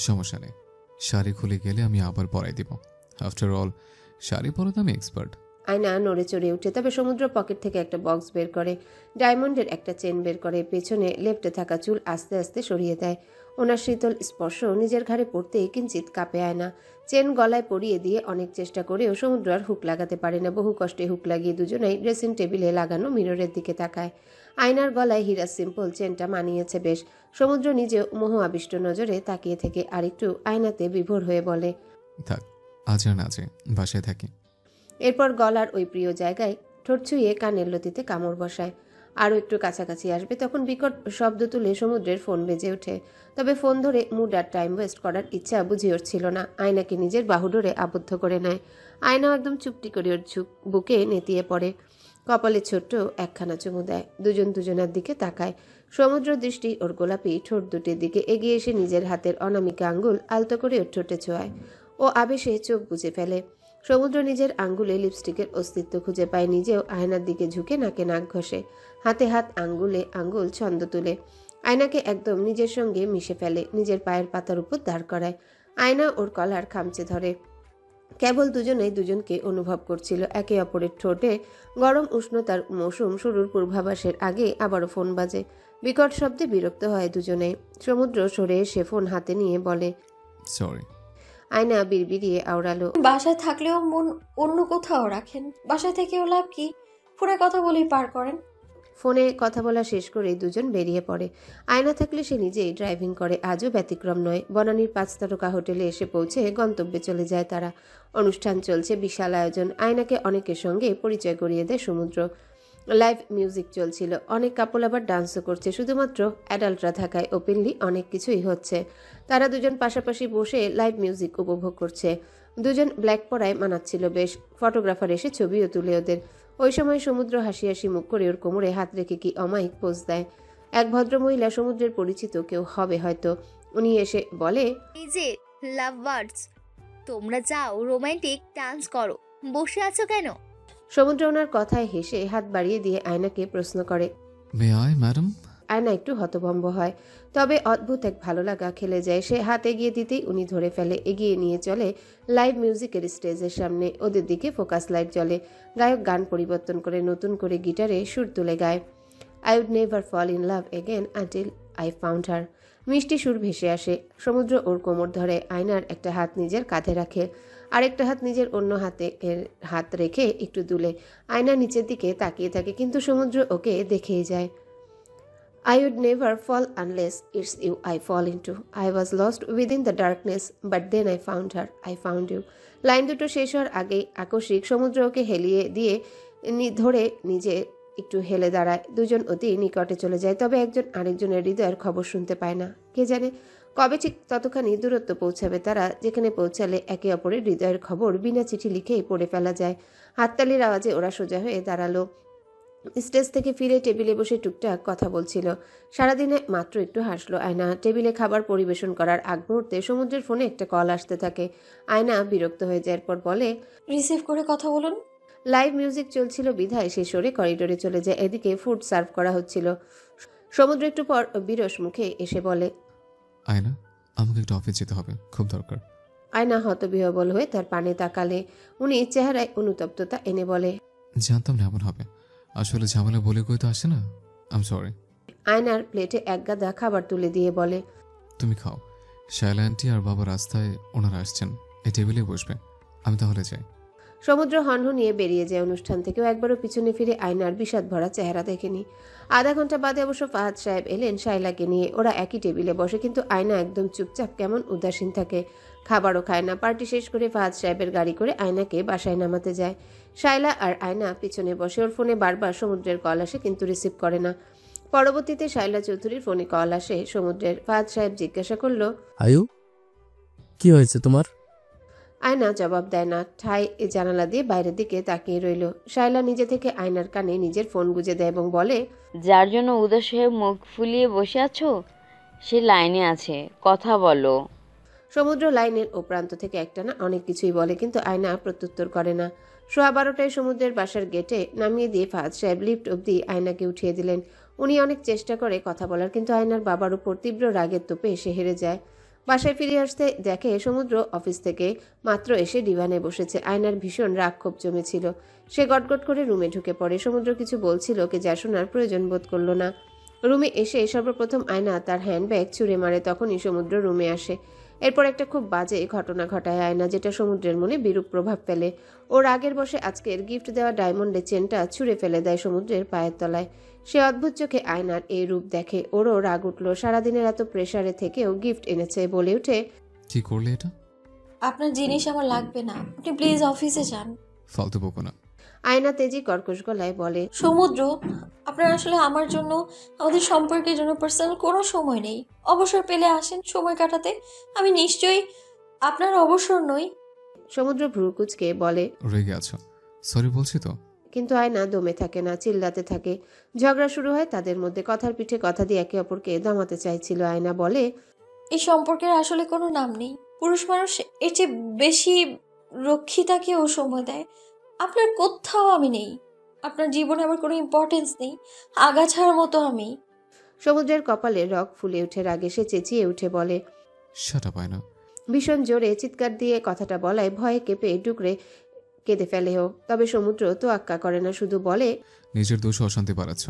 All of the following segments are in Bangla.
সমস্যা নেই, শাড়ি খুলে গেলে আমি আবার পরাই দিব। আফটার অল শাড়ি পরাতে আমি এক্সপার্ট। আয়না নড়ে চড়ে উঠে, তবে সমুদ্র পকেট থেকে একটা বক্স বের করে, ডায়মন্ডের একটা চেন বের করে, পেছনে লেপ্টে থাকা চুল আস্তে আস্তে সরিয়ে দেয়। ওনার শীতল স্পর্শ নিজের ঘাড়ে পড়তেই কিঞ্চিত কাঁপে আয়না। চেন গলায় পরিয়ে দিয়ে অনেক চেষ্টা করেও সমুদ্র আর হুক লাগাতে পারে না। বহু কষ্টে হুক লাগিয়ে দুজনেই ড্রেসিং টেবিলে লাগানো মিররের দিকে তাকায়। আয়নার গলায় হীরা সিম্পল চেনটা মানিয়েছে বেশ। সমুদ্র নিজেও মোহ আবিষ্ট নজরে তাকিয়ে থেকে আরেকটু আয়নাতে বিভোর হয়ে বলে, থাক, আজ আর না যে বাসায় থাকি। এরপর গলার ওই প্রিয় জায়গায় ঠোঁট ছুঁয়ে কানের লতিতে কামড় বসায়। আরও একটু কাছাকাছি আসবে তখন বিকট শব্দ তুলে সমুদ্রের ফোন বেজে ওঠে। তবে ফোন ধরে মুড আর টাইম ওয়েস্ট করার ইচ্ছা বুঝি ওর ছিল না। আয়নাকে নিজের বাহুডোরে আবদ্ধ করে নেয়। আয়নাও একদম চুপটি করে ওর বুকে নেতিয়ে পড়ে, কপালে ছোট্ট একখানা চুমু দেয়। দুজন দুজনার দিকে তাকায়। সমুদ্র দৃষ্টি ওর গোলাপি ঠোঁট দুটির দিকে এগিয়ে এসে নিজের হাতের অনামিকা আঙ্গুল আলতো করে ওর ঠোঁটে ছোঁয়ায়। ও আবেশে চোখ বুজে ফেলে। সমুদ্র নিজের আঙ্গুলে লিপস্টিকের অস্তিত্ব খুঁজে পায়। নিজেও আয়নার দিকে ঝুঁকে নাকে নাক ঘষে, হাতে হাত, আঙ্গুলে আঙ্গুল ছন্দ তুলে আয়নাকে একদম নিজের সঙ্গে মিশে ফেলে, নিজের পায়ের পাতার উপর দাঁড় করায়। আয়না ওর কলার খামচে ধরে। কেবল দুজনেই দুজনকে অনুভব করছিল। একে অপরের ঠোঁটে গরম উষ্ণতার মৌসুম শুরুর পূর্বাভাসের আগে আবারও ফোন বাজে। বিকট শব্দে বিরক্ত হয় দুজনেই। সমুদ্র সরে এসে ফোন হাতে নিয়ে বলে, সরি। আয়না বিড়বিড়িয়ে আওড়ালো, বাসায় থাকলেও মন অন্য কোথাও রাখেন, বাসায় থেকেও লাভ কি? ফোনে কথা বলেই পার করেন। ফোনে কথা বলা শেষ করেই দুজন বেরিয়ে পড়ে। আয়না থাকলে সে নিজেই ড্রাইভিং করে, আজও ব্যতিক্রম নয়। বনানীর 5 তারকা হোটেলে এসে পৌঁছে গন্তব্যে চলে যায় তারা। অনুষ্ঠান চলছে, বিশাল আয়োজন। আয়নাকে অনেকের সঙ্গে পরিচয় করিয়ে দেয় সমুদ্র। লাইভ মিউজিক চলছিল, অনেক কাপল আবার ডান্সও করছে। শুধুমাত্র অ্যাডাল্টরা থাকায় ওপেনলি অনেক কিছুই হচ্ছে। তারা দুজন পাশাপাশি বসে লাইভ মিউজিক উপভোগ করছে। দুজন ব্ল্যাক পরায় মানাচ্ছিল বেশ। ফটোগ্রাফার এসে ছবিও তুলে ওদের। ওই সময় সমুদ্র হাসি হাসি মুখ করে ওর কোমরে হাত রেখে কি অমায়িক পোজ দেয়। এক ভদ্রমহিলা, সমুদ্রের পরিচিত কেউ হবে হয়তো। উনি এসে বলে, এই যে লাভ বার্ডস, তোমরা যাও রোমান্টিক ডান্স করো, বসে আছো কেন? সমুদ্র ওনার কথায় হেসে হাত বাড়িয়ে দিয়ে আয়নাকে প্রশ্ন করে। May I madam? আয়না একটু হতভম্ব হয়, তবে অদ্ভুত এক ভালো লাগা খেলে যায়। সে হাত এগিয়ে দিতেই উনি ধরে ফেলে, এগিয়ে নিয়ে চলে লাইভ মিউজিকের স্টেজের সামনে। ওদের দিকে ফোকাস লাইট জ্বলে। গায়ক গান পরিবর্তন করে নতুন করে গিটারে সুর তুলে গায়, I would never fall in love again until I found her. মিষ্টি সুর ভেসে আসে। সমুদ্র ওর কোমর ধরে, আয়নার একটা হাত নিজের কাঁধে রাখে, আরেকটা হাত নিজের অন্য হাত রেখে একটু দুলে। আয়না নিচের দিকে তাকিয়ে থাকে, কিন্তু সমুদ্র ওকে দেখেই যায়। I would never fall unless it's you I fall into. I was lost within the darkness, but then I found her. I found you. Line দুটো শেষ হওয়ার আগেই আকস্মিক সমুদ্র ওকে হেলিয়ে দিয়ে ধরে নিজে একটু হেলে দাঁড়ায়। দুজন অতি নিকটে চলে যায়, তবে একজন আরেকজনের হৃদয়ের খবর শুনতে পায় না। কে জানে কবে ঠিক ততখানি দূরত্ব পৌঁছাবে তারা, যেখানে পৌঁছালে একে অপরের হৃদয়ের খবর বিনা চিঠি লিখেই পড়ে ফেলা যায়। হাততালির আওয়াজে ওরা সোজা হয়ে দাঁড়ালো। স্টেজ থেকে ফিরে টেবিলে বসে টুকটাক কথা বলছিল। সারাদিনে মাত্র একটু হাসলো আয়না। টেবিলে খাবার পরিবেশন করার আগ মুহূর্তে সমুদ্রের ফোনে একটা কল আসতে থাকে। আয়না বিরক্ত হয়ে যায়, এরপর বলে, রিসিভ করে কথা বলুন। লাইভ মিউজিক চলছিল বিধায় সে সরে করিডোরে চলে যায়। এদিকে ফুড সার্ভ করা হচ্ছিল। সমুদ্র একটু পর বিরস মুখে এসে বলে, আয়না, আমাকে একটু অফিস যেতে হবে, খুব দরকার। আয়না হতবিহ্বল হয়ে তার পানে তাকালে। উনি চেহারায় অনুতপ্ততা এনে বলে, জানতাম না এমন হবে, আসলে ঝামেলা বলে কই তো আসে না। আম সরি। আয়নার প্লেটে এক গাদা খাবার তুলে দিয়ে বলে, তুমি খাও। শায়লা আন্টি আর বাবা রাস্তায় ওনারা আসছেন, এই টেবিলে বসবে, আমি তাহলে যাই। সমুদ্র হনহনিয়ে বেরিয়ে যায় অনুষ্ঠান থেকেও। একবারও পিছনে ফিরে আয়নার বিষাদ ভরা চেহারা দেখেনি। আধা ঘন্টা বাদে অবশ্য ফাহাদ সাহেব এলেন শায়লাকে নিয়ে। ওরা একই টেবিলে বসে, কিন্তু আয়না একদম চুপচাপ, কেমন উদাসীন থাকে। খাবারও খায় না। পার্টি শেষ করে ফাহাদ সাহেবের গাড়ি করে আয়নাকে বাসায় নামাতে যায়। শায়লা আর আয়না পিছনে বসে। ওর ফোনে বারবার সমুদ্রের কল আসে, কিন্তু রিসিভ করে না। পরবর্তীতে শায়লা চৌধুরীর ফোনে কল আসে সমুদ্রের। ফাহাদ সাহেব জিজ্ঞাসা করলো, আয়ু, কি হয়েছে তোমার? আয়না জবাব দেয় না। ঠাই জানালা দিয়ে বাইরের দিকে তাকিয়ে রইল। শায়লা নিজে থেকে আয়নার কানে নিজের ফোন গুজে দেয় এবং বলে, যার জন্য উদাস হয়ে মুখ ফুলিয়ে বসে আছো সে লাইনে আছে, কথা বলো। সমুদ্র লাইনের ও প্রান্ত থেকে একটানা অনেক কিছুই বলে, কিন্তু আয়না প্রত্যুত্তর করে না। 12:15 সমুদ্রের বাসার গেটে নামিয়ে দিয়ে ফাহাদ সাহেব লিফট অবধি আয়নাকে উঠিয়ে দিলেন। উনি অনেক চেষ্টা করে কথা বলার, কিন্তু আয়নার বাবার উপর তীব্র রাগের তোপে সে হেরে যায়। বাসায় ফিরে আসতে দেখে সমুদ্র অফিস থেকে মাত্র এসে ডিভানে বসেছে। আয়নার ভীষণ রাগ ক্ষোভ জমেছিল। সে গটগট করে রুমে ঢুকে পড়ে। সমুদ্র কিছু বলছিল, ওকে যা শোনার প্রয়োজন বোধ করল না। রুমে এসে সর্বপ্রথম আয়না তার হ্যান্ডব্যাগ ছুঁড়ে মারে, তখনই সমুদ্র রুমে আসে। এরপর একটা খুব বাজে ঘটনা ঘটায় আয়না, যেটা সমুদ্রের মনে বিরূপ প্রভাব ফেলে। ওর আগের বসে আজকের গিফট দেওয়া ডায়মন্ডের চেনটা ছুঁড়ে ফেলে দেয় সমুদ্রের পায়ের তলায়। সে অদ্ভুত চোখে আয়নার এই রূপ দেখে। ওরও রাগ উঠল। সারাদিনের এত প্রেসারে থেকেও গিফট এনেছে, বলে উঠে, কি করলে এটা? আপনার জিনিস আমার লাগবে না, আপনি প্লিজ অফিসে যান। ফালতু বকো না। আয়না তেজি কর্কশ গলায় বলে, সমুদ্র, আপনার আসলে আমার জন্য, আমাদের সম্পর্কের জন্য পার্সোনাল কোনো সময় নেই। অবসর পেলে আসেন সময় কাটাতে। আমি নিশ্চয়ই আপনার অবসর নই। সমুদ্র ভ্রুকুচকে বলে, রেগে আছো? সরি বলছি তো। কিন্তু আয়না দমে থাকে না, চিল্লাতে থাকে। ঝগড়া শুরু হয় তাদের মধ্যে। কথার পিঠে কথা দিয়ে একে অপরকে দমাতে চাইছিল। আয়না বলে, এই সম্পর্কের আসলে কোনো নাম নেই। পুরুষ মানুষ এর চেয়ে বেশি রক্ষিতাকেও সময় দেয়। আপনার কোথাও আমি নেই। আপনার জীবনে আমার কোনো ইম্পর্টেন্স নেই। আগাছার মতো আমি। সমুদ্রের কপালে রগ ফুলে উঠে রাগে। সে চেঁচিয়ে উঠে বলে, শাট আপ আয়না। ভীষণ জোরে চিৎকার দিয়ে কথাটা বলায় ভয়ে কেঁপে ডুকরে কেঁদে ফেলে ও। তবে সমুদ্র তো আক্কা করে না, শুধু বলে, নিজের দোষে অশান্তি বাড়াচ্ছ।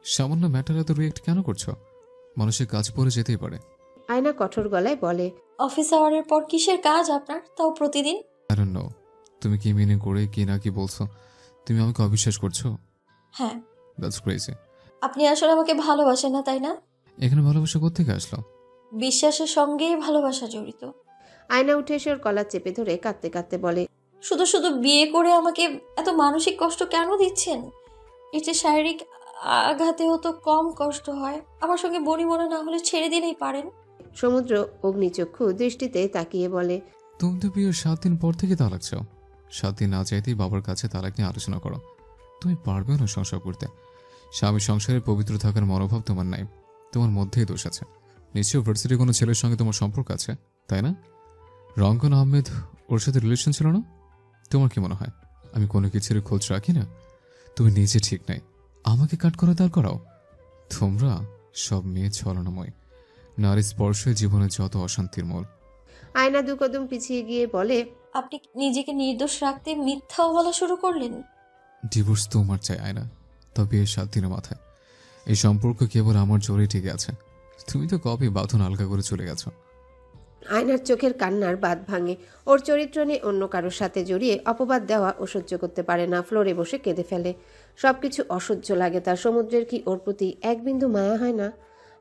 সামান্য ম্যাটার এত রিয়েক্ট কেন করছো? মানুষের কাজ পড়ে যেতেই পারে। আয়না কঠোর গলায় বলে, অফিস আওয়ারের পর কিসের কাজ আপনার, তাও প্রতিদিন? আই ডোন্ট নো তুমি কি মিনিং করে কি না কি বলছো। তুমি আমাকে অবিশ্বাস করছো? হ্যাঁ। That's crazy. আপনি আসলে আমাকে ভালোবাসেন না, তাই না? এখানে ভালোবাসা কোত্থেকে আসলো? বিশ্বাসের সঙ্গেই ভালোবাসা জড়িত। আয়না উঠে এসে ওর কলার চেপে ধরে কাঁদতে কাঁদতে বলে, শুধু শুধু বিয়ে করে আমাকে এত মানসিক কষ্ট কেন দিচ্ছেন? এর যে শারীরিক আঘাতেও তো কম কষ্ট হয়। আমার সঙ্গে বনি মনে না হলে ছেড়ে দিলেই পারেন। সমুদ্র অগ্নিচক্ষু দৃষ্টিতে তাকিয়ে বলে, তুমি তো বিয়ের 7 দিন পর থেকে তালাক চাও। 7 দিন না চাইতেই বাবার কাছে তালাক নিয়ে আলোচনা করো। তুমি পারবে না সংসার করতে। স্বামী সংসারে পবিত্র থাকার মনোভাব তোমার নাই। তোমার মধ্যেই দোষ আছে। নিশ্চয়ই ভার্সিটির কোনো ছেলের সঙ্গে তোমার সম্পর্ক আছে, তাই না? রঙ্কন আহমেদ, ওর সাথে রিলেশন ছিল না? তোমার কি মনে হয় আমি কোনো কিছুর খোঁজ রাখি না? তুমি নিজে ঠিক নাই, আমাকে কাট করে দাঁড় করাও। তোমরা সব মেয়ে ছলনাময়। নারী স্পর্শে জীবনে যত অশান্তির মূল। আয়না দু কদম পিছিয়ে গিয়ে বলে, আপনি নিজেকে নির্দোষ রাখতে মিথ্যাও বলা শুরু করলেন। ডিভোর্স তোমার চাই আয়না, তবে এর 7 দিনের মাথায়। এই সম্পর্ক কেবল আমার জোরেই ঠিক আছে। তুমি তো কবে বাঁধন আলগা করে চলে গেছো। আয়নার চোখের কান্নার বাঁধ ভাঙে। ওর চরিত্র নিয়ে অন্য কারোর সাথে জড়িয়ে অপবাদ দেওয়া ও সহ্য করতে পারে না। ফ্লোরে বসে কেঁদে ফেলে। সবকিছু অসহ্য লাগে তার। সমুদ্রের কি ওর প্রতি এক বিন্দু মায়া হয় না?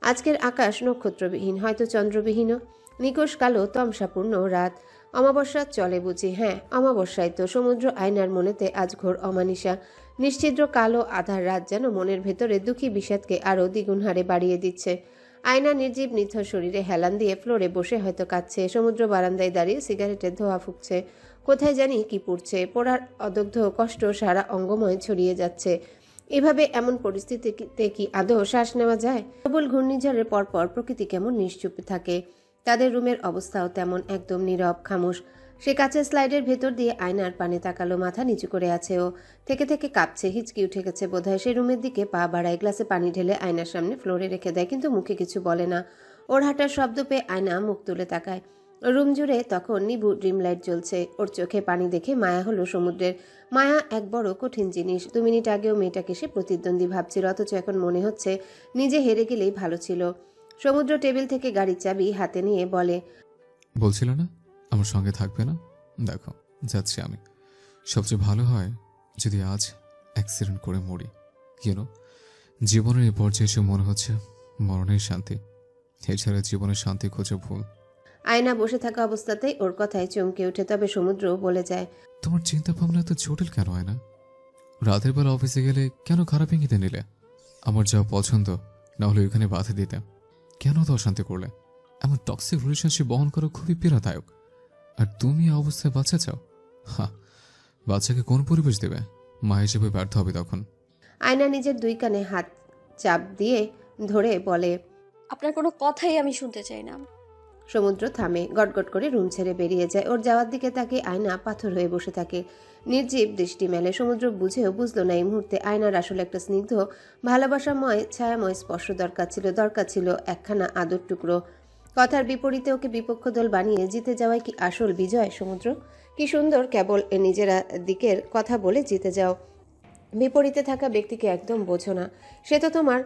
আজকের আকাশ নক্ষত্রবিহীন, হয়তো চন্দ্রবিহীনও। নিকোষ কালো তমসাপূর্ণ রাত। অমাবস্যা চলে বুঝি? হ্যাঁ, অমাবস্যায় তো। সমুদ্র আয়নার মনেতে আজ ঘোর অমানিসা। নিশ্ছিদ্র কালো আধার রাত যেন মনের ভেতরে দুঃখী বিষাদকে আরও দ্বিগুণ হারে বাড়িয়ে দিচ্ছে। আয়না নির্জীব নিথর শরীরে হেলান দিয়ে ফ্লোরে বসে হয়তো কাঁদছে। সমুদ্র বারান্দায় দাঁড়িয়ে সিগারেটের ধোঁয়া ফুঁকছে। কোথায় জানি কি পুড়ছে। পোড়ার অদগ্ধ কষ্ট সারা অঙ্গময় ছড়িয়ে যাচ্ছে। এভাবে এমন পরিস্থিতিতে কি আদৌ শ্বাস নেওয়া যায়? প্রবল ঘূর্ণিঝড়ের পরপর প্রকৃতি কেমন নিশ্চুপ থাকে। তাদের রুমের অবস্থাও তেমন, একদম নীরব খামোশ। সে কাছের স্লাইডের ভেতর দিয়ে আয়নার পানে তাকালো। মাথা নিচু করে আছে ও। থেকে থেকে কাঁপছে, হিচকি উঠে গেছে বোধহয়। সে রুমের দিকে পা বাড়ায়, গ্লাসে পানি ঢেলে আয়নার সামনে ফ্লোরে রেখে দেয়, কিন্তু মুখে কিছু বলে না। ওর হাঁটার শব্দ পেয়ে আয়না মুখ তুলে তাকায়। রুম জুড়ে তখন নিবু ড্রিম লাইট জ্বলছে। ওর চোখে পানি দেখে মায়া হলো সমুদ্রের। মায়া এক বড় কঠিন জিনিস। 2 মিনিট আগেও মেয়েটাকে সে প্রতিদ্বন্দ্বী ভাবছিল, অথচ এখন মনে হচ্ছে নিজে হেরে গেলেই ভালো ছিল। সমুদ্র টেবিল থেকে গাড়ির চাবি হাতে নিয়ে বলে, বলছিল না আমার সঙ্গে থাকবে না? দেখো যাচ্ছি আমি। সবচেয়ে ভালো হয় যদি আজ অ্যাক্সিডেন্ট করে মরি। ইউনো, জীবনের এই পর্যায়ে এসে মনে হচ্ছে মরণের শান্তি। এছাড়া জীবনের শান্তি খোঁজা ভুল। আয়না বসে থাকা অবস্থাতেই ওর কথায় চমকে ওঠে। তবে সমুদ্র বলে যায়, তোমার চিন্তা ভাবনা এত জটিল কেন হয় না? রাতের বেলা অফিসে গেলে কেন খারাপ ইঙ্গিতে নিলে? আমার যা পছন্দ না হলে ওইখানে বাধা দিতে। কেন তো অশান্তি করলে? এমন টক্সিক রিলেশনশিপ বহন করা খুবই পীড়াদায়ক। আর তুমি এই অবস্থায় বাচ্চা চাও? হ্যাঁ, বাচ্চাকে কোন পরিবেশ দেবে? মা হিসেবে ব্যর্থ হবে তখন। আয়না নিজের 2 কানে হাত চাপ দিয়ে ধরে বলে, আপনার কোনো কথাই আমি শুনতে চাই না। সমুদ্র থামে, গটগট করে রুম ছেড়ে বেরিয়ে যায়। ওর যাওয়ার দিকে তাকে আয়না পাথর হয়ে বসে থাকে। নির্জীব দৃষ্টি মেলে। সমুদ্র বুঝেও বুঝলো না এই মুহূর্তে আয়নার আসলে একটা স্নিগ্ধ ভালোবাসাময় ছায়াময় স্পর্শ দরকার ছিল একখানা আদর টুকরো। কথার বিপরীতে ওকে বিপক্ষ দল বানিয়ে জিতে যাওয়াই কি আসল বিজয়? সমুদ্র কি সুন্দর কেবল নিজেরা দিকের কথা বলে জিতে যাও। বিপরীতে থাকা ব্যক্তিকে একদম বোঝো না। সে তো তোমার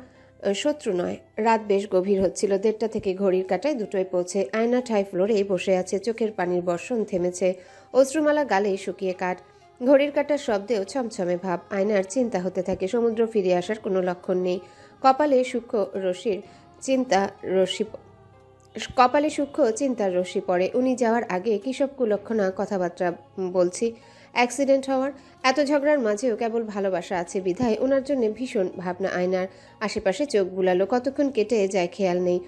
শত্রু নয়। রাত বেশ গভীর হচ্ছিল। 1:30 থেকে ঘড়ির কাঁটায় 2টোয় পৌঁছে আয়না ঠাই ফ্লোরেই বসে আছে। চোখের পানির বর্ষণ থেমেছে, অশ্রুমালা গালেই শুকিয়ে কাঠ। ঘড়ির কাঁটার শব্দেও ছমছমে ভাব। আয়নার চিন্তা হতে থাকে। সমুদ্র ফিরে আসার কোনো লক্ষণ নেই। কপালে সূক্ষ্ম চিন্তার রশ্মি পড়ে। উনি যাওয়ার আগে কিসব কুলক্ষণা কথাবার্তা বলছি। অ্যাক্সিডেন্ট হওয়ার এত ঝগড়ার মাঝেও কেবল ভালোবাসা আছে বিধায় ওনার জন্য ভীষণ ভাবনা আয়নার। আশেপাশে চোখ বুলালো, কতক্ষণ কেটে যায় খেয়াল নেই।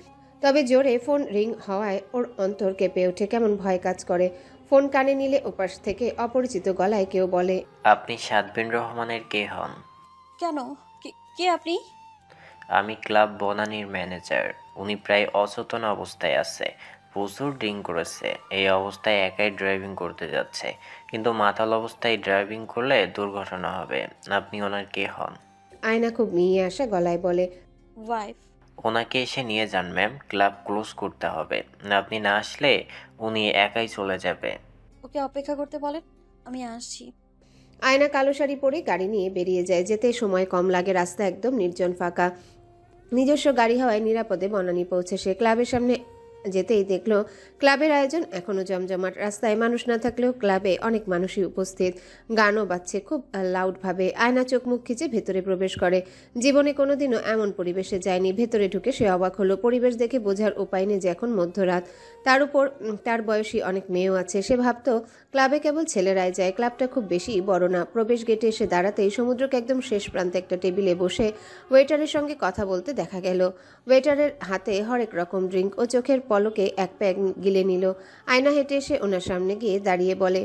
তবে জোরে ফোন রিং হওয়ায় ওর অন্তর কেঁপে ওঠে, কেমন ভয় কাজ করে। ফোন কানে নিলে ওপাশ থেকে অপরিচিত গলায় কেউ বলে, আপনি সাদবিন রহমানের কে হন? কেন? কে আপনি? আমি ক্লাব বনানীর ম্যানেজার। উনি প্রায় অচেতন অবস্থায় আছে, প্রচুর ড্রিঙ্ক করেছে। এই অবস্থায় একাই ড্রাইভিং করতে যাচ্ছে, কিন্তু মাতাল অবস্থায় ড্রাইভিং করলে দুর্ঘটনা হবে। আপনি ওনার কে হন? আয়না খুব মিয়ে আসা গলায় বলে, ওয়াইফ। ওনাকে এসে নিয়ে যান ম্যাম, ক্লাব ক্লোজ করতে হবে। আপনি না আসলে উনি একাই চলে যাবে। ওকে অপেক্ষা করতে বলেন, আমি আসছি। আয়না কালো শাড়ি পরে গাড়ি নিয়ে বেরিয়ে যায়। যেতে সময় কম লাগে। রাস্তা একদম নির্জন ফাঁকা। নিজস্ব গাড়ি হওয়ায় নিরাপদে বনানী পৌঁছে সে। ক্লাবের সামনে যেতেই দেখলো ক্লাবের আয়োজন এখনো জমজমাট। রাস্তায় মানুষ না থাকলেও ক্লাবে অনেক মানুষই উপস্থিত। গানও বাজছে খুব লাউডভাবে। আয়না চোখ মুখ খিচে ভেতরে প্রবেশ করে। জীবনে কোনোদিনও এমন পরিবেশে যায়নি। ভেতরে ঢুকে সে অবাক হলো। পরিবেশ দেখে বোঝার উপায় নেই যে এখন মধ্যরাত। তার উপর তার বয়সী অনেক মেয়েও আছে। সে ভাবতো ক্লাবে কেবল ছেলেরাই যায়। ক্লাবটা খুব বেশি বড় না। প্রবেশ গেটে এসে দাঁড়াতেই সমুদ্রকে একদম শেষ প্রান্তে একটা টেবিলে বসে ওয়েটারের সঙ্গে কথা বলতে দেখা গেল। ওয়েটারের হাতে হরেক রকম ড্রিঙ্ক। ও চোখের পলকে এক প্যাক গিলে নিল। আয়না হেঁটে এসে ওনার সামনে গিয়ে দাঁড়িয়ে বলে,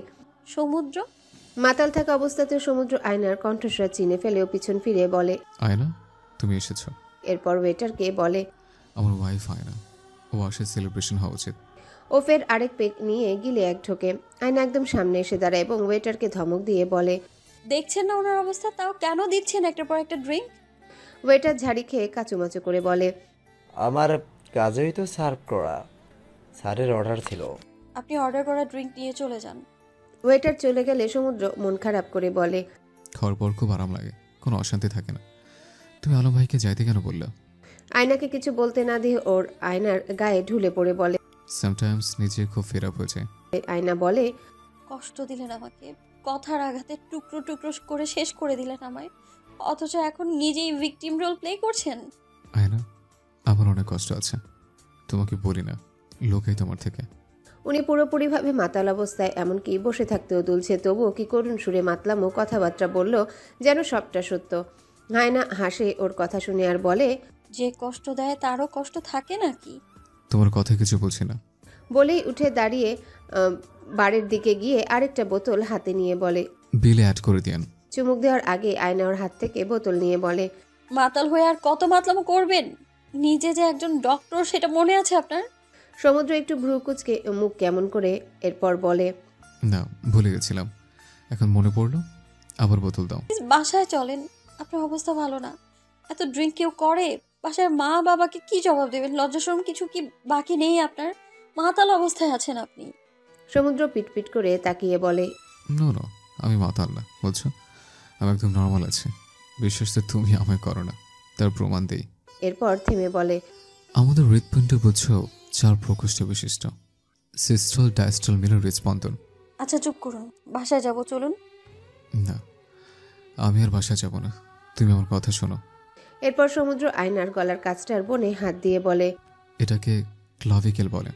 সমুদ্র। মাতাল থাকা অবস্থাতেও সমুদ্র আয়নার কণ্ঠস্বর চিনে ফেলেও পিছন ফিরে বলে, আয়না, তুমি এসেছো। এরপর ওয়েটারকে বলে, আমার ওয়াইফ আয়না, ও আসে সেলিব্রেশন হওয়া উচিত। ও ফের আরেক পেক নিয়ে গিলে এক ঢোকে। আয়না একদম সামনে এসে দাঁড়ায় এবং ওয়েটারকে ধমক দিয়ে বলে, দেখছেন না ওনার অবস্থা, তাও কেন দিচ্ছেন একটার পর একটা ড্রিঙ্ক? ওয়েটার ঝাড়ি খেয়ে কাচুমাচু করে বলে, আমার কাজেই তো সার্ভ করা, স্যারের অর্ডার ছিল। আপনি অর্ডার করা ড্রিঙ্ক নিয়ে চলে যান। ওয়েটার চলে গেলে সমুদ্র মন খারাপ করে বলে, খাওয়ার পর খুব আরাম লাগে, কোনো অশান্তি থাকে না। তুমি আলম ভাইকে যাইতে কেন বললে? আয়নাকে কিছু বলতে না দিয়ে ওর আয়নার গায়ে ঢুলে পড়ে বলে। সামটাইমস নিজে খুব ফের আপ হয়ে যায়। আয়না বলে, কষ্ট দিলেন আমাকে, কথার আঘাতে টুকরো টুকরো করে শেষ করে দিলেন আমায়, অথচ এখন নিজেই ভিকটিম রোল প্লে করছেন। আয়না, আমার অনেক কষ্ট আছে, তোমাকে বলি না, লোকেই তোমার থেকে। উনি পুরোপুরিভাবে মাতাল অবস্থায়, এমনকি বসে থাকতেও দুলছে। তবুও কি করুণ সুরে মাতলামো কথাবার্তা বলল, যেন সবটা সত্য। আয়না হাসে ওর কথা শুনে আর বলে, যে কষ্ট দেয় তারও কষ্ট থাকে নাকি? তোমার কথা কিছু বলছি না। বলেই উঠে দাঁড়িয়ে বারের দিকে গিয়ে আরেকটা বোতল হাতে নিয়ে বলে, বিলে অ্যাড করে দিয়েন। চুমুক দেওয়ার আগে আয়না ওর হাত থেকে বোতল নিয়ে বলে, মাতাল হয়ে আর কত মাতলামো করবেন? নিজে যে একজন ডক্টর সেটা মনে আছে আপনার? সমুদ্র একটু ভ্রু কুচকে মুখ কেমন করে, এরপর বলে, না, ভুলে গেছিলাম, এখন মনে পড়লো, আবার বোতল দাও। প্লিজ বাসায় চলেন, আপনার অবস্থা ভালো না। এত ড্রিঙ্ক কেউ করে? বাসায় মা বাবাকে কি জবাব দেবেন? লজ্জাশরম কিছু কি বাকি নেই আপনার? মাতাল অবস্থায় আছেন আপনি। সমুদ্র পিটপিট করে তাকিয়ে বলে, নো নো, আমি মাতাল না, বলছো? আমি একদম নর্মাল আছি। বিশ্বাস তো তুমি আমায় করো না, তার প্রমাণ দেই। এরপর থেমে বলে, আমাদের হৃৎপিণ্ড বুঝছো 4 প্রকোষ্ঠ বিশিষ্ট, সিস্টল ডায়াস্টল মিলে হৃৎস্পন্দন। আচ্ছা চুপ করুন, বাসায় যাব, চলুন। না, আমি আর বাসায় যাব না, তুমি আমার কথা শোনো। এরপর সমুদ্র আয়নার গলার কাছটার বনে হাত দিয়ে বলে, এটাকে ক্লাভিকেল বলে।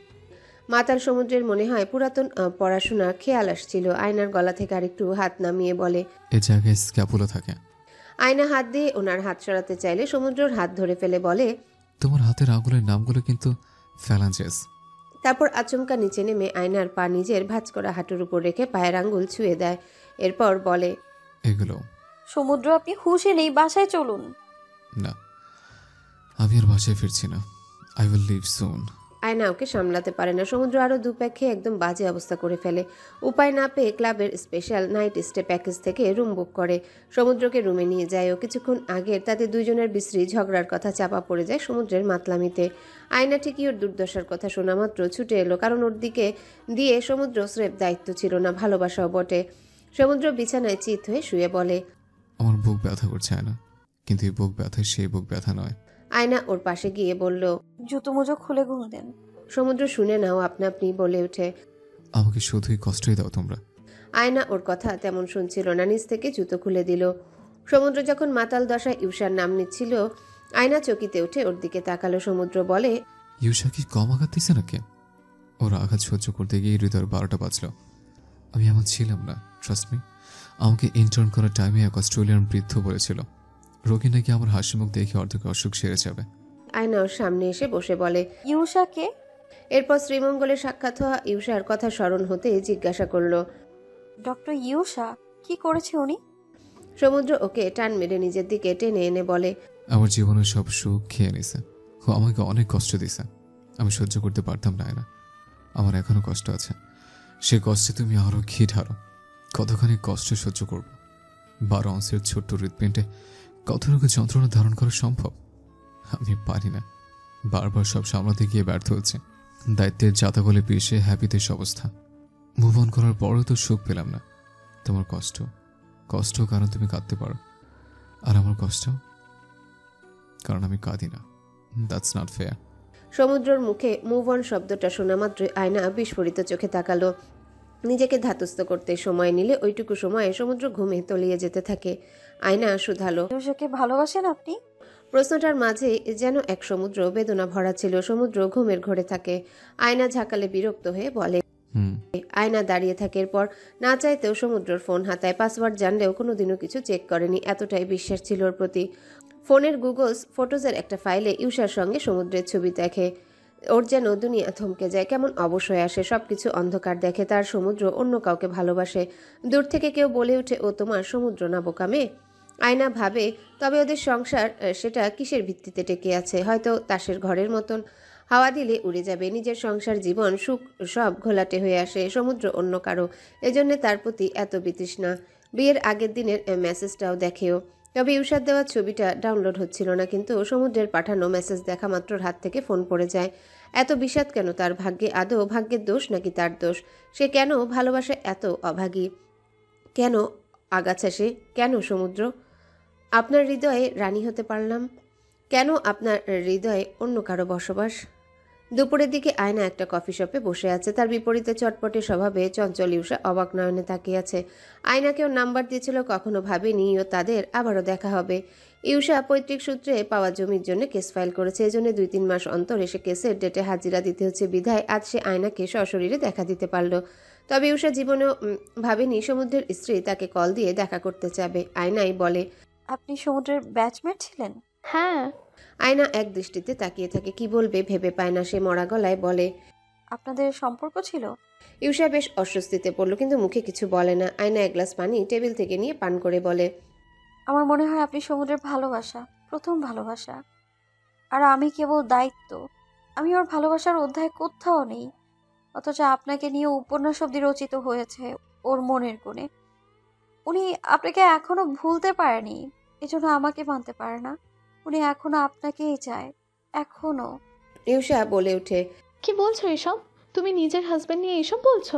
মাতাল সমুদ্রের মনে হয় পুরাতন পড়াশোনা খেয়াল আসছিল। আয়নার গলা থেকে আরেকটু হাত নামিয়ে বলে, এ জায়গায় স্ক্যাপুলা থাকে। আয়না হাত দিয়ে ওনার হাত সরাতে চাইলে সমুদ্রর হাত ধরে ফেলে বলে, তোমার হাতের আঙুলের নামগুলো কিন্তু ফ্যালাঞ্জেস। তারপর আচমকা নিচে নেমে আয়নার পা নিজের ভাঁজ করা হাঁটুর উপর রেখে পায়ের আঙ্গুল ছুঁয়ে দেয়। এরপর বলে, এগুলো। সমুদ্র আপনি হুঁশে নেই, বাসায় চলুন। না, আমি আর বাসায় ফিরছি না, আই উইল লিভ সুন। আয়না ওকে সামলাতে পারে না। সমুদ্র আরও 2 প্যাক খেয়ে একদম বাজে অবস্থা করে ফেলে। উপায় না পেয়ে ক্লাবের স্পেশাল নাইট স্টে প্যাকেজ থেকে রুম বুক করে। সমুদ্রকে রুমে নিয়ে যায় ও কিছুক্ষণ আগের তাদের দুইজনের বিশ্রী ঝগড়ার কথা চাপা পড়ে যায় সমুদ্রের মাতলামিতে। আয়না ঠিকই ওর দুর্দশার কথা শোনা মাত্র ছুটে এলো, কারণ ওর দিকে দিয়ে সমুদ্র স্রেফ দায়িত্ব ছিল না, ভালোবাসাও বটে। সমুদ্র বিছানায় চিত হয়ে শুয়ে বলে, আমার বুক ব্যথা করছে আয়না, কিন্তু এই বুক ব্যথা সেই বুক ব্যথা নয়। আয়না ওর পাশে গিয়ে বলল, জুতো মোজো খুলে ঘুম দেন। সমুদ্র শুনে নাও আপনা আপনি বলে ওঠে, আমাকে শুধুই কষ্টই দাও তোমরা। আয়না ওর কথা তেমন শুনছিল না, নিজ থেকে জুতো খুলে দিল। সমুদ্র যখন মাতাল দশায় ইউষার নাম নিচ্ছিল, আয়না চকিতে উঠে ওর দিকে তাকালো। সমুদ্র বলে, ইউষা কি কম আঘাত দিছে নাকি? ওর আঘাত সহ্য করতে গিয়ে হৃদয়ের 12টা বাজল। আমি এমন ছিলাম না, ট্রাস্ট মি। আমাকে ইন্টার্ন করার টাইমে এক অস্ট্রেলিয়ান বৃদ্ধ বলেছিল রোগী নাকি আমার হাসি মুখ দেখে অর্ধেক অসুখ সেরে যাবে। আয়না ওর সামনে এসে বসে বলে, ইউষাকে? এরপর শ্রীমঙ্গলে সাক্ষাৎ হওয়া ইউষার কথা স্মরণ হতে জিজ্ঞাসা করলো, ডক্টর ইউষা কি করেছে উনি? সমুদ্র ওকে টান মেরে নিজের দিকে টেনে এনে বলে, আমার জীবনের সব সুখ খেয়ে নিছে। ও আমাকে অনেক কষ্ট দিছে, আমি সহ্য করতে পারতাম না। না, আমার এখনো কষ্ট আছে। সে কষ্টে তুমি আরো ঘি ঢারো। কতখানি কষ্ট সহ্য করব? 12 অংশের ছোট্ট হৃদপিণ্ডে কতটুকু যন্ত্রণা ধারণ করা সম্ভব? আমি পারি না। বারবার সব সামলাতে গিয়ে ব্যর্থ হচ্ছে। দায়িত্বের জাতা বলে পিষে হ্যাপিতে অবস্থা। মুভ অন করার পরেও তো সুখ পেলাম না। তোমার কষ্ট কষ্ট কারণ তুমি কাঁদতে পারো, আর আমার কষ্ট কারণ আমি কাঁদি না। That's not fair. সমুদ্রর মুখে মুভ অন শব্দটা শোনা মাত্রই আয়না বিস্ফোরিত চোখে তাকালো। নিজেকে ধাতস্থ করতে সময় নিলে ওইটুকু সময়ে সমুদ্র ঘুমে তলিয়ে যেতে থাকে। আয়না শুধালো, ইউষাকে ভালোবাসেন আপনি? প্রশ্নটার মাঝে যেন এক সমুদ্র বেদনা ভরা ছিল। সমুদ্র ঘুমের ঘোরে থাকে। আয়না ঝাঁকালে বিরক্ত হয়ে বলে, আয়না দাঁড়িয়ে থাকে। এরপর না চাইতেও সমুদ্রর ফোন হাতায়। পাসওয়ার্ড জানলেও কোনোদিনও কিছু চেক করেনি, এতটাই বিশ্বাস ছিল ওর প্রতি। ফোনের গুগলস ফটোজের একটা ফাইলে ইউষার সঙ্গে সমুদ্রের ছবি দেখে। ওর যেন দুনিয়া থমকে যায়, কেমন অবশ্যই আসে, সবকিছু অন্ধকার দেখে। তার সমুদ্র অন্য কাউকে ভালোবাসে। দূর থেকে কেউ বলে ওঠে, ও তোমার সমুদ্র না বোকা মেয়ে। আয়না ভাবে, তবে ওদের সংসার সেটা কিসের ভিত্তিতে টেকে আছে? হয়তো তাসের ঘরের মতন, হাওয়া দিলে উড়ে যাবে। নিজের সংসার জীবন সুখ সব ঘোলাটে হয়ে আসে। সমুদ্র অন্য কারো, এজন্য তার প্রতি এত বিতৃষ্ণা। বিয়ের আগের দিনের মেসেজটাও দেখেও, তবে ইউষার দেওয়া ছবিটা ডাউনলোড হচ্ছিল না। কিন্তু সমুদ্রের পাঠানো মেসেজ দেখা মাত্র হাত থেকে ফোন পড়ে যায়। এত বিষাদ কেন তার? ভাগ্যে আদৌ ভাগ্যের দোষ নাকি তার দোষ? সে কেন ভালোবাসে এত অভাগী? কেন আগাছা সে? কেন সমুদ্র? আপনার হৃদয়ে রানী হতে পারলাম, কেন আপনার হৃদয়ে অন্য কারো বসবাস? দুপুরের দিকে আয়না একটা কফি শপে বসে আছে। তার বিপরীতে চটপটে স্বভাবে চঞ্চল ইউষা অবাক নয়নে তাকিয়ে আছে। আয়নাকেও নাম্বার দিয়েছিল, কখনো ভাবেনি ও তাদের আবারও দেখা হবে। ইউষা পৈতৃক সূত্রে পাওয়া জমির জন্য কেস ফাইল করেছে। এজন্য 2-3 মাস অন্তর এসে কেসের ডেটে হাজিরা দিতে হচ্ছে বিধায় আজ সে আয়নাকে সশরীরে দেখা দিতে পারল। তবে ইউষা জীবনেও ভাবেনি সমুদ্রের স্ত্রী তাকে কল দিয়ে দেখা করতে চাবে। আয়নাই বলে, আপনি সমুদ্রের ব্যাচমেট ছিলেন? হ্যাঁ। আয়না এক দৃষ্টিতে তাকিয়ে থাকে, কি বলবে ভেবে পায় না। সে মরা গলায় বলে, আপনাদের সম্পর্ক ছিল? ইউষা বেশ অস্বস্তিতে পড়ল, কিন্তু মুখে কিছু বলে না। আয়না এক গ্লাস পানি টেবিল থেকে নিয়ে পান করে বলে, আমার মনে হয় আপনি সমুদ্রের ভালোবাসা, প্রথম ভালোবাসা, আর আমি কেবল দায়িত্ব। আমি ওর ভালোবাসার অধ্যায় কোথাও নেই, অথচ আপনাকে নিয়ে উপন্যাস অব্দি রচিত হয়েছে ওর মনের কোণে। উনি আপনাকে এখনো ভুলতে পারেনি, এজন্য আমাকে মানতে পারে না। উনি এখনো আপনাকেই চায়, এখনো। ইউষা বলে ওঠে, কি বলছো এসব? তুমি নিজের হাজবেন্ড নিয়ে এসব বলছো?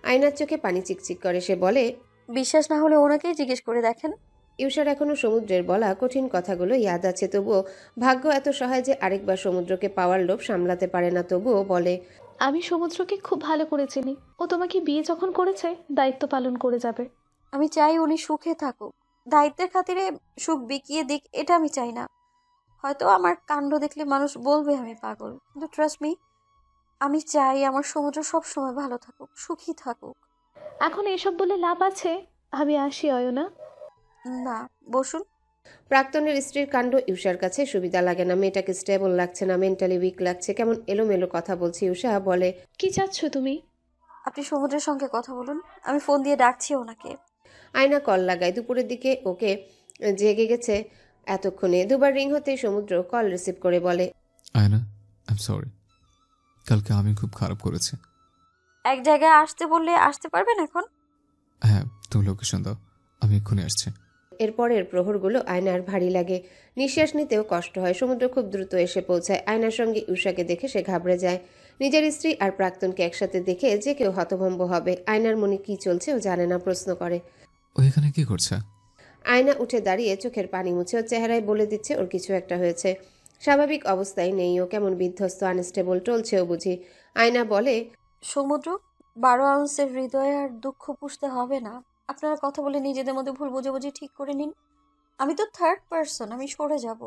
আয়নার চোখে পানি চিকচিক করে। সে বলে, বিশ্বাস না হলে ওনাকেই জিজ্ঞেস করে দেখেন। ইউষার এখনো সমুদ্রের বলা কঠিন কথাগুলো ইয়াদ আছে। তবুও ভাগ্য এত সহায় যে আরেকবার সমুদ্রকে পাওয়ার লোভ সামলাতে পারে না। তবুও বলে, আমি সমুদ্রকে খুব ভালো করে চিনি। ও তোমাকে বিয়ে যখন করেছে দায়িত্ব পালন করে যাবে। আমি চাই উনি সুখে থাকুক, দায়িত্বের খাতিরে সুখ বিকিয়ে দিক, এটা আমি চাই না। হয়তো আমার কাণ্ড দেখলে মানুষ বলবে আমি পাগল, কিন্তু ট্রাস্ট মি, আমি চাই আমার সমুদ্র সব সময় ভালো থাকুক, সুখী থাকুক। এখন এসব বলে লাভ আছে? আমি আসি অয়না। না, বসুন। প্রাক্তনের স্ত্রীর কাণ্ড ইউষার কাছে সুবিধা লাগে না। মেয়েটাকে স্টেবল লাগছে না, মেন্টালি উইক লাগছে। কেমন এলোমেলো কথা বলছে। ইউষা বলে, কি চাচ্ছ তুমি? আপনি সমুদ্রের সঙ্গে কথা বলুন, আমি ফোন দিয়ে ডাকছি ওনাকে। আয়না কল লাগায়। দুপুরের দিকে ওকে জেগে গেছে এতক্ষণে। দুবার রিং হতেই সমুদ্র কল রিসিভ করে বলে, আয়না, আই এম সরি। কালকে আমি খুব খারাপ করেছি। এক জায়গায় আসতে বললে আসতে পারবেন এখন? হ্যাঁ, তুমি লোকেশন দাও, আমি এক্ষুনি আসছি। এরপরের প্রহরগুলো আয়নার ভারী লাগে, নিঃশ্বাস নিতেও কষ্ট হয়। সমুদ্র খুব দ্রুত এসে পৌঁছায়। আয়নার সঙ্গে ইউষাকে দেখে সে ঘাবড়ে যায়। নিজের স্ত্রী আর প্রাক্তনকে একসাথে দেখে যে কেউ হতভম্ব হবে। আয়নার মনে কি চলছে ও জানে না, প্রশ্ন করে। ও এখানে কি করছে? আয়না উঠে দাঁড়িয়ে চোখের পানি মুছে ওর চেহারায় বলে দিচ্ছে ওর কিছু একটা হয়েছে। স্বাভাবিক অবস্থায় নেই ও, কেমন বিধ্বস্ত, আনস্টেবল, টলছেও বুঝি। আয়না বলে, সমুদ্র, 12 আউন্সের হৃদয়ে আর দুঃখ পুষতে হবে না। আপনারা কথা বলে নিজেদের মধ্যে ভুল বোঝাবুঝি ঠিক করে নিন। আমি তো থার্ড পারসন, আমি সরে যাব।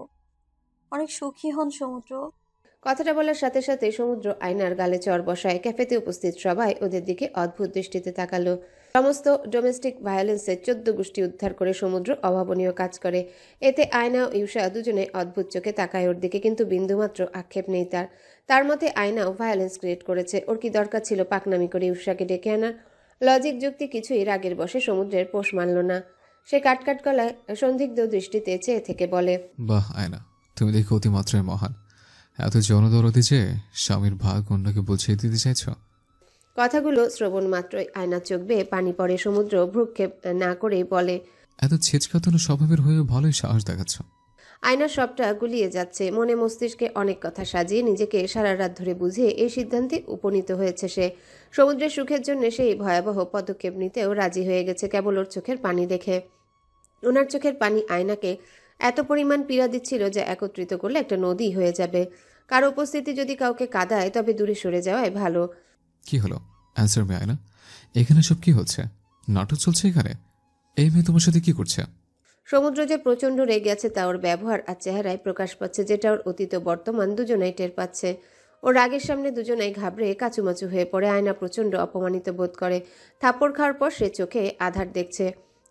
অনেক সুখী হন সমুদ্র। কথাটা বলার সাথে সাথে সমুদ্র আয়নার গালে চর বসায়। ক্যাফেতে উপস্থিত সবাই ওদের দিকে অদ্ভুত দৃষ্টিতে তাকালো। সমস্ত ডোমেস্টিক ভায়োলেন্সের 14 গোষ্ঠী উদ্ধার করে সমুদ্র অভাবনীয় কাজ করে। এতে আয়না ও ইউষা দুজনে অদ্ভুত চোখে তাকায় ওর দিকে, কিন্তু বিন্দুমাত্র আক্ষেপ নেই তার। তার মতে আয়নাও ভায়োলেন্স ক্রিয়েট করেছে। ওর কি দরকার ছিল পাকনামি করে ইউষাকে ডেকে আনার? লজিক যুক্তি কিছুই রাগের বসে সমুদ্রের পোষ মানল না। সে কাটকাট গলায় সন্দিগ্ধ দৃষ্টিতে চেয়ে থেকে বলে, বাহ আয়না, তুমি দেখো অতিমাত্রায় মহান। এত জনদরদি যে স্বামীর ভাগ অন্যকে বুঝিয়ে দিতে চাইছ। কথাগুলো শ্রবণ মাত্রই আয়নার চোখ বেয়ে পানি পড়ে। সমুদ্র ভ্রুক্ষেপ না করেই বলে, এত ছেচকাতানো স্বভাবের হয়েও ভালোই সাহস দেখাচ্ছ। আয়নার সবটা গুলিয়ে যাচ্ছে। মনে মস্তিষ্কে অনেক কথা সাজিয়ে নিজেকে সারা রাত ধরে বুঝিয়ে এই সিদ্ধান্তে উপনীত হয়েছে সে। সমুদ্রের সুখের জন্য সেই ভয়াবহ পদক্ষেপ নিতেও রাজি হয়ে গেছে কেবল ওর চোখের পানি দেখে। ওনার চোখের পানি আয়নাকে এত পরিমাণ পীড়া দিচ্ছিল যা একত্রিত করলে একটা নদী হয়ে যাবে। কারো উপস্থিতি যদি কাউকে কাঁদায় তবে দূরে সরে যাওয়াই ভালো। কি হলো? অ্যান্সার মে আয়না, এখানে সব কি হচ্ছে? নাটক চলছে এখানে? এই মেয়ে তোমার সাথে কি করছে? সমুদ্র যে প্রচণ্ড রেগে আছে তা ওর ব্যবহার আর চেহারায় প্রকাশ পাচ্ছে, যেটা ওর অতীত বর্তমান দুজনেই টের পাচ্ছে। ওর রাগের সামনে দুজনেই ঘাবড়ে কাচুমাচু হয়ে পড়ে। আয়না প্রচণ্ড অপমানিত বোধ করে। থাপ্পড় খাওয়ার পর সে চোখে আধার দেখছে।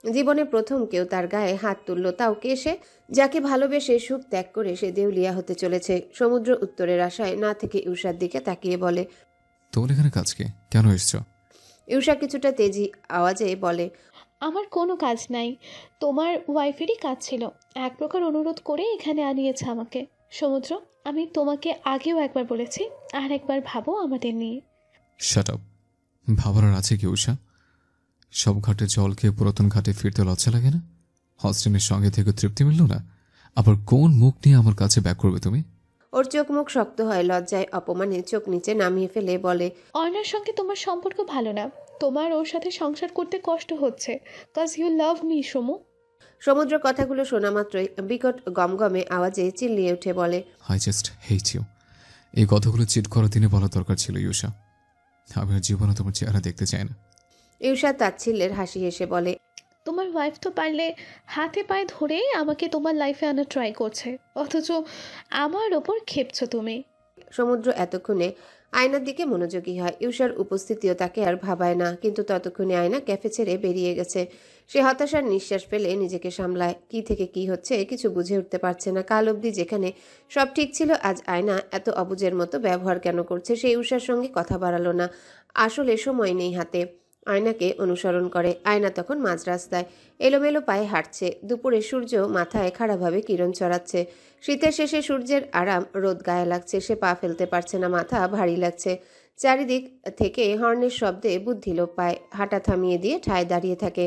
জীবনে প্রথম কেউ তার গায়ে হাত তুলল, তাও কে সে? যাকে ভালোবেসে সুখ ত্যাগ করে সে দেউলিয়া হতে চলেছে। সমুদ্র উত্তরের আশায় না থেকে ইউষার দিকে তাকিয়ে বলে, তোমার এখানে কাজ কি? কেন এসছো? ইউষা কিছুটা তেজি আওয়াজে বলে, আমার কোনো কাজ নাই, তোমার ওয়াইফেরই কাজ ছিল। এক প্রকার অনুরোধ করে এখানে আনিয়েছে আমাকে। সমুদ্র, আমি তোমাকে আগেও একবার বলেছি, আর একবার ভাবো আমাদের নিয়ে। Shut up. ভাবার আর আছে কি উষা? সব ঘাটে জল খেয়ে পুরাতন ঘাটে ফিরতে লজ্জা লাগে না? হস্টেনের সঙ্গে থেকে তৃপ্তি মিলল না? আবার কোন মুখ নিয়ে আমার কাছে ব্যাক করবে তুমি? ওর চোখ মুখ শক্ত হয় লজ্জায়, অপমানে চোখ নিচে নামিয়ে ফেলে বলে, অর্ণার সঙ্গে তোমার সম্পর্ক ভালো না, তোমার ওর সাথে সংসার করতে কষ্ট হচ্ছে, কজ ইউ লাভ মি সমু। সমুদ্র কথাগুলো শোনা মাত্রই বিকট গমগমে আওয়াজে চিল্লিয়ে উঠে বলে, আই জাস্ট হেট ইউ। এই কথাগুলো চিট করার দিনে বলা দরকার ছিল ইউষা। আমি আর জীবনে তোমার চেহারা দেখতে চাই না। ইউষা তাচ্ছিল্যের হাসি হেসে বলে, তোমার ওয়াইফ তো পারলে হাতে পায়ে ধরে আমাকে তোমার লাইফে আনার ট্রাই করছে, অথচ আমার ওপর ক্ষেপছো তুমি। সমুদ্র এতক্ষণে আয়নার দিকে মনোযোগী হয়। ইউষার উপস্থিতিও তাকে আর ভাবায় না, কিন্তু ততক্ষণে আয়না ক্যাফে ছেড়ে বেরিয়ে গেছে। সে হতাশার নিঃশ্বাস ফেলে নিজেকে সামলায়। কি থেকে কি হচ্ছে কিছু বুঝে উঠতে পারছে না। কাল অবধি যেখানে সব ঠিক ছিল, আজ আয়না এত অবুঝের মতো ব্যবহার কেন করছে? সে ইউষার সঙ্গে কথা বাড়ালো না, আসলে সময় নেই হাতে। আয়নাকে অনুসরণ করে। আয়না তখন মাঝ রাস্তায় এলোমেলো পায়ে হাঁটছে। দুপুরে সূর্য মাথায় খাড়াভাবে কিরণ চড়াচ্ছে। শীতের শেষে সূর্যের আরাম রোদ গায়ে লাগছে। সে পা ফেলতে পারছে না, মাথা ভারী লাগছে। চারিদিক থেকে হর্নের শব্দে বুদ্ধি লোপ পায়। হাঁটা থামিয়ে দিয়ে ঠায় দাঁড়িয়ে থাকে।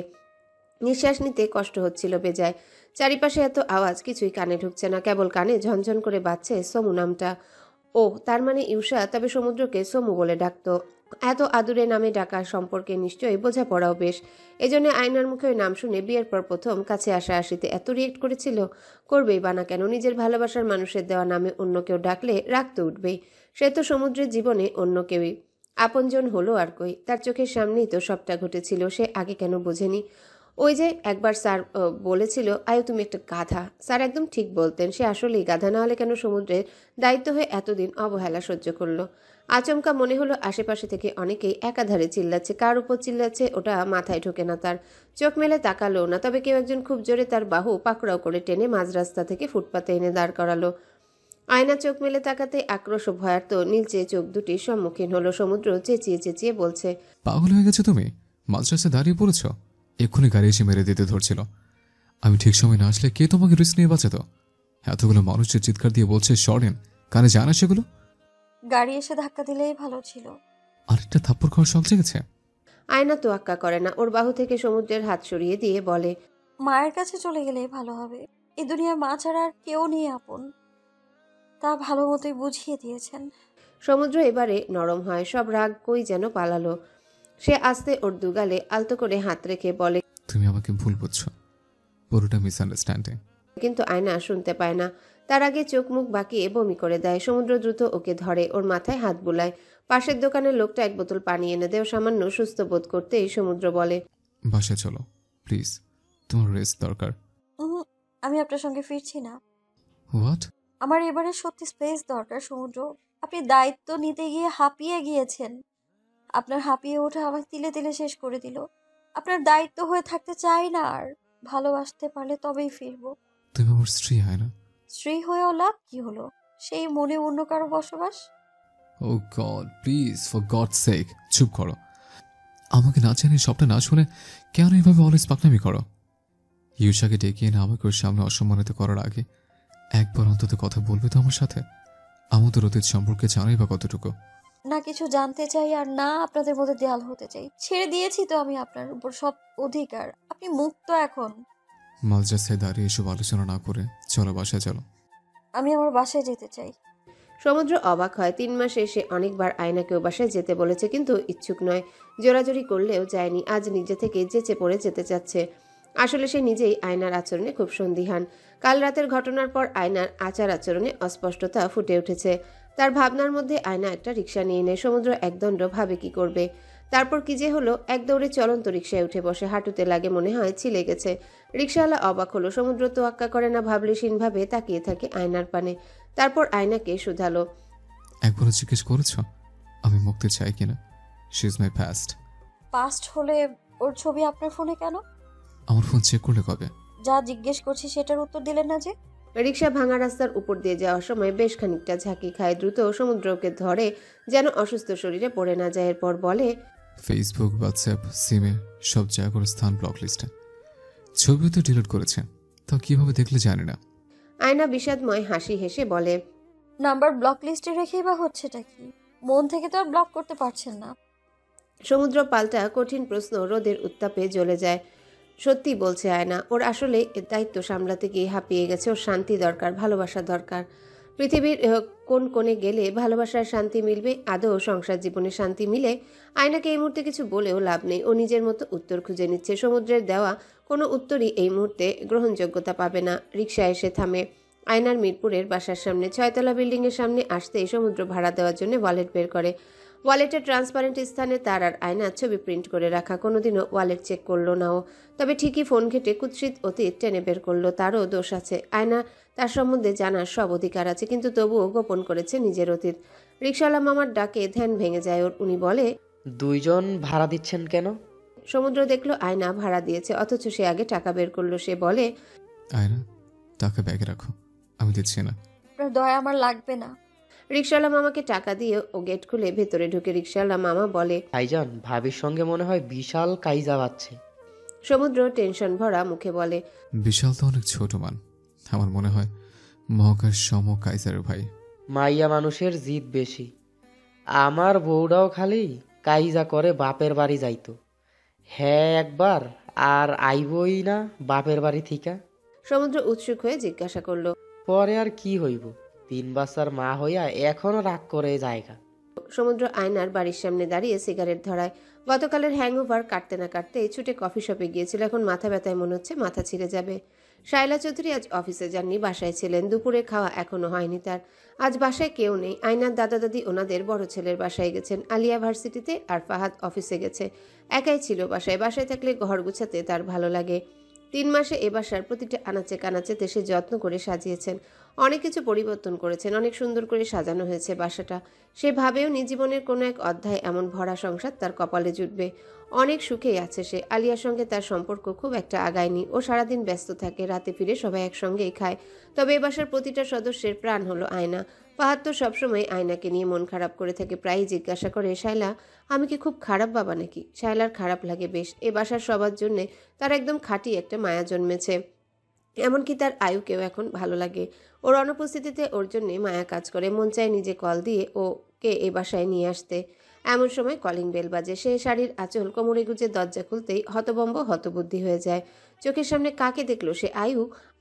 নিঃশ্বাস নিতে কষ্ট হচ্ছিল বেজায়। চারিপাশে এত আওয়াজ, কিছুই কানে ঢুকছে না। কেবল কানে ঝনঝন করে বাজছে সমু নামটা। ও তার মানে ইউষা তবে সমুদ্রকে সমু বলে ডাকতো। এত আদুরে নামে ডাকা সম্পর্কে নিশ্চয়ই বোঝাপড়াও বেশ। এজন্য আয়নার মুখে ওই নাম শুনে বিয়ের পর প্রথম কাছে আসা আসিতে এত রিয়েক্ট করেছিল। করবেই বা না কেন? নিজের ভালোবাসার মানুষের দেওয়া নামে অন্য কেউ ডাকলে রাগ তো উঠবেই। সে তো সমুদ্রের জীবনে অন্য কেউই। আপনজন হলো আর কই? তার চোখের সামনেই তো সবটা ঘটেছিল। সে আগে কেন বোঝেনি? ওই যে একবার স্যার বলেছিল, আয়ু তুমি একটা গাধা। স্যার একদম ঠিক বলতেন। সে আসলেই গাধা, না হলে কেন সমুদ্রের দায়িত্ব হয়ে এতদিন অবহেলা সহ্য করলো? আচমকা মনে হলো আশেপাশে থেকে অনেকেই একাধারে চিল্লাচ্ছে। কার উপর চিল্লাচ্ছে ওটা মাথায় ঢোকে না তার। চোখ মেলে তাকালো না, তবে কেউ একজন খুব জোরে তার বাহু পাকড়াও করে টেনে মাঝ রাস্তা থেকে ফুটপাতে এনে দাঁড় করালো। আয়না চোখ মেলে তাকাতে আক্রোশ ও ভয়ার্ত নীলচে চোখ দুটির সম্মুখীন হলো। সমুদ্র চেঁচিয়ে চেঁচিয়ে বলছে, পাগল হয়ে গেছে তুমি? মাঝ রাস্তায় দাঁড়িয়ে পড়েছ? এক্ষুনি গাড়ি এসে মেরে দিতে ধরছিল। আমি ঠিক সময় না আসলে কে তোমাকে রিস্ক নিয়ে বাঁচাতো? এতগুলো মানুষের চিৎকার দিয়ে বলছে সরেন, কানে জানা সেগুলো? গাড়ি এসে ধাক্কা দিলেই ভালো ছিল। আরেকটা থাপ্পড় খাওয়ার শখ জেগেছে? আয়না তোয়াক্কা করে না, ওর বাহু থেকে সমুদ্রের হাত সরিয়ে দিয়ে বলে, মায়ের কাছে চলে গেলেই ভালো হবে। এই দুনিয়ার মা ছাড়া আর কেউ নেই আপন, তা ভালো মতোই বুঝিয়ে দিয়েছেন। সমুদ্র এবারে নরম হয়, সব রাগ কই যেন পালালো। সে আস্তে ওর দুগালে আলতো করে হাত রেখে বলে, তুমি আমাকে ভুল বুঝছো, পুরোটা মিসআন্ডারস্ট্যান্ডিং। কিন্তু আয়না শুনতে পায় না। তার আগে চোখ মুখ বাঁকিয়ে বমি করে দেয়। সমুদ্র দ্রুত ওকে ধরে, ওর মাথায় হাত বুলায়। পাশের দোকানের লোকটা এক বোতল পানি এনে দেয়। ও সামান্য সুস্থ বোধ করতেই সমুদ্র বলে, বাসায় চলো প্লিজ, তোমার রেস্ট দরকার। আমি আপনার সঙ্গে ফিরছি না। হোয়াট? আমার এবারে সত্যি স্পেস দরকার সমুদ্র। আপনি দায়িত্ব নিতে গিয়ে হাঁপিয়ে গিয়েছেন। আপনার হাঁপিয়ে ওঠা আমাকে তিলে তিলে শেষ করে দিল। আপনার দায়িত্ব হয়ে থাকতে চাই না আর। ভালোবাসতে পারলে তবেই ফিরবো। তুমি আমার স্ত্রী, হয় না? স্ত্রী হয়েও লাভ কি হলো? সেই মনে অন্য কারো বসবাস। Oh God please, for God's sake চুপ করো। আমাকে না জানিয়ে সবটা না শুনে কেন এইভাবে অলওয়েজ পাকনামি করো? ইউষাকে ডেকে এনে আমাকে ওর সামনে অসম্মানিত করার আগে একবার অন্তত কথা বলবে তো আমার সাথে? আমাদের অতীত সম্পর্কে জানোই বা কতটুকু? না কিছু জানতে চাই আর না আপনাদের মধ্যে দেয়াল হতে চাই। ছেড়ে দিয়েছি তো আমি আপনার উপর সব অধিকার। আপনি মুক্ত এখন। মালজাসায় দাঁড়িয়ে এসব আলোচনা না করে চলো বাসায় চলো। আমি আমার বাসায় যেতে চাই। সমুদ্র অবাক হয়। 3 মাসে সে অনেকবার আয়নাকেও বাসায় যেতে বলেছে, কিন্তু ইচ্ছুক নয়। জোরাজোরি করলেও যায়নি। আজ নিজে থেকে যেচে পড়ে যেতে চাচ্ছে। আসলে সে নিজেই আয়নার আচরণে খুব সন্দিহান। কাল রাতের ঘটনার পর আয়নার আচার আচরণে অস্পষ্টতা ফুটে উঠেছে। তার ভাবনার মধ্যে আয়না একটা রিক্সা নিয়ে নেয়। সমুদ্র একদণ্ড ভাবে কি করবে। তারপর কি যে হলো, এক দৌড়ে চলন্ত রিক্সায় উঠে বসে। হাঁটুতে লাগে, মনে হয় ছিলে গেছে। রিক্সাওয়ালা অবাক হলো। সমুদ্র তোয়াক্কা করে না, ভাবলেশীনভাবে তাকিয়ে থাকে আয়নার পানে। তারপর আয়নাকে শুধালো, একবারও জিজ্ঞেস করেছো আমি মুক্তি চাই কিনা? She is my past. Past হলে ওর ছবি আপনার ফোনে কেন? আমার ফোন চেক করলে কবে? যা জিজ্ঞেস করছি সেটার উত্তর দিলেন না যে। রিক্সা ভাঙা রাস্তার উপর দিয়ে যাওয়ার সময় বেশ খানিকটা ঝাঁকি খায়। দ্রুত সমুদ্রকে ধরে যেন অসুস্থ শরীরে পড়ে না যায়। এরপর বলে, ফেসবুক, হোয়াটসঅ্যাপ, সিমে সব জায়গার স্থান ব্লক লিস্টে। ছবিও তো ডিলিট করেছে, তাও কিভাবে দেখলে জানি না। আয়না বিষাদময় হাসি হেসে বলে, নাম্বার ব্লক লিস্টে রেখেই বা হচ্ছেটা কি? মন থেকে তো আর ব্লক করতে পারছেন না। সমুদ্র পাল্টা কঠিন প্রশ্ন রোদের উত্তাপে জ্বলে যায়। সত্যি বলছে আয়না, ওর আসলে এর দায়িত্ব সামলাতে গিয়ে হাঁপিয়ে গেছে। ওর শান্তি দরকার, ভালোবাসা দরকার। পৃথিবীর কোন কোণে গেলে ভালোবাসার শান্তি মিলবে? আদৌ সংসার জীবনে শান্তি মিলে? আয়নাকে এই মুহূর্তে কিছু বলেও লাভ নেই। ও নিজের মতো উত্তর খুঁজে নিচ্ছে। সমুদ্রের দেওয়া কোনো উত্তরই এই মুহূর্তে গ্রহণযোগ্যতা পাবে না। রিকশা এসে থামে আয়নার মিরপুরের বাসার সামনে। 6তলা বিল্ডিংয়ের সামনে আসতেই সমুদ্র ভাড়া দেওয়ার জন্য ওয়ালেট বের করে। ওয়ালেটের ট্রান্সপারেন্ট স্থানে তার আর আয়নার ছবি প্রিন্ট করে রাখা। কোনোদিনও ওয়ালেট চেক করলো না ও। তবে ঠিকই ফোন ঘেটে কুৎসিত অতীত টেনে বের করলো। তারও দোষ আছে। আয়না তার সম্বন্ধে জানার সব অধিকার আছে, কিন্তু তবুও গোপন করেছে নিজের অতীত। রিকশাওয়ালা মামার ডাকে ধ্যান ভেঙে যায় ওর। উনি বলে, 2 জন ভাড়া দিচ্ছেন কেন? সমুদ্র দেখলো আয়না ভাড়া দিয়েছে, অথচ সে আগে টাকা বের করলো। সে বলে, আয়না টাকা ব্যাগে রাখো, আমি দিচ্ছি না। আপনার দয়া আমার লাগবে না। রিকশাওয়ালা মামাকে টাকা দিয়ে ও গেট খুলে ভেতরে ঢুকে। রিকশাওয়ালা মামা বলে, ভাইজান ভাবির সঙ্গে মনে হয় বিশাল কাইজা বাচ্ছে। সমুদ্র টেনশন ভরা মুখে বলে, বিশাল তো অনেক ছোট মান, আমার মনে হয় মহাকাশ সম কাইজারের ভাই। মাইয়া মানুষের জিদ বেশি। আমার বউটাও খালি কাইজা করে বাপের বাড়ি যাইতো। হ্যাঁ একবার আর আইবই না বাপের বাড়ি থিকা। সমুদ্র উৎসুক হয়ে জিজ্ঞাসা করলো, পরে আর কি হইব? 3 বাচ্চার মা হইয়া এখনো রাগ করে জায়গা। সমুদ্র আয়নার বাড়ির সামনে দাঁড়িয়ে সিগারেট ধরায়। গতকালের হ্যাংওভার কাটতে না কাটতেই ছুটে কফি শপে গিয়েছিল। এখন মাথা ব্যথায় মনে হচ্ছে মাথা ছিঁড়ে যাবে। শায়লা চৌধুরী আজ অফিসে যাননি, বাসায় ছিলেন। দুপুরে খাওয়া এখনো হয়নি তার। আজ বাসায় কেউ নেই। আয়নার দাদা দাদি ওনাদের বড় ছেলের বাসায় গেছেন। আলিয়া ভার্সিটিতে, আর ফাহাদ অফিসে গেছে। একাই ছিল বাসায়। বাসায় থাকলে ঘর গুছাতে তার ভালো লাগে। 3 মাসে এ বাসার প্রতিটা আনাচে কানাচে সে যত্ন করে সাজিয়েছেন। অনেক কিছু পরিবর্তন করেছেন। অনেক সুন্দর করে সাজানো হয়েছে বাসাটা। সে ভাবেও নি জীবনের কোনো এক অধ্যায় এমন ভরা সংসার তার কপালে জুটবে। অনেক সুখেই আছে সে। আলিয়ার সঙ্গে তার সম্পর্ক খুব একটা আগায়নি। ও সারাদিন ব্যস্ত থাকে, রাতে ফিরে সবাই একসঙ্গেই খায়। তবে এ বাসার প্রতিটা সদস্যের প্রাণ হলো আয়না। ফাহাদ তো সবসময় আয়নাকে নিয়ে মন খারাপ করে থাকে। প্রায়ই জিজ্ঞাসা করে, শায়লা আমি কি খুব খারাপ বাবা নাকি? শায়লার খারাপ লাগে বেশ। এ বাসার সবার জন্যে তার একদম খাঁটি একটা মায়া জন্মেছে। এমনকি তার আয়ুকেও এখন ভালো লাগে। ওর অনুপস্থিতিতে ওর জন্যে মায়া কাজ করে। মন চায় নিজে কল দিয়ে ও কে এ বাসায় নিয়ে আসতে। এমন সময় কলিং বেল বাজে। সে শাড়ির আঁচল কোমরে গুজে দরজা খুলতেই হতবম্ব হতবুদ্ধি হয়ে যায়। চোখের সামনে কাকে দেখলো সে?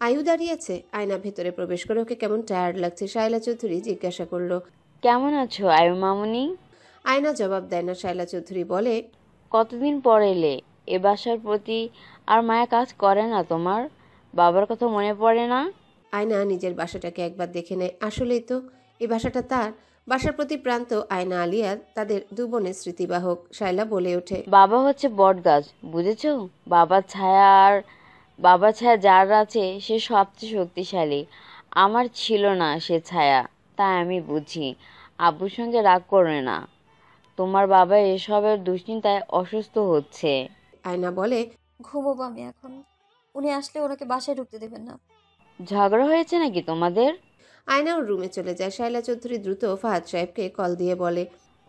আয়ু দাঁড়িয়ে আছে। আয়না ভেতরে প্রবেশ করে ওকে কেমন টায়ার্ড লাগছে শায়লা চৌধুরী জিজ্ঞাসা করলো। কেমন আছো আয়ু মামুনি? আয়না জবাব দেয় না। শায়লা চৌধুরী বলে, কতদিন পর এলে? এ বাসার প্রতি আর মায়া কাজ করে না তোমার? বাবার কথা মনে পড়ে না? আয়না নিজের বাসাটাকে একবার দেখে নেয়। আসলেই তো এই বাসাটা তার। বাসার প্রতি প্রান্ত আয়না আলিয়া তাদের দু বোনের স্মৃতিবাহক। শায়লা বলে ওঠে, বাবা হচ্ছে বট গাছ, বুঝেছো? বাবার ছায়া যার আছে সে সবচেয়ে শক্তিশালী। আমার ছিল না সে ছায়া, তাই আমি বুঝি। আব্বুর সঙ্গে রাগ করে না। তোমার বাবা এসবের দুশ্চিন্তায় অসুস্থ হচ্ছে। আয়না বলে, ঘুমোবো আমি এখন। উনি আসলে ওনাকে বাসায় ঢুকতে দেবেন না। ঝগড়া হয়েছে নাকি তোমাদের? আয়না ওর রুমে চলে যায়। শায়লা চৌধুরী দ্রুত ফাহাদ সাহেবকে কল দিয়ে বলে,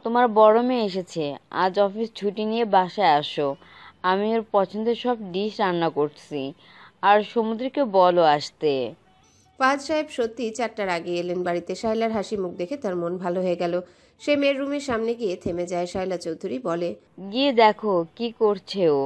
তোমার বড় মেয়ে এসেছে, আজ অফিস ছুটি নিয়ে বাসায় আসো। আমি ওর পছন্দের সব ডিশ রান্না করছি, আর সমুদ্রকে বলো আসতে। ফাহাদ সাহেব সত্যি 4টার আগে এলেন বাড়িতে। শায়লার হাসি মুখ দেখে তার মন ভালো হয়ে গেল। সে মেয়ের রুমের সামনে গিয়ে থেমে যায়। শায়লা চৌধুরী বলে, গিয়ে দেখো কি করছে ও।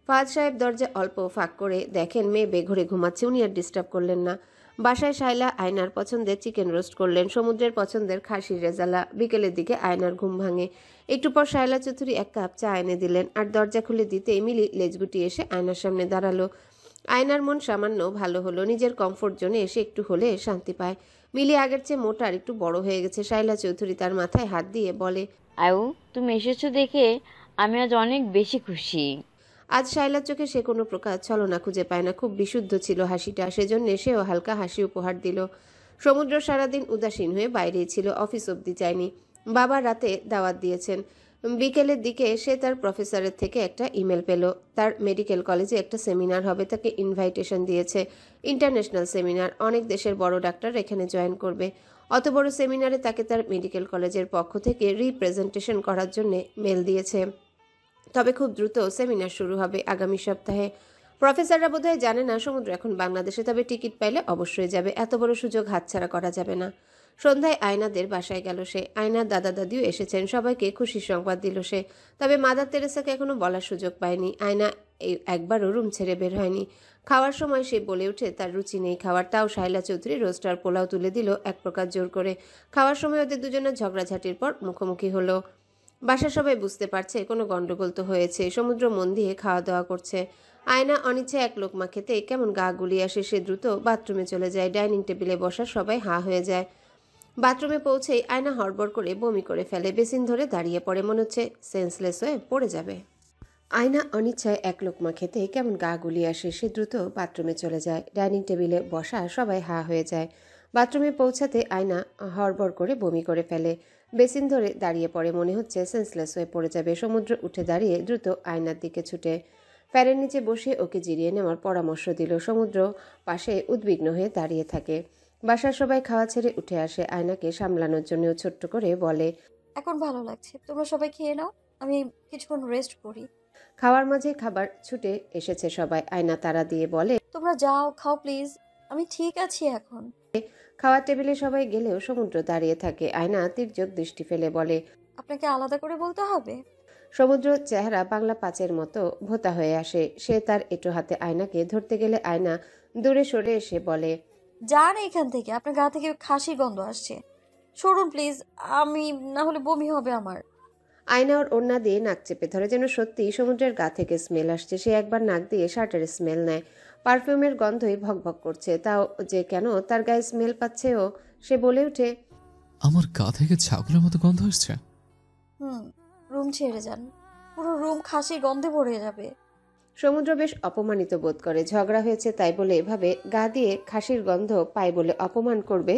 ফাহাদ সাহেব দরজা অল্প ফাঁক করে দেখেন মেয়ে বেঘরে ঘুমাচ্ছে। উনি আর ডিস্টার্ব করলেন না। বাসায় শায়লা আয়নার পছন্দের চিকেন রোস্ট করলেন, সমুদ্রের পছন্দের খাসির রেজালা। বিকেলের দিকে আয়নার ঘুম ভাঙে। একটু পর শায়লা চৌধুরী 1 কাপ চা এনে দিলেন, আর দরজা খুলে দিতেই মিলি লেজ গুটিয়ে এসে আয়নার সামনে দাঁড়ালো। আয়নার মন সামান্য ভালো হলো। নিজের কমফোর্ট জোনে এসে একটু হলে শান্তি পায়। মিলি আগের চেয়ে মোটা আর একটু বড় হয়ে গেছে। শায়লা চৌধুরী তার মাথায় হাত দিয়ে বলে, আয়ু, তুমি এসেছো দেখে আমি আজ অনেক বেশি খুশি। আজ শায়লার চোখে সে কোনো প্রকার ছলনা খুঁজে পায় না। খুব বিশুদ্ধ ছিল হাসিটা। সেজন্য সেও হালকা হাসি উপহার দিল। সমুদ্র সারাদিন উদাসীন হয়ে বাইরেই ছিল, অফিস অবধি যায়নি। বাবা রাতে দাওয়াত দিয়েছেন। বিকেলের দিকে সে তার প্রফেসরের থেকে একটা ইমেল পেল। তার মেডিকেল কলেজে একটা সেমিনার হবে, তাকে ইনভাইটেশন দিয়েছে। ইন্টারন্যাশনাল সেমিনার, অনেক দেশের বড় ডাক্তার এখানে জয়েন করবে। অত বড় সেমিনারে তাকে তার মেডিকেল কলেজের পক্ষ থেকে রিপ্রেজেন্টেশন করার জন্য মেল দিয়েছে। তবে খুব দ্রুত সেমিনার শুরু হবে আগামী সপ্তাহে। প্রফেসররা বোধহয় জানে না সমুদ্র এখন বাংলাদেশে, তবে টিকিট পাইলে অবশ্যই যাবে। এত বড় সুযোগ হাতছাড়া করা যাবে না। সন্ধ্যায় আয়নাদের বাসায় গেল সে। আয়নার দাদা দাদিও এসেছেন। সবাইকে খুশির সংবাদ দিল সে। তবে মাদার তেরেসাকে এখনো বলার সুযোগ পায়নি। আয়না একবারও রুম ছেড়ে বের হয়নি। খাওয়ার সময় সে বলে ওঠে তার রুচি নেই খাওয়ার। তাও শায়লা চৌধুরী রোস্টার পোলাও তুলে দিল এক প্রকার জোর করে। খাওয়ার সময় ওদের দুজনের ঝগড়াঝাটির পর মুখোমুখি হলো। বাসার সবাই বুঝতে পারছে কোনো গন্ডগোল তো হয়েছে। সমুদ্র মন দিয়ে খাওয়া দাওয়া করছে। আয়না অনিচ্ছে এক লোকমা খেতে কেমন গা গুলিয়ে আসে। সে দ্রুত বাথরুমে চলে যায়। ডাইনিং টেবিলে বসা সবাই হাঁ হয়ে যায়। বাথরুমে পৌঁছেই আয়না হড়বড় করে বমি করে ফেলে। বেসিন ধরে দাঁড়িয়ে পড়ে, মনে হচ্ছে সেন্সলেস হয়ে পড়ে যাবে। আয়না অনিচ্ছায় এক লোকমা খেতে কেমন গা গুলিয়ে আসে। সে দ্রুত বাথরুমে চলে যায়। ডাইনিং টেবিলে বসা সবাই হাঁ হয়ে যায়। বাথরুমে পৌঁছাতে আয়না হড়বড় করে বমি করে ফেলে। বেসিন ধরে দাঁড়িয়ে পড়ে, মনে হচ্ছে সেন্সলেস হয়ে পড়ে যাবে। সমুদ্র উঠে দাঁড়িয়ে দ্রুত আয়নার দিকে ছুটে ফ্যানের নিচে বসে ওকে জিরিয়ে নেওয়ার পরামর্শ দিল। সমুদ্র পাশে উদ্বিগ্ন হয়ে দাঁড়িয়ে থাকে। বাসার সবাই খাওয়া ছেড়ে উঠে আসে। আয়নাকে সামলানোর জন্য ছোট্ট করে বলে, এখন ভালো লাগছে, তোমরা সবাই খেয়ে নাও, আমি কিছুক্ষণ রেস্ট করি। খাওয়ার মাঝে খাবার ছুটে এসেছে সবাই। আয়না তাড়া দিয়ে বলে, তোমরা যাও, খাও প্লিজ, আমি ঠিক আছি এখন। খাওয়ার টেবিলে সবাই গেলেও সমুদ্র দাঁড়িয়ে থাকে। আয়না তির্যক দৃষ্টি ফেলে বলে, আপনাকে আলাদা করে বলতে হবে? সমুদ্র চেহারা বাংলা পাঁচের মতো ভোতা হয়ে আসে। সে তার এঁটো হাতে আয়নাকে ধরতে গেলে আয়না দূরে সরে এসে বলে, যান এখান থেকে, আপনার গা থেকে খাসির গন্ধ আসছে, সরুন প্লিজ, আমি না হলে বমি হবে আমার। আয়না ওর ওড়না দিয়ে নাক চেপে ধরে, যেন সত্যি সমুদ্রের গা থেকে স্মেল আসছে। সে একবার নাক দিয়ে শার্টের স্মেল নেয়। পারফিউমের গন্ধই ভকভক করছে। তাও যে কেন তার গায়ে স্মেল পাচ্ছে ও। সে বলে ওঠে, আমার গা থেকে ছাগলের মতো গন্ধ আসছে। রুম ছেড়ে যান, পুরো রুম খাসির গন্ধে ভরে যাবে। সমুদ্র বেশ অপমানিত বোধ করে। ঝগড়া হয়েছে তাই বলে এভাবে গা দিয়ে খাসির গন্ধ পায় বলে অপমান করবে।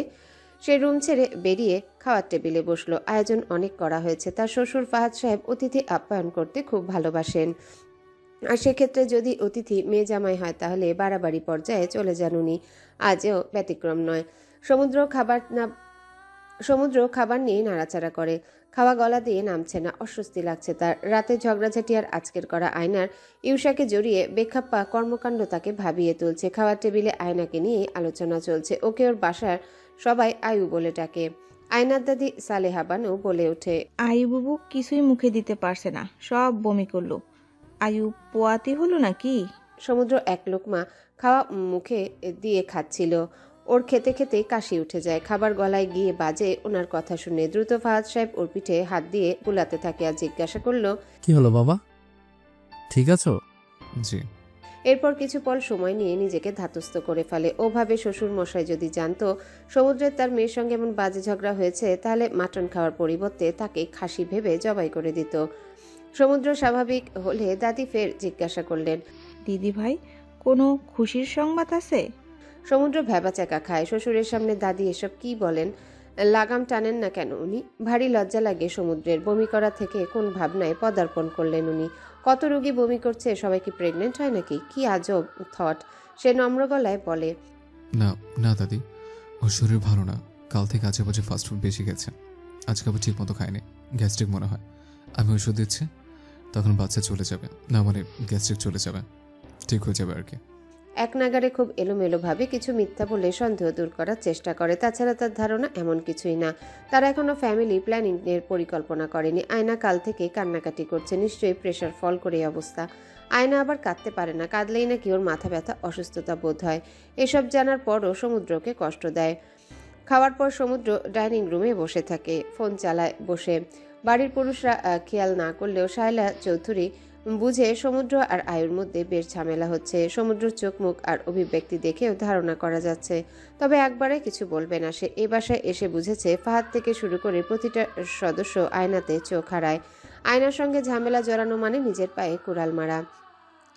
সে রুম ছেড়ে বেরিয়ে খাওয়ার টেবিলে বসলো। আয়োজন অনেক করা হয়েছে। তার শ্বশুর ফাহাদ সাহেব অতিথি আপ্যায়ন করতে খুব ভালোবাসেন। আর সেক্ষেত্রে যদি অতিথি মেয়ে জামাই হয় তাহলে বাড়াবাড়ি পর্যায়ে চলে যান উনি। আজও ব্যতিক্রম নয়। সমুদ্র খাবার নিয়ে নাড়াচাড়া করে। খাওয়া গলা দিয়ে নামছে না, অস্বস্তি লাগছে তার। রাতের ঝগড়াঝাটি আর আজকের করা আয়নার ইউষাকে জড়িয়ে বেখাপ্পা কর্মকাণ্ড তাকে ভাবিয়ে তুলছে। খাওয়ার টেবিলে আয়নাকে নিয়ে আলোচনা চলছে। ওকে ওর বাসার সবাই আয়ু বলে ডাকে। আয়নার দাদি সালেহা বানু বলে ওঠে, আয়ু বাবু কিছুই মুখে দিতে পারছে না, সব বমি করলো। আয়ু পোয়াতি হলো নাকি? সমুদ্র এক লোকমা খাওয়া মুখে দিয়ে খাচ্ছিল। ওর খেতে খেতে কাশি উঠে যায়। খাবার গলায় গিয়ে বাজে ওনার কথা শুনে। দ্রুত ফাহাদ সাহেব ওর পিঠে হাত দিয়ে বুলাতে থাকে আর জিজ্ঞাসা করলো, কি হলো বাবা, ঠিক আছো? জি। এরপর কিছু পল সময় নিয়ে নিজেকে ধাতস্থ করে ফেলে। ও ভাবে শ্বশুর মশাই যদি জানতো সমুদ্রের তার মেয়ের সঙ্গে এমন বাজে ঝগড়া হয়েছে, তাহলে মাটন খাওয়ার পরিবর্তে তাকে খাসি ভেবে জবাই করে দিত। সমুদ্র স্বাভাবিক হলে দাদি ফের জিজ্ঞাসা করলেন, দিদি ভাই, কোনো খুশির সংবাদ আছে? সমুদ্র ভ্যাবাচাকা খায়। শ্বশুরের সামনে দাদি এসব কি বলেন? লাগাম টানেন না কেন উনি? ভারী লজ্জা লাগে সমুদ্রের। বমি করা থেকে কোন ভাবনায় পদার্পণ করলেন উনি? কত রোগী বমি করছে, সবাই কি প্রেগনেন্ট হয় নাকি? কি আজব থট। সে নম্র গলায় বলে, না না দাদি, ওর শরীর ভালো না। কাল থেকে আজেবাজে ফাস্টফুড বেশি গেছে। আজকে আবার ঠিক মতো খায়নি, গ্যাস্ট্রিক মনে হয়। আমি ওষুধ দিচ্ছি, তখন বাচ্চা চলে যাবে, না মানে গ্যাস্ট্রিক চলে যাবে, ঠিক হয়ে যাবে আর কি। এক নাগারে খুব এলোমেলোভাবে কিছু মিথ্যা বলে সন্দেহ দূর করার চেষ্টা করে। তাছাড়া তার ধারণা এমন কিছুই না। তারা এখনো ফ্যামিলি প্ল্যানিং এর পরিকল্পনা করেনি। আয়না কাল থেকে কান্নাকাটি করছে, নিশ্চয়ই প্রেশার ফল করে এই অবস্থা। আয়না আবার কাঁদতে পারে না, কাঁদলেই নাকি ওর মাথা ব্যথা, অসুস্থতা বোধ হয়। এসব জানার পরও সমুদ্রকে কষ্ট দেয়। খাওয়ার পর সমুদ্র ডাইনিং রুমে বসে থাকে, ফোন চালায় বসে। বাড়ির পুরুষরা খেয়াল না করলেও শায়লা চৌধুরী বুঝে সমুদ্র আর আয়ুর মধ্যে বেশ ঝামেলা হচ্ছে। সমুদ্রের চোখ মুখ আর অভিব্যক্তি দেখেও ধারণা করা যাচ্ছে। তবে একবারে কিছু বলবে না সে। এ বাসায় এসে বুঝেছে ফাহাদ থেকে শুরু করে প্রতিটা সদস্য আয়নাতে চোখ হারায়। আয়নার সঙ্গে ঝামেলা জড়ানো মানে নিজের পায়ে কুড়াল মারা।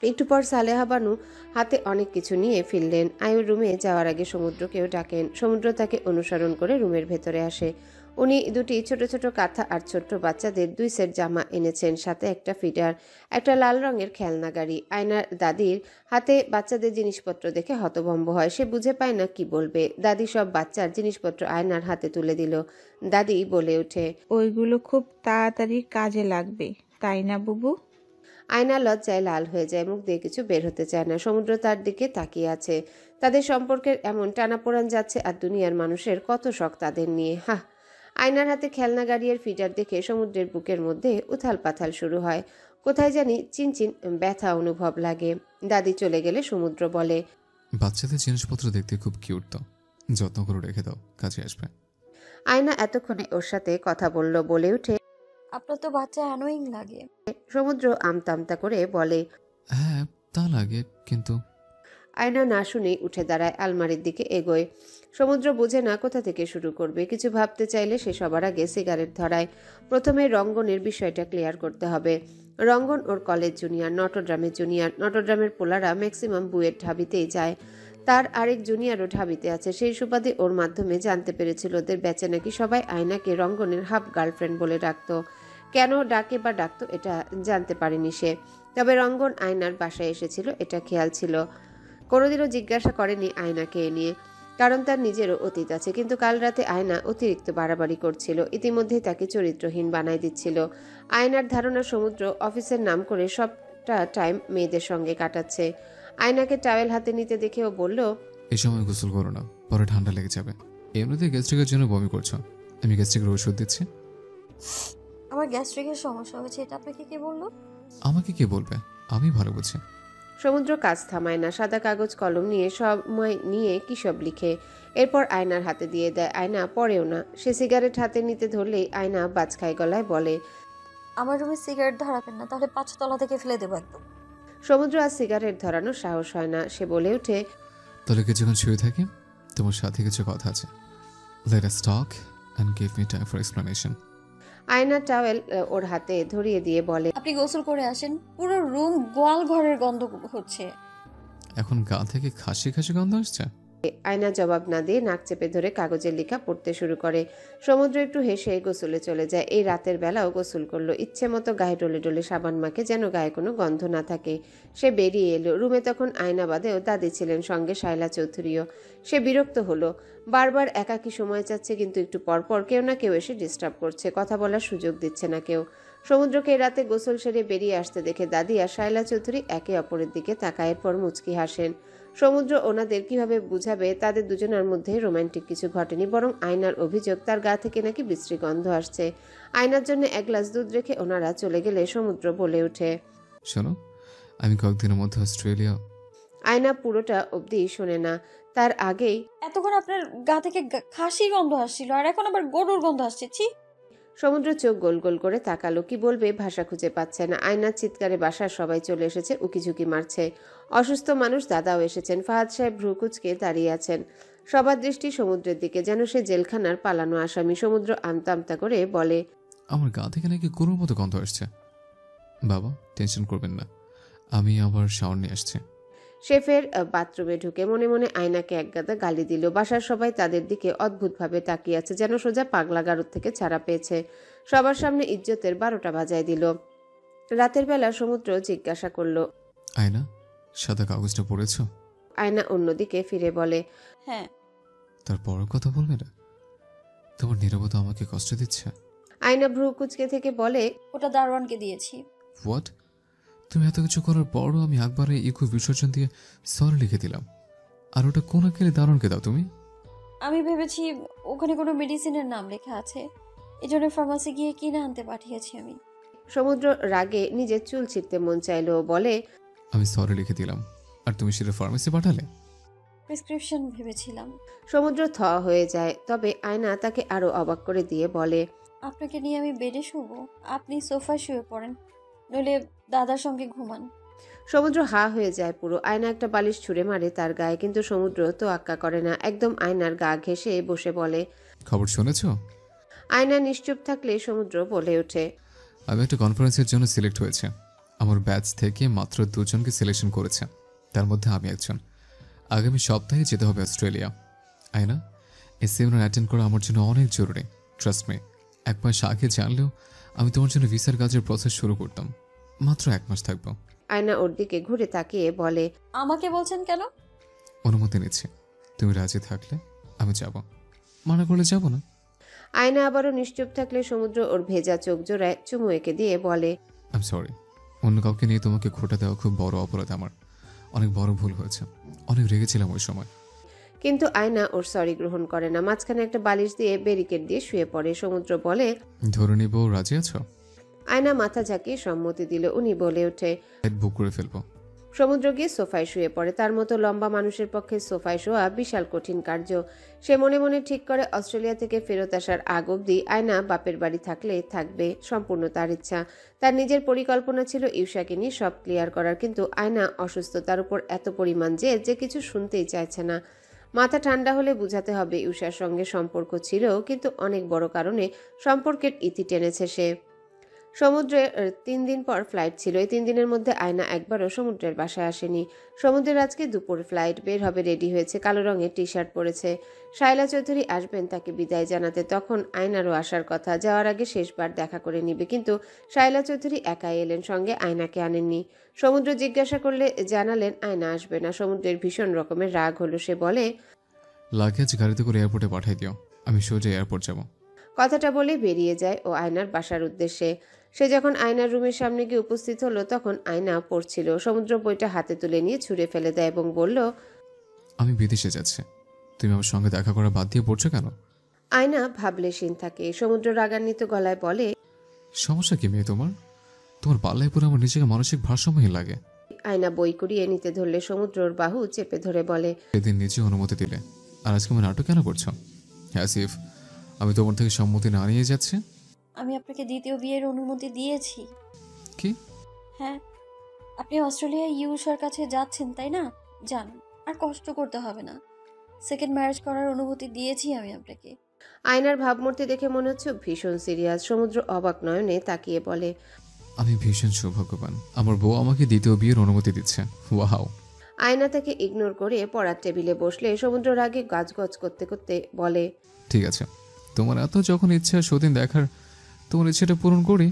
একটু পর সালেহা বানু হাতে অনেক কিছু নিয়ে ফিরলেন। আয়ুর রুমে যাওয়ার আগে সমুদ্রকেও ডাকেন। সমুদ্র তাকে অনুসরণ করে রুমের ভেতরে আসে। উনি দুটি ছোট ছোট কাঁথা আর ছোট্ট বাচ্চাদের 2 সেট জামা এনেছেন, সাথে একটা ফিডার, একটা লাল রঙের খেলনা গাড়ি। আয়নার দাদির হাতে বাচ্চাদের জিনিসপত্র দেখে হতভম্ব হয়। সে বুঝে পায় না কি বলবে। দাদি সব বাচ্চার জিনিসপত্র আয়নার হাতে তুলে দিল। দাদি বলে ওঠে, ওইগুলো খুব তাড়াতাড়ি কাজে লাগবে, তাই না বুবু? আয়না লজ্জায় লাল হয়ে যায়, মুখ দিয়ে কিছু বের হতে চায় না। সমুদ্র তার দিকে তাকিয়ে আছে। তাদের সম্পর্কের এমন টানাপোড়ান যাচ্ছে আর দুনিয়ার মানুষের কত শখ তাদের নিয়ে। হাহ। আয়নার হাতে খেলনা গাড়ির ফিডার দেখে সমুদ্রের বুকের মধ্যে উথাল পাথাল শুরু হয়। কোথায় জানি চিনচিন ব্যথা অনুভব লাগে। দাদি চলে গেলে সমুদ্র বলে, বাচ্চাদের জিনিসপত্র দেখতে খুব কিউট, তো যত্ন করে রেখে দাও, কাজে আসবে। আয়না এতক্ষণে ওর সাথে কথা বলল। বলে উঠে, আপনার তো বাচ্চা অ্যানোয়িং লাগে। সমুদ্র আমতা আমতা করে বলে, হ্যাঁ তা লাগে, কিন্তু আয়না না শুনেই উঠে দাঁড়ায়, আলমারির দিকে এগোয়। সমুদ্র বুঝে না কোথা থেকে শুরু করবে। কিছু ভাবতে চাইলে সে সবার আগে সিগারেট ধরায়। প্রথমে রঙ্গনের বিষয়টা ক্লিয়ার করতে হবে। রঙ্গন ওর কলেজ জুনিয়র, নটরডামের জুনিয়র। নটরডামের পোলারা ম্যাক্সিমাম বুয়ের ঢাবিতেই যায়। তার আরেক জুনিয়রও ঢাবিতে আছে। সেই সুবাদে ওর মাধ্যমে জানতে পেরেছিল ওদের ব্যাচে নাকি সবাই আয়নাকে রঙ্গনের হাফ গার্লফ্রেন্ড বলে ডাকতো। কেন ডাকে বা ডাকতো এটা জানতে পারেনি সে। তবে রঙ্গন আয়নার বাসায় এসেছিল এটা খেয়াল ছিল। কোনোদিনও জিজ্ঞাসা করেনি আয়নাকে এ নিয়ে, কারণ তার নিজেরও অতীত আছে। কিন্তু কাল রাতে আয়না অতিরিক্ত বাড়াবাড়ি করছিল, ইতিমধ্যেই তাকে চরিত্রহীন বানায় দিচ্ছিল। আয়নার ধারণা সমুদ্র অফিসের নাম করে সবটা টাইম মেয়েদের সঙ্গে কাটাচ্ছে। আয়নাকে টাওয়েল হাতে নিতে দেখে ও বলল, এই সময় গোসল করো না, পরে ঠান্ডা লেগে যাবে। এমনিতে গ্যাস্ট্রিকের জন্য বমি করছো, আমি গ্যাস্ট্রিকের ওষুধ দিচ্ছি। আমার গ্যাস্ট্রিকের সমস্যা হয়েছে, এটা আপনাকে কে বললো? আমাকে কে বলবে, আমি ভালো বুঝি। সমুদ্র কাজ থামায় না, সাদা কাগজ কলম নিয়ে সময় নিয়ে কি সব লিখে। এরপর আয়নার হাতে দিয়ে দেয়। আয়না পড়েও না। সে সিগারেট হাতে নিতে ধরলেই আয়না বাজখাই গলায় বলে, আমার রুমে সিগারেট ধরাবেন না, তাহলে 5 তলা থেকে ফেলে দেবো একদম। সমুদ্র আর সিগারেট ধরানোর সাহস হয় না। সে বলে ওঠে, তাহলে কিছুক্ষণ শুয়ে থাকি, তোমার সাথে কিছু কথা আছে। Let us talk and give me time for explanation. আয়না টাওয়েল ওর হাতে ধরিয়ে দিয়ে বলে, আপনি গোসল করে আসেন, পুরো রুম গোয়াল ঘরের গন্ধ হচ্ছে। এখন গা থেকে খাসি খাসি গন্ধ আসছে। আয়না জবাব না দিয়ে নাক চেপে ধরে কাগজের লেখা পড়তে শুরু করে। সমুদ্র একটু হেসে গোসলে চলে যায়। এই রাতের বেলাও গোসল করলো। ইচ্ছে মতো গায়ে ডলে ডলে সাবান মাখে, যেন গায়ে কোনো গন্ধ না থাকে। সে বেরিয়ে এলো। রুমে তখন আয়না বাদেও দাদি ছিলেন, সঙ্গে শায়লা চৌধুরীও। সে বিরক্ত হলো। বারবার একাকী সময় চাচ্ছে, কিন্তু একটু পরপর কেউ না কেউ এসে ডিস্টার্ব করছে, কথা বলার সুযোগ দিচ্ছে না কেউ। সমুদ্রকে রাতে গোসল সেরে বেরিয়ে আসতে দেখে দাদি আর শায়লা চৌধুরী একে অপরের দিকে তাকায়, পর মুচকি হাসেন। সমুদ্র ওনাদের কিভাবে বুঝাবে তাদের দুজনের মধ্যে রোমান্টিক কিছু ঘটেনি, বরং আয়নার অভিযোগ তার গা থেকে নাকি বিশ্রী গন্ধ আসছে। আয়নার জন্য এক গ্লাস দুধ রেখে ওনারা চলে গেলে সমুদ্র বলে ওঠে, শোনো, আমি কয়েকদিনের মধ্যে অস্ট্রেলিয়া। আয়না পুরোটা অবধি শোনে না, তার আগেই এতক্ষণ আপনার গা থেকে খাসির গন্ধ আসছিল, আর এখন আবার গরুর গন্ধ আসছে। ছি! সমুদ্র চোখ গোল গোল করে তাকালো, কি বলবে ভাষা খুঁজে পাচ্ছে না। আয়নার চিৎকারে বাসার সবাই চলে এসেছে, উকিঝুঁকি মারছে। অসুস্থ মানুষ দাদাও এসেছেন। ফাহাদ সাহেব ভ্রু কুঁচকে দাঁড়িয়ে আছেন। সবার দৃষ্টি সমুদ্রের দিকে, যেন সে জেলখানার পালানো আসামি। সমুদ্র আমতা আমতা করে বলে, আমার গা থেকে নাকি গরুর মতো গন্ধ আসছে। বাবা, টেনশন করবেন না, আমি আবার শাওয়ার নিয়ে আসছি। সে ফের বাথরুমে ঢুকে মনে মনে আয়নাকে একগাদা গালি দিল। বাসার সবাই তাদের দিকে অদ্ভুতভাবে তাকিয়ে আছে, যেন সোজা পাগলা গারদ থেকে ছাড়া পেয়েছে। সবার সামনে ইজ্জতের 12টা বাজায় দিল। রাতের বেলা সমুদ্র জিজ্ঞাসা করলো, আয়না, সাদা কাগজটা পড়েছ? আয়না অন্যদিকে ফিরে বলে, হ্যাঁ। তারপরও কথা বলবে না? তোমার নীরবতা আমাকে কষ্ট দিচ্ছে। আয়না ভ্রু কুচকে থেকে বলে, ওটা দারোয়ানকে দিয়েছি। হোয়াট? তুমি এত কিছু করার পরও আমি একবারে ইকো বিসর্জন দিয়ে সরি লিখে দিলাম, আর ওটা কোন আকেলে দারুণকে দাও তুমি? আমি ভেবেছি ওখানে কোনো মেডিসিনের নাম লেখা আছে, এজন্য ফার্মাসি গিয়ে কিনে আনতে পাঠিয়েছি আমি। সমুদ্র রাগে নিজের চুল ছিঁড়তে মন চাইলো, বলে, আমি সরি লিখে দিলাম, আর তুমি সেটা ফার্মেসি পাঠালে? প্রেসক্রিপশন ভেবেছিলাম। সমুদ্র থ হয়ে যায়, তবে আয়না তাকে আরো অবাক করে দিয়ে বলে, আপনাকে নিয়ে আমি বেডে শুবো, আপনি সোফায় শুয়ে পড়েন, নইলে দাদার সঙ্গে ঘুমান। সমুদ্র হা হয়ে যায় পুরো। আয়না একটা বালিশ ছুঁড়ে মারে তার গায়ে, কিন্তু সমুদ্র তো আক্কা করে না, একদম আয়নার গা ঘেঁষে বসে বলে। খবর শুনেছ? আয়না নিশ্চুপ থাকলে সমুদ্র বলে ওঠে, আমি একটা কনফারেন্সের জন্য সিলেক্ট হয়েছে। আমার ব্যাচ থেকে মাত্র 2 জনকে সিলেকশন করেছে, তার মধ্যে আমি একজন। আগামী সপ্তাহে যেতে হবে অস্ট্রেলিয়া। আয়না, এই সেমিনার অ্যাটেন্ড করা আমার জন্য অনেক জরুরি। ট্রাস্ট মি, 1 মাস আগে জানলেও আমি তোমার জন্য ভিসার কাজের প্রসেস শুরু করতাম। মাত্র 1 মাস থাকবো। আয়না ওর দিকে ঘুরে তাকিয়ে বলে, আমাকে বলছেন কেন? অনুমতি নিচ্ছি, তুমি রাজি থাকলে আমি যাব, মানা করলে যাব না। আয়না আবারও নিশ্চুপ থাকলে সমুদ্র ওর ভেজা চোখ জোড়ায় চুমু এঁকে দিয়ে বলে, আই এম সরি, অন্য কাউকে নিয়ে তোমাকে খোটা দেওয়া খুব বড় অপরাধ আমার। অনেক বড় ভুল হয়েছে, অনেক রেগেছিলাম ওই সময়। কিন্তু আয়না ওর সরি গ্রহণ করে না। মাঝখানে একটা বালিশ দিয়ে ব্যারিকেড দিয়ে শুয়ে পড়ে। সমুদ্র বলে, ধরে নিব রাজি আছো? আয়না মাথা ঝাঁকিয়ে সম্মতি দিল। উনি বলে ওঠে, বুক করে ফেলবো। সমুদ্র গিয়ে সোফায় শুয়ে পড়ে। তার মতো লম্বা মানুষের পক্ষে সোফায় শোয়া বিশাল কঠিন কার্য। সে মনে মনে ঠিক করে অস্ট্রেলিয়া থেকে ফেরত আসার আগ অবধি আয়না বাপের বাড়ি থাকলে থাকবে, সম্পূর্ণ তার ইচ্ছা। তার নিজের পরিকল্পনা ছিল ইউসাকে নিয়ে সব ক্লিয়ার করার, কিন্তু আয়না অসুস্থতার উপর এত পরিমাণ যে কিছু শুনতেই চাইছে না। মাথা ঠান্ডা হলে বুঝাতে হবে ইউসার সঙ্গে সম্পর্ক ছিল, কিন্তু অনেক বড় কারণে সম্পর্কের ইতি টেনেছে সে। সমুদ্রের 3 দিন পর ফ্লাইট ছিল। এই 3 দিনের মধ্যে আয়না একবারও সমুদ্রের বাসায় আসেনি। সমুদ্রের আজকে দুপুর ফ্লাইট, বের হবে রেডি হয়েছে, কালো রঙের টি শার্ট পরেছে। শায়লা চৌধুরী আসবেন তাকে বিদায় জানাতে, তখন আয়নারও আসার কথা। যাওয়ার আগে শেষবার দেখা করে নিবে, কিন্তু শায়লা চৌধুরী একাই এলেন, সঙ্গে আয়নাকে আনেননি। সমুদ্র জিজ্ঞাসা করলে জানালেন আয়না আসবে না। সমুদ্রের ভীষণ রকমের রাগ হলো। সে বলে, লাগেজ গাড়িতে করে এয়ারপোর্টে পাঠিয়ে দিও, আমি সোজা এয়ারপোর্ট যাব। কথাটা বলে বেরিয়ে যায় ও আয়নার বাসার উদ্দেশ্যে। সে যখন আয়নার রুমের সামনে গিয়ে উপস্থিত হলো, তখন আয়না পড়ছিল। সমুদ্র বইটা হাতে তুলে নিয়ে ছুঁড়ে ফেলে দেয় এবং বলল, আমি বিদেশে যাচ্ছি, তুমি আমার সঙ্গে দেখা করা বাদ দিয়ে পড়ছো কেন? আয়না ভাবলেশীন থাকে। সমুদ্র রাগান্বিত গলায় বলে, সমস্যা কি মেয়ে তোমার? তোমার পাল্লায় পরে আমার নিজেকে মানসিক ভারসাম্যহীন লাগে। আয়না বই কুড়িয়ে নিতে ধরলে সমুদ্রর বাহু চেপে ধরে বলে, সেদিন নিজে অনুমতি দিলে, আর আজকে আমার নাটক কেন করছো? আসিফ, আমি তোমার থেকে সম্মতি না নিয়ে যাচ্ছি। আমি আপনাকে দ্বিতীয় বিয়ের অনুমতি দিয়েছি। কি? হ্যাঁ, আপনি অস্ট্রেলিয়া ইউসার কাছে যাচ্ছেন তাই না? যান, আর কষ্ট করতে হবে না। সেকেন্ড ম্যারেজ করার অনুমতি দিয়েছি আমি আপনাকে। আয়নার ভাবমূর্তি দেখে মনে হচ্ছে ভীষণ সিরিয়াস। সমুদ্র অবাক নয়নে তাকিয়ে বলে, আমি ভীষণ সৌভাগ্যবান, আমার বউ আমাকে দ্বিতীয় বিয়ের অনুমতি দিচ্ছে। ওয়াও। আয়না তাকে ইগনোর করে পড়ার টেবিলে বসলে সমুদ্র রাগে গাজগজ করতে করতে বলে, ঠিক আছে, তোমার এত যখন ইচ্ছা সেদিন দেখার, তোমার ইচ্ছেটা পূরণ করি।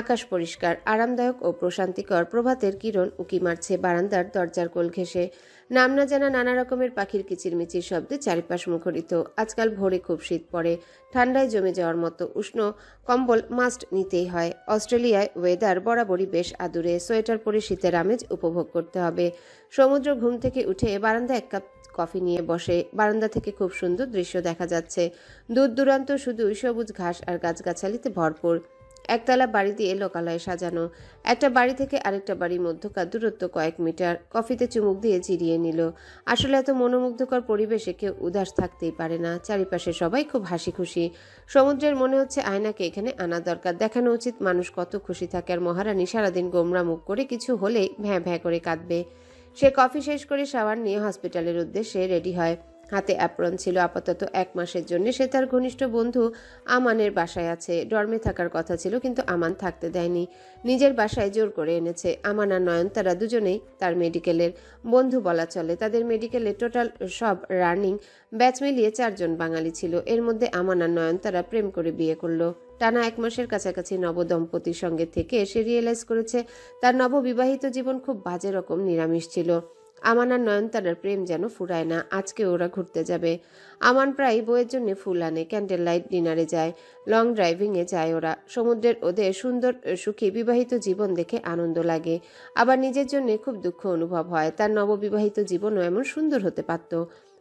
আকাশ পরিষ্কার, আরামদায়ক ও প্রশান্তিকর। প্রভাতের কিরণ উকি মারছে বারান্দার দরজার কোল ঘেঁষে। নাম না জানা নানা রকমের পাখির কিচিরমিচির শব্দে চারিপাশ মুখরিত। আজকাল ভোরে খুব শীত পড়ে, ঠান্ডায় জমে যাওয়ার মতো। উষ্ণ কম্বল মাস্ট নিতেই হয়। অস্ট্রেলিয়ায় ওয়েদার বরাবরই বেশ আদুরে। সোয়েটার পরে শীতের আমেজ উপভোগ করতে হবে। সমুদ্র ঘুম থেকে উঠে বারান্দায় এক কাপ কফি নিয়ে বসে। বারান্দা থেকে খুব সুন্দর দৃশ্য দেখা যাচ্ছে। দূর দূরান্ত শুধুই সবুজ ঘাস আর গাছগাছালিতে ভরপুর। একতলা বাড়ি দিয়ে লোকালয়ে সাজানো। একটা বাড়ি থেকে আরেকটা বাড়ির মধ্যকার দূরত্ব কয়েক মিটার। কফিতে চুমুক দিয়ে জিরিয়ে নিল। আসলে এত মনোমুগ্ধকর পরিবেশে কেউ উদাস থাকতেই পারে না। চারিপাশে সবাই খুব হাসি খুশি। সমুদ্রের মনে হচ্ছে আয়নাকে এখানে আনা দরকার, দেখানো উচিত মানুষ কত খুশি থাকে। আর মহারানী সারাদিন গোমরা মুখ করে কিছু হলেই ভ্যাঁ ভ্যাঁ করে কাঁদবে। সে কফি শেষ করে শাওয়ার নিয়ে হসপিটালের উদ্দেশ্যে রেডি হয়। হাতে অ্যাপ্রন ছিল। আপাতত 1 মাসের জন্য সে তার ঘনিষ্ঠ বন্ধু আমানের বাসায় আছে। ডর্মে থাকার কথা ছিল, কিন্তু আমান থাকতে দেয়নি। নিজের বাসায় জোর করে এনেছে। আমান আর নয়নতারা দুজনেই তার মেডিকেলের বন্ধু বলা চলে। তাদের মেডিকেলে টোটাল সব রানিং ব্যাচ মিলিয়ে 4 জন বাঙালি ছিল। এর মধ্যে আমান আর নয়নতারা প্রেম করে বিয়ে করলো। টানা 1 মাসের কাছাকাছি নবদম্পতির সঙ্গে থেকে সে রিয়েলাইজ করেছে তার নববিবাহিত জীবন খুব বাজে রকম নিরামিষ ছিল। আমান আর নয়নতারার প্রেম যেন ফুরায় না। আজকে ওরা ঘুরতে যাবে। আমান প্রায় বইয়ের জন্য ফুল আনে, ক্যান্ডেল লাইট ডিনারে যায়, লং ড্রাইভিংয়ে যায় ওরা। সমুদ্রের ওদের সুন্দর সুখী বিবাহিত জীবন দেখে আনন্দ লাগে, আবার নিজের জন্য খুব দুঃখ অনুভব হয়। তার নববিবাহিত জীবনও এমন সুন্দর হতে পারত।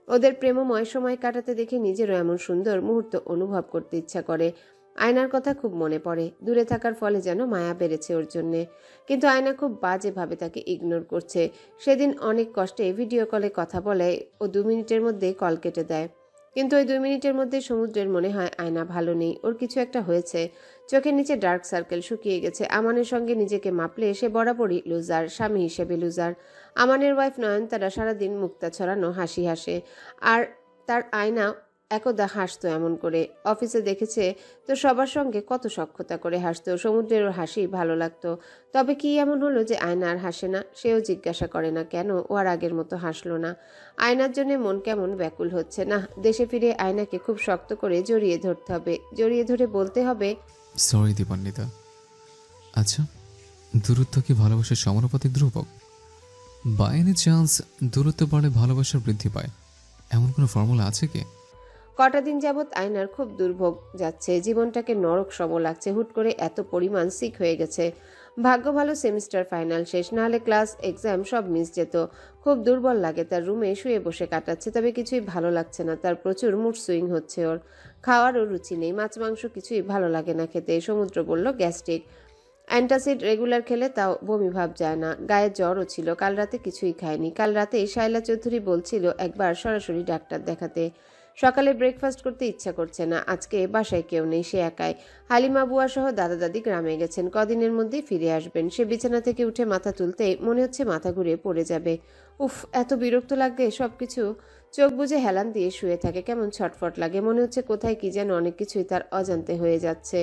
ওদের প্রেমময় সময় কাটাতে দেখে নিজেরও এমন সুন্দর মুহূর্ত অনুভব করতে ইচ্ছা করে। আয়নার কথা খুব মনে পড়ে। দূরে থাকার ফলে যেন মায়া বেড়েছে ওর জন্যে। কিন্তু আয়না খুব বাজেভাবে তাকে ইগনোর করছে। সেদিন অনেক কষ্টে ভিডিও কলে কথা বলে ও 2 মিনিটের মধ্যে কল কেটে দেয়। কিন্তু ওই 2 মিনিটের মধ্যে সমুদ্রের মনে হয় আয়না ভালো নেই, ওর কিছু একটা হয়েছে। চোখের নিচে ডার্ক সার্কেল শুকিয়ে গেছে। আমানের সঙ্গে নিজেকে মাপলে সে বরাবরই লুজার, স্বামী হিসেবে লুজার। আমানের ওয়াইফ নয়নতারা সারাদিন মুক্তা ছড়ানো হাসি হাসে, আর তার আয়না একদা হাসতো এমন করে। অফিসে দেখেছে তো সবার সঙ্গে কত সখ্যতা করে হাসতো। সমুদ্রের ওর হাসি ভালো লাগতো। তবে কি এমন হলো যে আয়না আর হাসে না? সেও জিজ্ঞাসা করে না কেন ও আর আগের মতো হাসলো না। আয়নার জন্য মন কেমন ব্যাকুল হচ্ছে। না, দেশে ফিরে আয়নাকে খুব শক্ত করে জড়িয়ে ধরতে হবে। জড়িয়ে ধরে বলতে হবে, সরি দীপান্বিতা। আচ্ছা, দূরত্ব কি ভালোবাসার সমানুপাতিক ধ্রুবক? বাই এনি চান্স দূরত্ব বাড়লে ভালোবাসার বৃদ্ধি পায়, এমন কোনো ফর্মুলা আছে কি? কটা দিন যাবৎ আয়নার খুব দুর্ভোগ যাচ্ছে। জীবনটাকে নরক সম লাগছে। হুট করে এত পরিমাণ সিক হয়ে গেছে। ভাগ্য ভালো সেমিস্টার ফাইনাল শেষ, নাহলে ক্লাস এক্সাম সব মিস যেত। খুব দুর্বল লাগে তার। রুমে শুয়ে বসে কাটাচ্ছে, তবে কিছুই ভালো লাগছে না তার। প্রচুর মুড সুইং হচ্ছে ওর। খাওয়ারও রুচি নেই। মাছ মাংস কিছুই ভালো লাগে না খেতে। সমুদ্র বলল গ্যাস্ট্রিক। অ্যান্টাসিড রেগুলার খেলে তাও বমি ভাব যায় না। গায়ে জ্বরও ছিল। কাল রাতে কিছুই খায়নি। কাল রাতে শায়লা চৌধুরী বলছিল একবার সরাসরি ডাক্তার দেখাতে। সকালে ব্রেকফাস্ট করতে ইচ্ছা করছে না। আজকে বাসায় কেউ নেই, সে একাই। হালিমা বুয়া সহ দাদা দাদি গ্রামে গেছেন, কদিনের মধ্যেই ফিরে আসবেন। সে বিছানা থেকে উঠে মাথা তুলতে মনে হচ্ছে মাথা ঘুরে পড়ে যাবে। উফ, এত বিরক্ত লাগে সবকিছু। চোখ বুজে হেলান দিয়ে শুয়ে থাকে। কেমন ছটফট লাগে। মনে হচ্ছে কোথায় কি যেন অনেক কিছুই তার অজান্তে হয়ে যাচ্ছে।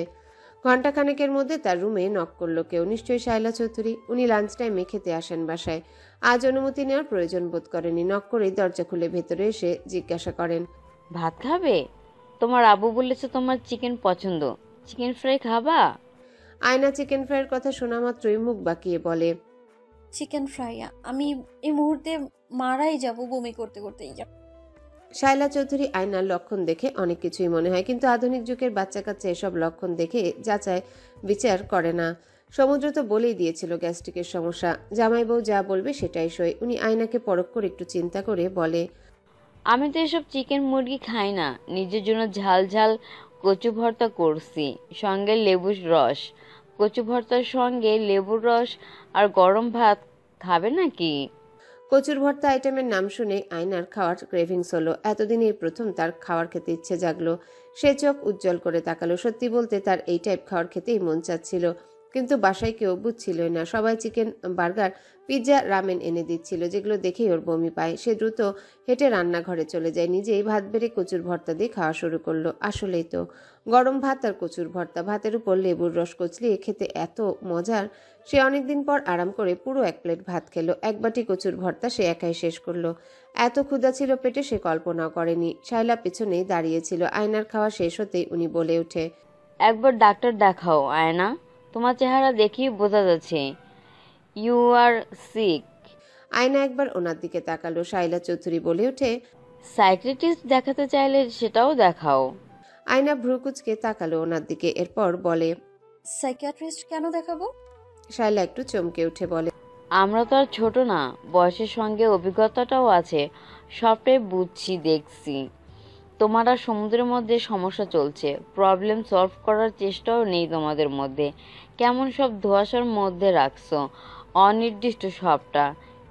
ঘণ্টাখানেকের মধ্যে তার রুমে নক করলো কেউ। নিশ্চয়ই শায়লা চৌধুরী। উনি লাঞ্চ টাইমে খেতে আসেন বাসায়। আজ অনুমতি নেওয়ার প্রয়োজন বোধ করেনি। নক করেই দরজা খুলে ভেতরে এসে জিজ্ঞাসা করেন, ভাত খাবে? তোমার আব্বু বলেছে তোমার চিকেন পছন্দ, চিকেন ফ্রাই খাবা? আয়না চিকেন ফ্রাইয়ের কথা শোনা মাত্রই মুখ বাঁকিয়ে বলে, চিকেন ফ্রাই? আমি এই মুহূর্তে মারাই যাব, বমি করতে করতেই যাব। শায়লা চৌধুরী আয়নার লক্ষণ দেখে অনেক কিছুই মনে হয়, কিন্তু আধুনিক যুগের বাচ্চা কাচ্চা এসব লক্ষণ দেখে যাচাই বিচার করে না। সমুদ্র তো বলেই দিয়েছিল গ্যাস্ট্রিকের সমস্যা। জামাই বউ যা বলবে সেটাই সই। উনি আয়নাকে পরখ করে একটু চিন্তা করে বলে, আমি তো এসব চিকেন মুরগি খাই না। নিজের জন্য ঝাল ঝাল কচু ভর্তা করছি, সঙ্গে লেবুর রস। কচু ভর্তার সঙ্গে লেবুর রস আর গরম ভাত খাবে নাকি? কচুর ভর্তা আইটেমের নাম শুনে আয়নার খাওয়ার ক্রেভিংস হলো। এতদিন এই প্রথম তার খাওয়ার খেতে ইচ্ছে জাগলো। সে চোখ উজ্জ্বল করে তাকালো। সত্যি বলতে তার এই টাইপ খাওয়ার খেতেই মন চাচ্ছিল, কিন্তু বাসায় কেউ বুঝছিল না। সবাই চিকেন, বার্গার, পিৎজা, রামেন এনে দিচ্ছিল, যেগুলো দেখেই ওর বমি পায়। সে দ্রুত হেঁটে রান্নাঘরে চলে যায়। নিজেই ভাত বেড়ে কচুর ভর্তা দিয়ে খাওয়া শুরু করলো। আসলেই তো গরম ভাত আর কচুর ভর্তা, ভাতের উপর লেবুর রস কচলিয়ে খেতে এত মজার। সে অনেকদিন পর আরাম করে পুরো 1 প্লেট ভাত খেলো। 1 বাটি কচুর ভর্তা সে একাই শেষ করলো। এত ক্ষুধা ছিল পেটে সে কল্পনাও করেনি। শায়লা পেছনেই দাঁড়িয়েছিল। আয়নার খাওয়া শেষ হতেই উনি বলে ওঠে, একবার ডাক্তার দেখাও আয়না, তোমার চেহারা দেখেই বোঝা যাচ্ছে ইউ আর সিক। আয়না একবার ওনার দিকে তাকালো। শাইলা চৌধুরী বলে ওঠে, সাইকিয়াট্রিস্ট দেখাতে চাইলে সেটাও দেখাও। আয়না ভ্রুকুচকে তাকালো ওনার দিকে, এরপর বলে, সাইকিয়াট্রিস্ট কেন দেখাবো? শাইলা একটু চমকে উঠে বলে, আমরা তো আর ছোট না, বয়সের সঙ্গে অভিজ্ঞতাটাও আছে, সবটাই বুঝছি দেখছি। তোমার আর সমুদ্রের মধ্যে সমস্যা চলছে, প্রবলেম সলভ করার চেষ্টাও নেই তোমাদের মধ্যে। কেমন সব ধোঁয়াশার মধ্যে রাখছো, অনির্দিষ্ট সবটা,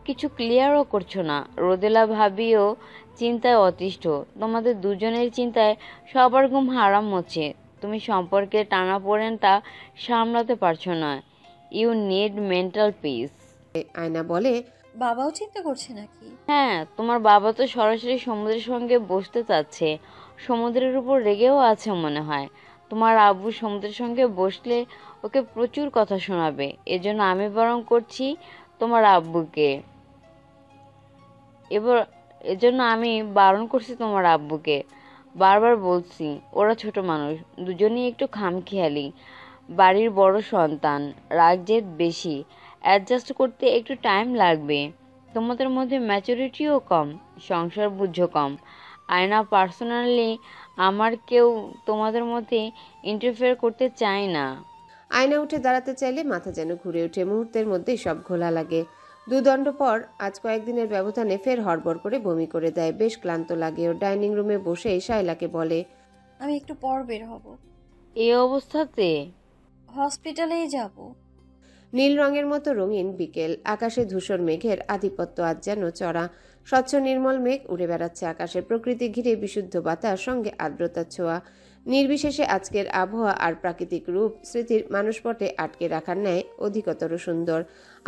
কিছু ক্লিয়ারও করছো না। রোদেলা ভাবিও চিন্তায় অতিষ্ঠ, তোমাদের দুজনের চিন্তায় সবার ঘুম হারাম হচ্ছে। তুমি সম্পর্কে টানাপোড়েনটা সামলাতে পারছো না। You need mental peace. আয়না বলে, বাবাও চিন্তা করছে নাকি? হ্যাঁ, তোমার বাবা তো সরাসরি সমুদ্রের সঙ্গে বসতে চাচ্ছে, সমুদ্রের উপর রেগেও আছে মনে হয়। তোমার আব্বু সমুদ্রের সঙ্গে বসলে ওকে প্রচুর কথা শোনাবে, এজন্য আমি বরং করছি তোমার আব্বুকে এবার এজন্য আমি বারণ করছি তোমার আব্বুকে, বারবার বলছি ওরা ছোট মানুষ, দুজনেই একটু খামখেয়ালি, বাড়ির বড় সন্তান, রাগ জেদ বেশি, অ্যাডজাস্ট করতে একটু টাইম লাগবে। তোমাদের মধ্যে ম্যাচুরিটিও কম, সংসার বুঝো কম। আয়না পার্সোনালি আমার কেউ তোমাদের মধ্যে ইন্টারফেয়ার করতে চায় না। আয়না উঠে দাঁড়াতে চাইলে মাথা যেন ঘুরে ওঠে, মুহূর্তের মধ্যেই সব ঘোলা লাগে। দুদণ্ড পর আজ কয়েকদিনের ব্যবধানে ফের হড়বড় করে বমি করে দেয়, বেশ ক্লান্ত লাগে। ও ডাইনিং রুমে বসে শাইলাকে বলে, আমি একটু পর বের হব, এই অবস্থাতে? হসপিটালেই যাব। নীল রঙের মতো রঙিন বিকেল, আকাশে ধূসর মেঘের আধিপত্য আজ যেন চড়া। স্বচ্ছ নির্মল মেঘ উড়ে বেড়াচ্ছে আকাশে, প্রকৃতি ঘিরে বিশুদ্ধ বাতাস, সঙ্গে আর্দ্রতার ছোঁয়া। নির্বিশেষে আজকের আবহাওয়া আর প্রাকৃতিক রূপ স্মৃতির মানুষপটে আটকে রাখার ন্যায় অধিকতর সুন্দর।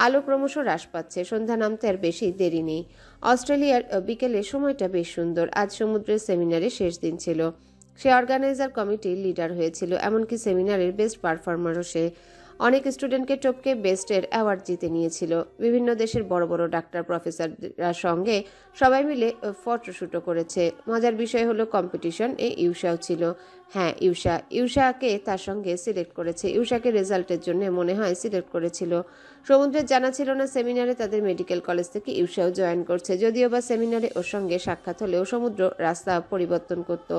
আলো ক্রমশ হ্রাস পাচ্ছে, সন্ধ্যা নামতে আর বেশি দেরি নেই। অস্ট্রেলিয়ার বিকেলে সময়টা বেশ সুন্দর। আজ সমুদ্রের সেমিনারে শেষ দিন ছিল। সে অর্গানাইজার কমিটির লিডার হয়েছিল, এমনকি সেমিনারের বেস্ট পারফর্মারও সে। অনেক স্টুডেন্টকে টপকে বেস্টের অ্যাওয়ার্ড জিতে নিয়েছিল। বিভিন্ন দেশের বড় বড় ডাক্তার প্রফেসররা সঙ্গে সবাই মিলে ফটোশ্যুটও করেছে। মজার বিষয় হলো কম্পিটিশন এ ইউষাও ছিল। হ্যাঁ, ইউষাকে তার সঙ্গে সিলেক্ট করেছে। ইউষাকে রেজাল্টের জন্য মনে হয় সিলেক্ট করেছিল। সমুদ্রের জানা ছিল না সেমিনারে তাদের মেডিকেল কলেজ থেকে ইউষাও জয়েন করছে। যদিও বা সেমিনারে ওর সঙ্গে সাক্ষাৎ হলেও সমুদ্র রাস্তা পরিবর্তন করত,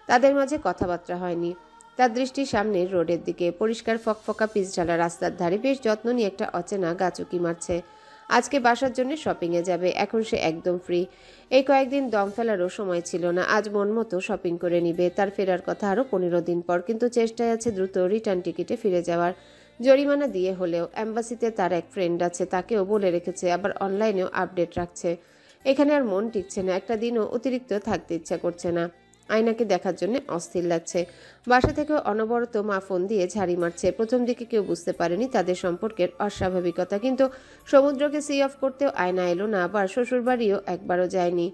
তাদের মাঝে কথাবার্তা হয়নি। তার দৃষ্টি সামনের রোডের দিকে, পরিষ্কার ফকফকা পিচঢালা রাস্তার ধারে বেশ যত্ন নিয়ে একটা অচেনা গাছ উঁকি মারছে। আজকে বাসার জন্য শপিংয়ে যাবে, এখন সে একদম ফ্রি। এই কয়েকদিন দম ফেলারও সময় ছিল না, আজ মন মতো শপিং করে নিবে। তার ফেরার কথা আরও 15 দিন পর, কিন্তু চেষ্টায় আছে দ্রুত রিটার্ন টিকিটে ফিরে যাওয়ার। জরিমানা দিয়ে হলেও। অ্যাম্বাসিতে তার এক ফ্রেন্ড আছে, তাকেও বলে রেখেছে, আবার অনলাইনেও আপডেট রাখছে। এখানে আর মন টিকছে না, একটা দিনও অতিরিক্ত থাকতে ইচ্ছা করছে না। আয়নাকে দেখার জন্য অস্থির লাগছে। বাসা থেকেও অনবরত মা ফোন দিয়ে ঝাড়ি মারছে। প্রথম দিকে কেউ বুঝতে পারেনি তাদের সম্পর্কের অস্বাভাবিকতা, কিন্তু সমুদ্রকে সি অফ করতেও আয়না এলো না, আবার শ্বশুরবাড়িও একবারও যায়নি।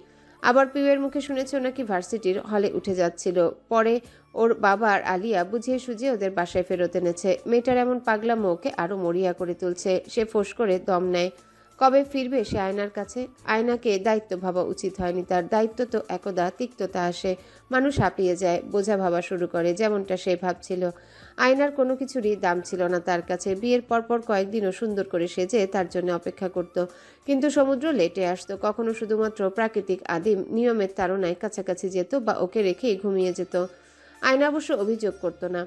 আবার পিউয়ের মুখে শুনেছে নাকি ভার্সিটির হলে উঠে যাচ্ছিল, পরে ওর বাবা আর আলিয়া বুঝিয়ে সুঝিয়ে ওদের বাসায় ফেরত এনেছে। মেয়েটার এমন পাগলামো ওকে আরও মরিয়া করে তুলছে। সে ফোঁস করে দম নেয়। কবে ফিরবে সে আয়নার কাছে? আয়নাকে দায়িত্ব ভাবা উচিত হয়নি তার। দায়িত্ব তো একদা তিক্ততা আসে, মানুষ হাঁপিয়ে যায়, বোঝা ভাবা শুরু করে, যেমনটা সে ভাবছিল। আয়নার কোনো কিছুরই দাম ছিল না তার কাছে। বিয়ের পরপর কয়েকদিনও সুন্দর করে সেজে তার জন্য অপেক্ষা করত, কিন্তু সমুদ্র লেটে আসতো। কখনো শুধুমাত্র প্রাকৃতিক আদিম নিয়মের তাড়নায় কাছাকাছি যেত বা ওকে রেখেই ঘুমিয়ে যেত। আয়না অবশ্য অভিযোগ করতো না,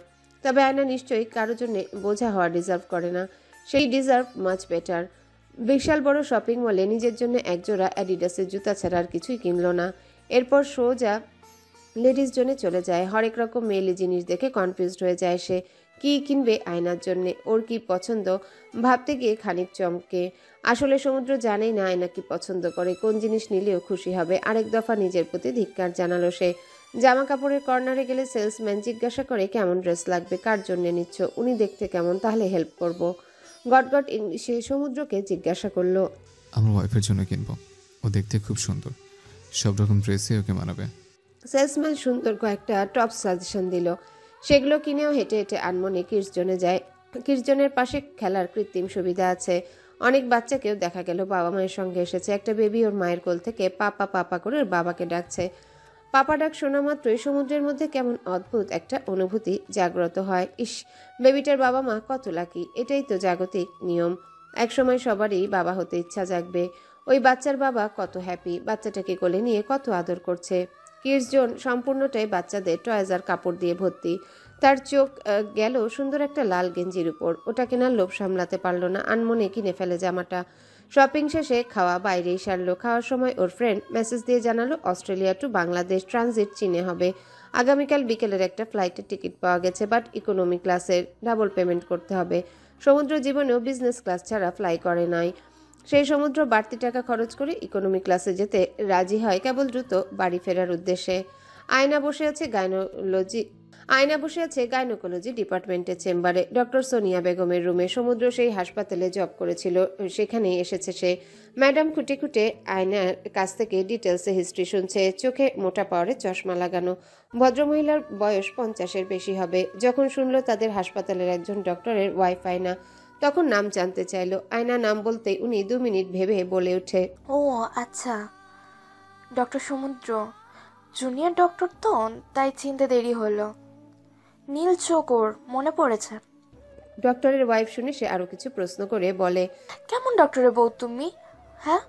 তবে আয়না নিশ্চয়ই কারোর জন্য বোঝা হওয়া ডিজার্ভ করে না। সেই ডিজার্ভ মাচ বেটার। বিশাল বড় শপিং মলে নিজের জন্য একজোড়া অ্যাডিডাসের জুতা ছাড়া আর কিছুই কিনল না। এরপর সোজা লেডিস জোনে চলে যায়। হরেক রকম মেয়েলি জিনিস দেখে কনফিউজড হয়ে যায় সে। কি কিনবে আয়নার জন্যে, ওর কি পছন্দ ভাবতে গিয়ে খানিক চমকে। আসলে সমুদ্র জানেই না আয়না কি পছন্দ করে, কোন জিনিস নিলেও খুশি হবে। আরেক দফা নিজের প্রতি ধিক্কার জানালো সে। জামা কাপড়ের কর্নারে গেলে সেলসম্যান জিজ্ঞাসা করে কেমন ড্রেস লাগবে, কার জন্য নিচ্ছ, উনি দেখতে কেমন, তাহলে হেল্প করব। গটগট ইংলিশে সমুদ্রকে জিজ্ঞাসা করলো, আমার ওয়াইফের জন্য কিনবো, ও দেখতে খুব সুন্দর, সব রকম ড্রেসই ওকে মানাবে। সেলসম্যান সুন্দর কয়েকটা টপ সাজেশন দিল। সেগুলো কিনেও হেঁটে হেঁটে আনমনে কির্সজনে যায়। কির্সজনের পাশে খেলার কৃত্রিম সুবিধা আছে। অনেক বাচ্চাকেও দেখা গেল বাবা মায়ের সঙ্গে এসেছে। একটা বেবি ওর মায়ের কোল থেকে পাপা পাপা করে ওর বাবাকে ডাকছে। পাপা ডাক শোনা মাত্রই সমুদ্রের মধ্যে কেমন অদ্ভুত একটা অনুভূতি জাগ্রত হয়। ইস, বেবিটার বাবা মা কত লাকি। এটাই তো জাগতিক নিয়ম। একসময় সবারই বাবা হতে ইচ্ছা জাগবে। ওই বাচ্চার বাবা কত হ্যাপি, বাচ্চাটাকে কোলে নিয়ে কত আদর করছে। কিডস জোন সম্পূর্ণটাই বাচ্চাদের টয়েজ আর কাপড় দিয়ে ভর্তি। তার চোখ গেল সুন্দর একটা লাল গেঞ্জির উপর। ওটা কেনার লোভ সামলাতে পারল না, আনমনে কিনে ফেলে জামাটা। শপিং শেষে খাওয়া বাইরেই সারলো। খাওয়ার সময় ওর ফ্রেন্ড মেসেজ দিয়ে জানালো অস্ট্রেলিয়া টু বাংলাদেশ ট্রানজিট চীনে হবে। আগামীকাল বিকেলের একটা ফ্লাইটের টিকিট পাওয়া গেছে, বাট ইকোনমি ক্লাসের, ডাবল পেমেন্ট করতে হবে। সমুদ্র জীবনেও বিজনেস ক্লাস ছাড়া ফ্লাই করে নাই। সেই সমুদ্র বাড়তি টাকা খরচ করে ইকোনমি ক্লাসে যেতে রাজি হয় কেবল দ্রুত বাড়ি ফেরার উদ্দেশ্যে। আয়না বসে আছে গাইনোকোলজি ডিপার্টমেন্টের চেম্বারে, ডক্টর সোনিয়া বেগমের রুমে। সমুদ্র সেই হাসপাতালে জব করেছিল, সেখানেই এসেছে সে। ম্যাডাম খুঁটে খুঁটে আয়নার কাছ থেকে ডিটেলসে হিস্ট্রি শুনছে। চোখে মোটা পাওয়ারের চশমা লাগানো। ভদ্রমহিলার বয়স 50-এর বেশি হবে। যখন শুনলো তাদের হাসপাতালের একজন ডক্টরের ওয়াইফ আয়না, তখন নাম জানতে চাইলো। আয়না নাম বলতেই উনি 2 মিনিট ভেবে বলে ওঠে, ও আচ্ছা, ডক্টর সমুদ্র। জুনিয়র ডক্টর তো, তাই চিনতে দেরি হলো। নীল চোখ ওর, মনে পড়েছে। ডক্টরের ওয়াইফ শুনে সে আরো কিছু প্রশ্ন করে বলে, কেমন ডক্টরের বউ তুমি? হ্যাঁ,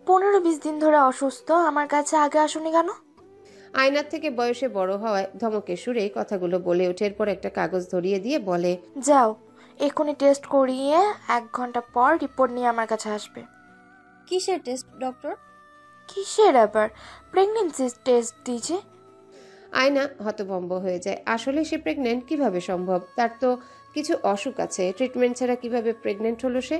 15-20 দিন ধরে অসুস্থ, আমার কাছে আগে আসুনি কেন? আয়নার থেকে বয়সে বড় হওয়ায় ধমকের সুরে কথাগুলো বলে ওঠে। এরপর একটা কাগজ ধরিয়ে দিয়ে বলে, যাও এক্ষুনি টেস্ট করিয়ে 1 ঘন্টা পর রিপোর্ট নিয়ে আমার কাছে আসবে। কিসের টেস্ট ডক্টর? কিসের আবার? প্রেগনেন্সি টেস্ট দিয়েছে। আয়না হতভম্ব হয়ে যায়। আসলে সে প্রেগনেন্ট কিভাবে সম্ভব? তার তো কিছু অসুখ আছে, ট্রিটমেন্ট ছাড়া কিভাবে প্রেগনেন্ট হলো সে?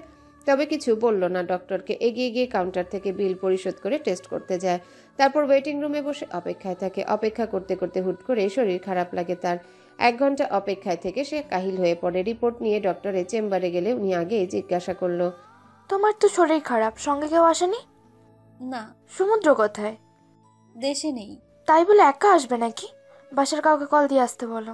তবে কিছু বলল না ডক্টরকে। এগিয়ে গিয়ে কাউন্টার থেকে বিল পরিশোধ করে টেস্ট করতে যায়। তারপর ওয়েটিং রুমে বসে অপেক্ষায় থাকে। অপেক্ষা করতে করতে হুট করে শরীর খারাপ লাগে তার। 1 ঘন্টা অপেক্ষায় থেকে সে কাহিল হয়ে পড়ে। রিপোর্ট নিয়ে ডক্টরের চেম্বারে গেলে উনি আগেই জিজ্ঞাসা করলো, তোমার তো শরীর খারাপ, সঙ্গে কেউ আসেনি? না। সমুদ্র কোথায়? দেশে নেই। তাই বলে একা আসবে নাকি? বাসার কাউকে কল দিয়ে আসতে বলো।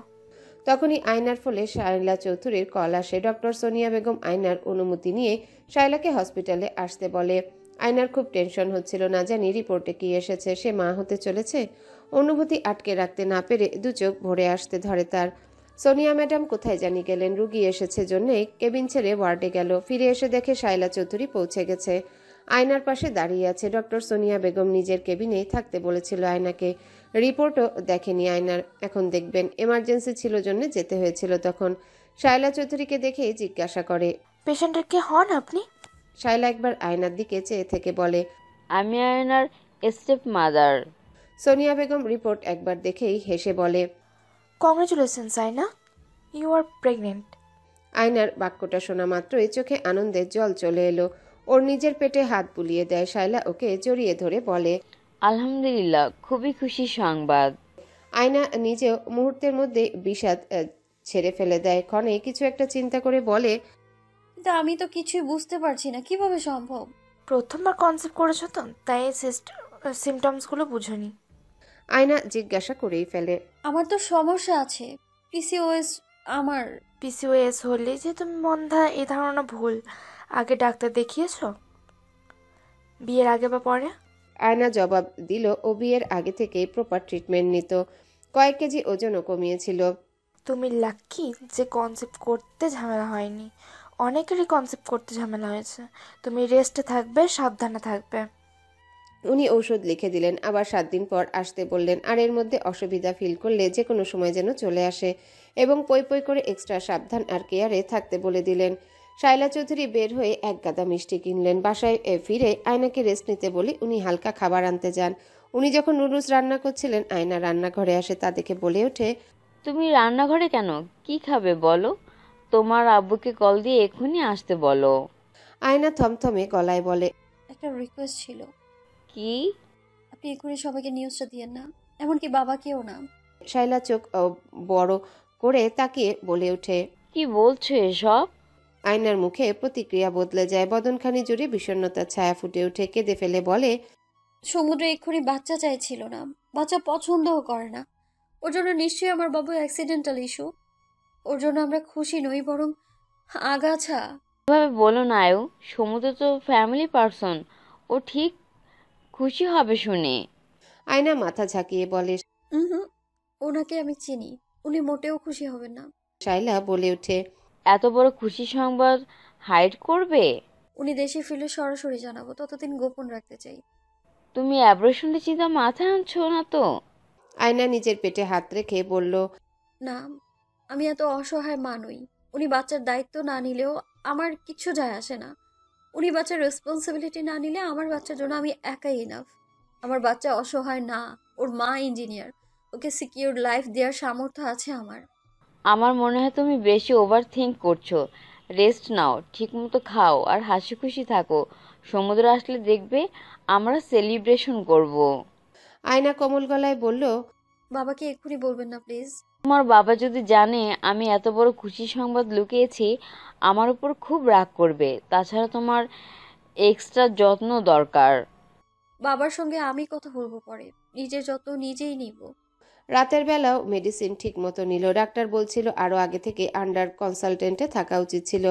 তখনই আয়নার ফলে শায়লা চৌধুরীর কল আসে। ডক্টর সোনিয়া বেগম আয়নার অনুমতি নিয়ে শায়লাকে হসপিটালে আসতে বলে। আয়নার খুব টেনশন হচ্ছিল, না জানি রিপোর্টে কি এসেছে, সে মা হতে চলেছে। অনুভূতি আটকে রাখতে না পেরে 2 চোখ ভরে আসতে ধরে তার। সোনিয়া ম্যাডাম কোথায় জানি গেলেন, রুগী এসেছে জন্যে কেবিন ছেড়ে ওয়ার্ডে গেল। ফিরে এসে দেখে শায়লা চৌধুরী পৌঁছে গেছে, আয়নার পাশে দাঁড়িয়ে আছে। ডক্টর সোনিয়া বেগম নিজের কেবিনেই থাকতে বলেছিল আয়নাকে। রিপোর্টও দেখেনি আয়নার, এখন দেখবেন। এমার্জেন্সি ছিল জন্য যেতে হয়েছিল তখন। শায়লা চৌধুরীকে দেখেই জিজ্ঞাসা করে, পেশেন্টের কে হন আপনি? শায়লা একবার আয়নার দিকে চেয়ে থেকে বলে, আমি আয়নার step mother. Sonia Begum report একবার দেখেই হেসে বলে, কংগ্রেচুলেশনস আয়না, ইউ আর প্রেগনেন্ট। আয়নার বাক্যটা শোনা মাত্রই চোখে আনন্দের জল চলে এলো। ওর নিজের পেটে হাত বুলিয়ে দেয়। শায়লা ওকে জড়িয়ে ধরে বলে, আলহামদুলিল্লাহ, খুবই খুশি সংবাদ। আয়না নিজেও মুহূর্তের মধ্যে বিষাদ ছেড়ে ফেলে দেয়। ক্ষণে কিছু একটা চিন্তা করে বলে, কিন্তু আমি তো কিছুই বুঝতে পারছি না, কিভাবে সম্ভব? প্রথমবার কনসেপ্ট করেছো তো, তাই সিমটমসগুলো বুঝোনি। আয়না জিজ্ঞাসা করেই ফেলে, আমার তো সমস্যা আছে, পিসিওএস। আমার পিসিওএস হলে যে তুমি বন্ধা, এই ধারণা ভুল। আগে ডাক্তার দেখিয়েছো? বিয়ের আগে বা পরে? আয়না জবাব দিল ও বিয়ের আগে থেকেই প্রপার ট্রিটমেন্ট নিত। কয়েক কেজি ওজনও কমিয়েছিল। তুমি লাকি যে কনসেপ্ট করতে ঝামেলা হয়নি। অনেকেরই কনসেপ্ট করতে ঝামেলা হয়েছে। তুমি রেস্টে থাকবে, সাবধানে থাকবে। উনি ঔষধ লিখে দিলেন, আবার 7 দিন পর আসতে বললেন। আর এর মধ্যে অসুবিধা ফিল করলে যে কোনো সময় যেন চলে আসে, এবং পই পই করে এক্সট্রা সাবধান আর কেয়ারে থাকতে বলে দিলেন। শায়লা চৌধুরী বের হয়ে 1 গাদা মিষ্টি কিনলেন। বাসায় ফিরে আয়নাকে রেস্ট নিতে বলে উনি হালকা খাবার আনতে যান। উনি যখন নুডলস রান্না করছিলেন, আয়না রান্নাঘরে আসে। তা দেখে বলে ওঠে, তুমি রান্নাঘরে কেন? কি খাবে বলো? তোমার আব্বুকে কল দিয়ে এক্ষুনি আসতে বলো। আয়না থমথমে গলায় বলে, একটা রিকোয়েস্ট ছিল। কি? আপনি এক্ষুনি সবাইকে নিউজটা দিয়েন না, এমনকি বাবাকেও না। শায়লা চোখ বড় করে তাকিয়ে বলে ওঠে, কি বলছো এসব? আয়নার মুখে প্রতিক্রিয়া বদলে যায়। বদনখানি জুড়ে বিষণ্ণতার ছায়া ফুটে ওঠে। কেঁদে ফেলে বলে, সমুদ্রে এক্ষুনি বাচ্চা চাইছিল না, বাচ্চা পছন্দও করে না। ওর জন্য নিশ্চয়ই আমার বাবু অ্যাক্সিডেন্টাল ইস্যু। ওর জন্য আমরা খুশি নই, বরং আগাছা। এভাবে বলো না আয়ু, সমুদ্র তো ফ্যামিলি পার্সন, ও ঠিক খুশি হবে শুনে। আয়না মাথা ঝাঁকিয়ে বলে। হুম, ওনাকে আমি চিনি, উনি মোটেও খুশি হবেন না। শাইলা বলে ওঠে। এত বড় খুশি সংবাদ হাইড করবে? উনি দেশে ফিরলে সরাসরি জানাবো, ততদিন গোপন রাখতে চাই। তুমি অ্যাবরেশনের চিন্তা মাথায় আনছো না তো? আয়না নিজের পেটে হাত রেখে বলল। না, আমি এত অসহায় মা নই। উনি বাচ্চার দায়িত্ব না নিলেও আমার কিচ্ছু যায় আসে না। উনি বাচ্চার রেসপন্সিবিলিটি না নিলে আমার বাচ্চার জন্য আমি একাই ইনাফ। আমার বাচ্চা অসহায় না, ওর মা ইঞ্জিনিয়ার, ওকে সিকিউর লাইফ দেওয়ার সামর্থ্য আছে আমার। আমার মনে হয় তুমি বেশি ওভার থিঙ্ক করছো। রেস্ট নাও, ঠিকমতো খাও আর হাসি খুশি থাকো। সমুদ্র আসলে দেখবে আমরা সেলিব্রেশন করব। আয়না কোমল গলায় বলল। বাবাকে এক্ষুনি বলবেন না প্লিজ। তোমার বাবা যদি জানে আমি এত বড় খুশি সংবাদ লুকিয়েছি, আমার উপর খুব রাগ করবে। তাছাড়া তোমার এক্সট্রা যত্ন দরকার। বাবার সঙ্গে আমি কথা বলবো পরে, নিজের যত্ন নিজেই নিব। রাতের বেলাও মেডিসিন ঠিক মতো নিল। ডাক্তার বলছিল আরও আগে থেকে আন্ডার কনসালটেন্টে থাকা উচিত ছিল।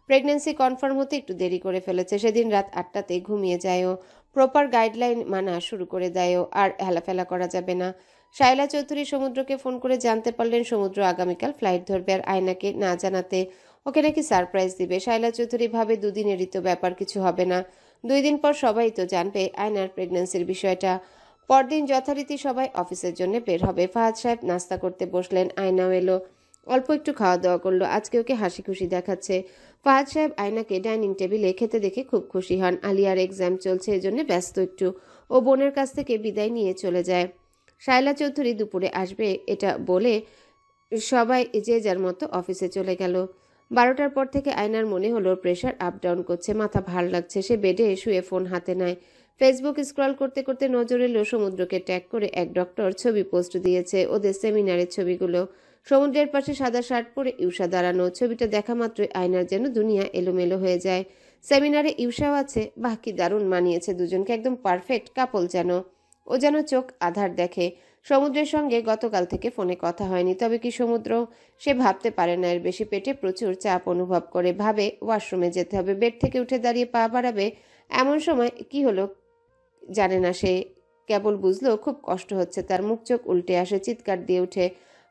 প্রেগন্যান্সি কনফার্ম হতে একটু দেরি করে ফেলেছে। সেদিন রাত 8টাতে ঘুমিয়ে যায়ও। প্রপার গাইডলাইন মানা শুরু করে দেয়ও। আর হেলাফেলা করা যাবে না। শায়লা চৌধুরী সমুদ্রকে ফোন করে জানতে পারলেন সমুদ্র আগামীকাল ফ্লাইট ধরবে, আর আয়নাকে না জানাতে ওকে নাকি সারপ্রাইজ দিবে। শায়লা চৌধুরী ভাবে দুদিনেরই তো ব্যাপার, কিছু হবে না। 2 দিন পর সবাই তো জানবে আয়নার প্রেগন্যান্সির বিষয়টা। পরদিন যথারীতি সবাই অফিসের জন্য বের হবে। ফাহাদ সাহেব নাস্তা করতে বসলেন। আয়নাও এলো। অল্প একটু খাওয়া দাওয়া করলো। আজকে ওকে হাসি খুশি দেখাচ্ছে। ফাহাদ সাহেব আয়নাকে ডাইনিং টেবিলে খেতে দেখে খুব খুশি হন। আলিয়ার এক্সাম চলছে, এজন্য ব্যস্ত একটু। ও বোনের কাছ থেকে বিদায় নিয়ে চলে যায়। শায়লা চৌধুরী দুপুরে আসবে এটা বলে সবাই যে যার মতো অফিসে চলে গেল। 12টার পর থেকে আয়নার মনে হলো প্রেশার আপ ডাউন করছে, মাথা ভার লাগছে। সে বেডে শুয়ে ফোন হাতে নেয়। ফেসবুক স্ক্রল করতে করতে নজর এলো সমুদ্রকে ট্যাগ করে এক ডক্টর ছবি পোস্ট দিয়েছে, ওদের সেমিনারের ছবিগুলো। সমুদ্রের পাশে সাদা শার্ট পরে ইউষা দাঁড়ানো। ছবিটা দেখা মাত্রই আয়নার যেন দুনিয়া এলোমেলো হয়ে যায়। সেমিনারে ইউষাও আছে। বাহ, কি দারুণ মানিয়েছে দুজনকে, একদম পারফেক্ট কাপল যেন। ও যেন চোখ আধার দেখে। সমুদ্রের সঙ্গে গতকাল থেকে ফোনে কথা হয়নি। তবে কি সমুদ্র? সে ভাবতে পারে না এর বেশি। পেটে প্রচুর চাপ অনুভব করে। ভাবে ওয়াশরুমে যেতে হবে। বেড থেকে উঠে দাঁড়িয়ে পা বাড়াবে। এমন সময় কি হলো জানে না সে। কেবল বুঝলো খুব কষ্ট হচ্ছে তার। মুখ চোখ উল্টে আসে। চিৎকার দিয়ে উঠে।